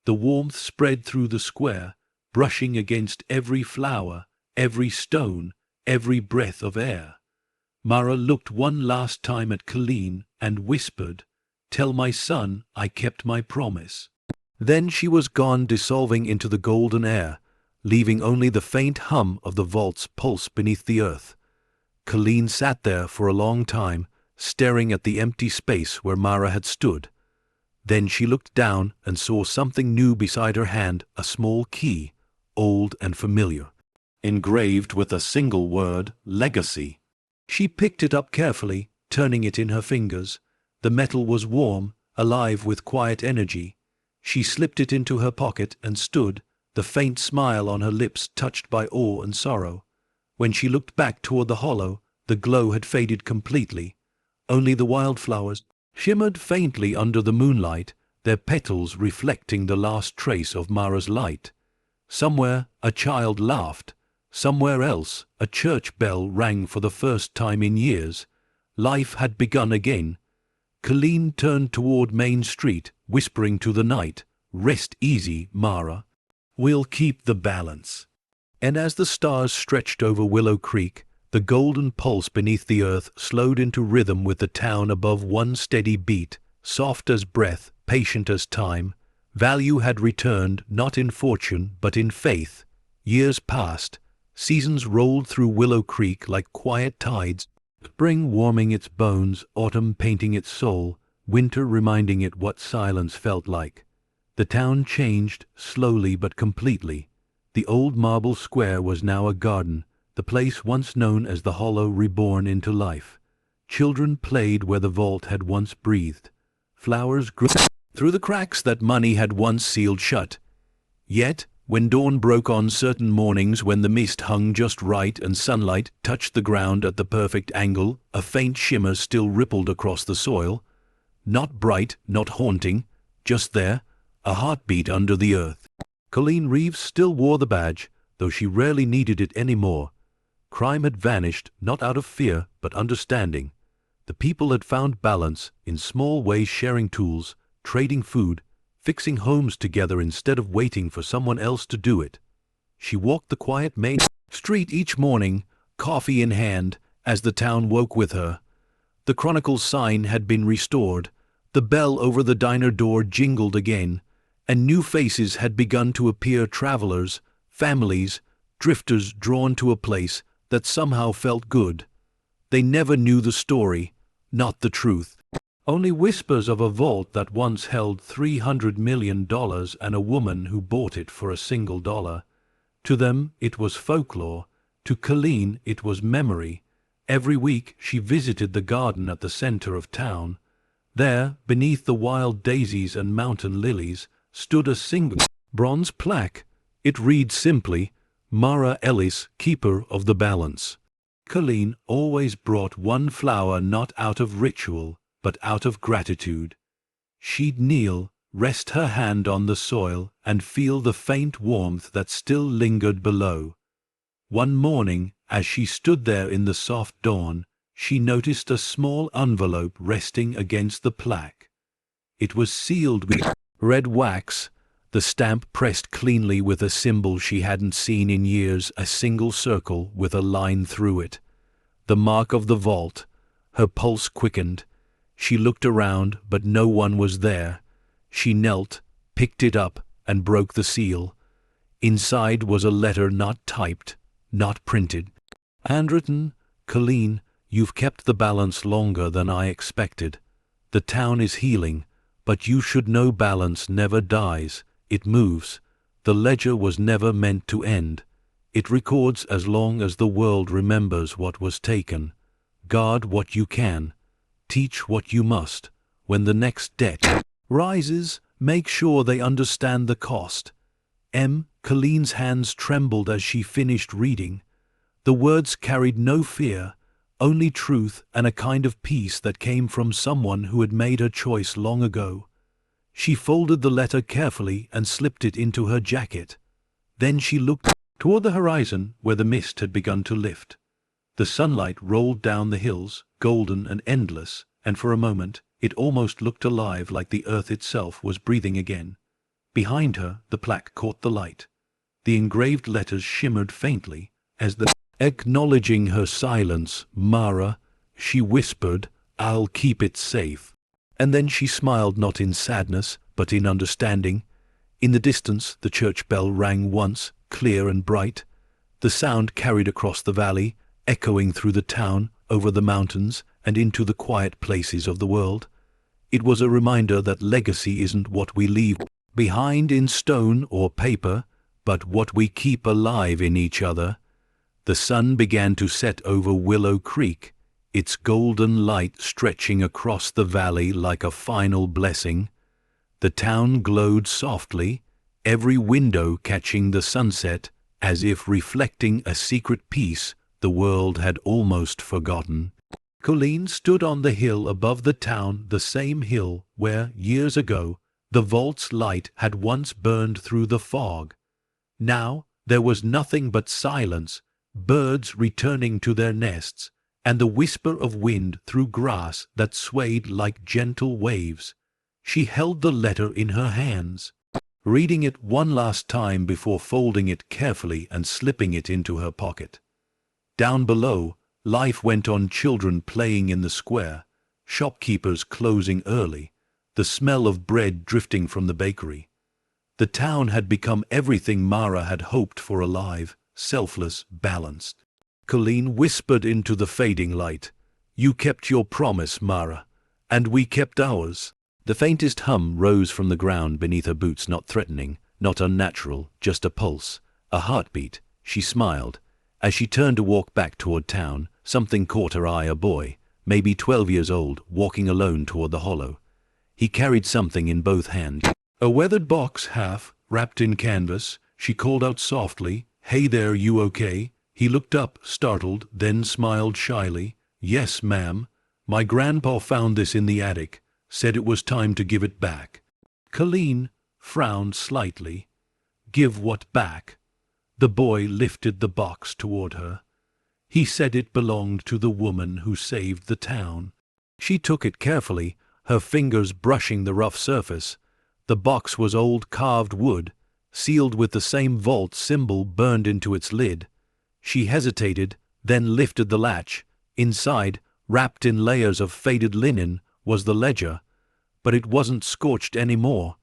The warmth spread through the square, brushing against every flower, every stone, every breath of air. Mara looked one last time at Colleen and whispered, "Tell my son I kept my promise." Then she was gone, dissolving into the golden air, leaving only the faint hum of the vault's pulse beneath the earth. Colleen sat there for a long time, staring at the empty space where Mara had stood. Then she looked down and saw something new beside her hand, a small key, old and familiar, engraved with a single word, legacy. She picked it up carefully, turning it in her fingers. The metal was warm, alive with quiet energy. She slipped it into her pocket and stood, the faint smile on her lips touched by awe and sorrow. When she looked back toward the hollow, the glow had faded completely. Only the wildflowers shimmered faintly under the moonlight, their petals reflecting the last trace of Mara's light. Somewhere a child laughed. Somewhere else a church bell rang for the first time in years. Life had begun again. Colleen turned toward Main Street, whispering to the night, "Rest easy, Mara. We'll keep the balance." And as the stars stretched over Willow Creek, the golden pulse beneath the earth slowed into rhythm with the town above, one steady beat, soft as breath, patient as time. Value had returned, not in fortune, but in faith. Years passed. Seasons rolled through Willow Creek like quiet tides, spring warming its bones, autumn painting its soul, winter reminding it what silence felt like. The town changed, slowly but completely. The old marble square was now a garden, the place once known as the Hollow reborn into life. Children played where the vault had once breathed. Flowers grew through the cracks that money had once sealed shut. Yet, when dawn broke on certain mornings, when the mist hung just right and sunlight touched the ground at the perfect angle, a faint shimmer still rippled across the soil. Not bright, not haunting, just there, a heartbeat under the earth. Colleen Reeves still wore the badge, though she rarely needed it anymore. Crime had vanished, not out of fear, but understanding. The people had found balance, in small ways, sharing tools, trading food, fixing homes together instead of waiting for someone else to do it. She walked the quiet Main Street each morning, coffee in hand, as the town woke with her. The Chronicle's sign had been restored, the bell over the diner door jingled again, and new faces had begun to appear, travelers, families, drifters drawn to a place that somehow felt good. They never knew the story, not the truth. Only whispers of a vault that once held $300 million and a woman who bought it for $1. To them it was folklore. To Colleen it was memory. Every week she visited the garden at the center of town. There, beneath the wild daisies and mountain lilies, stood a single bronze plaque. It read simply, "Mara Ellis, Keeper of the Balance." Colleen always brought one flower, not out of ritual, but out of gratitude. She'd kneel, rest her hand on the soil, and feel the faint warmth that still lingered below. One morning, as she stood there in the soft dawn, she noticed a small envelope resting against the plaque. It was sealed with red wax, the stamp pressed cleanly with a symbol she hadn't seen in years, a single circle with a line through it. The mark of the vault. Her pulse quickened. She looked around, but no one was there. She knelt, picked it up, and broke the seal. Inside was a letter, not typed, not printed. Handwritten, "Colleen, you've kept the balance longer than I expected. The town is healing, but you should know balance never dies. It moves. The ledger was never meant to end. It records as long as the world remembers what was taken. Guard what you can. Teach what you must. When the next debt rises, make sure they understand the cost. Colleen's hands trembled as she finished reading. The words carried no fear, only truth and a kind of peace that came from someone who had made her choice long ago. She folded the letter carefully and slipped it into her jacket. Then she looked toward the horizon where the mist had begun to lift. The sunlight rolled down the hills, golden and endless, and for a moment it almost looked alive, like the earth itself was breathing again. Behind her, the plaque caught the light. The engraved letters shimmered faintly as the acknowledging her silence. "Mara," she whispered, "I'll keep it safe." And then she smiled, not in sadness, but in understanding. In the distance, the church bell rang once, clear and bright. The sound carried across the valley, echoing through the town, over the mountains, and into the quiet places of the world. It was a reminder that legacy isn't what we leave behind in stone or paper, but what we keep alive in each other. The sun began to set over Willow Creek, its golden light stretching across the valley like a final blessing. The town glowed softly, every window catching the sunset, as if reflecting a secret peace the world had almost forgotten. Colleen stood on the hill above the town, the same hill where, years ago, the vault's light had once burned through the fog. Now there was nothing but silence, birds returning to their nests, and the whisper of wind through grass that swayed like gentle waves. She held the letter in her hands, reading it one last time before folding it carefully and slipping it into her pocket. Down below, life went on, children playing in the square, shopkeepers closing early, the smell of bread drifting from the bakery. The town had become everything Mara had hoped for, alive, selfless, balanced. Colleen whispered into the fading light, "You kept your promise, Mara, and we kept ours." The faintest hum rose from the ground beneath her boots, not threatening, not unnatural, just a pulse, a heartbeat. She smiled. As she turned to walk back toward town, something caught her eye. A boy, maybe 12 years old, walking alone toward the hollow. He carried something in both hands. A weathered box, half wrapped in canvas. She called out softly, "Hey there, you okay?" He looked up, startled, then smiled shyly. "Yes, ma'am. My grandpa found this in the attic. Said it was time to give it back." Colleen frowned slightly. "Give what back?" The boy lifted the box toward her. He said it belonged to the woman who saved the town. She took it carefully, her fingers brushing the rough surface. The box was old carved wood, sealed with the same vault symbol burned into its lid. She hesitated, then lifted the latch. Inside, wrapped in layers of faded linen, was the ledger, but it wasn't scorched anymore.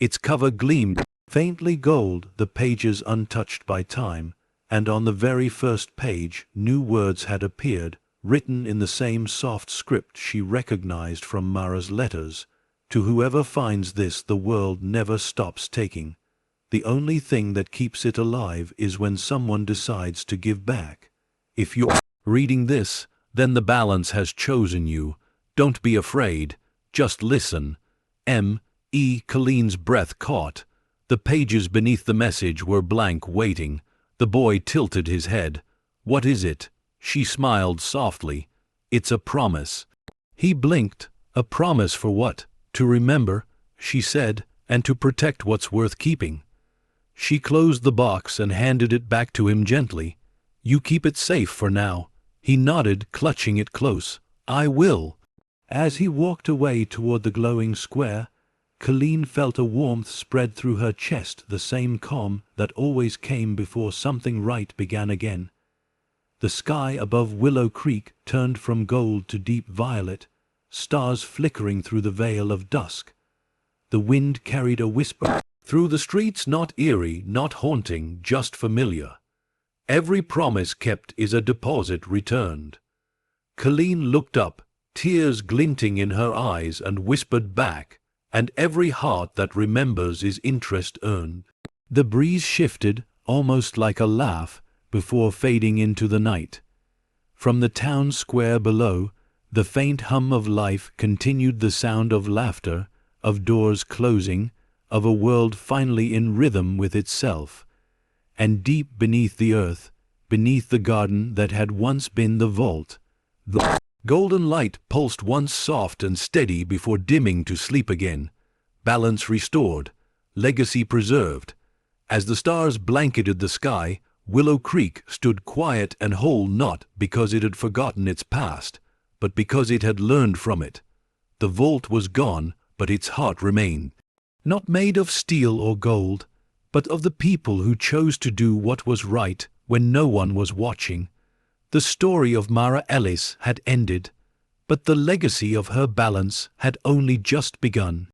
Its cover gleamed faintly gold, the pages untouched by time, and on the very first page new words had appeared, written in the same soft script she recognized from Mara's letters. "To whoever finds this, the world never stops taking. The only thing that keeps it alive is when someone decides to give back. If you're reading this, then the balance has chosen you. Don't be afraid. Just listen." Colleen's breath caught. The pages beneath the message were blank, waiting. The boy tilted his head. "What is it?" She smiled softly. "It's a promise." He blinked. "A promise for what?" "To remember," she said, "and to protect what's worth keeping." She closed the box and handed it back to him gently. "You keep it safe for now." He nodded, clutching it close. "I will." As he walked away toward the glowing square, Colleen felt a warmth spread through her chest, the same calm that always came before something right began again. The sky above Willow Creek turned from gold to deep violet, stars flickering through the veil of dusk. The wind carried a whisper through the streets, not eerie, not haunting, just familiar. Every promise kept is a deposit returned. Colleen looked up, tears glinting in her eyes, and whispered back, and every heart that remembers is interest earned. The breeze shifted, almost like a laugh, before fading into the night. From the town square below, the faint hum of life continued, the sound of laughter, of doors closing, of a world finally in rhythm with itself. And deep beneath the earth, beneath the garden that had once been the vault, the golden light pulsed once soft and steady before dimming to sleep again, balance restored, legacy preserved. As the stars blanketed the sky, Willow Creek stood quiet and whole, not because it had forgotten its past, but because it had learned from it. The vault was gone, but its heart remained, not made of steel or gold, but of the people who chose to do what was right when no one was watching. The story of Mara Ellis had ended, but the legacy of her balance had only just begun.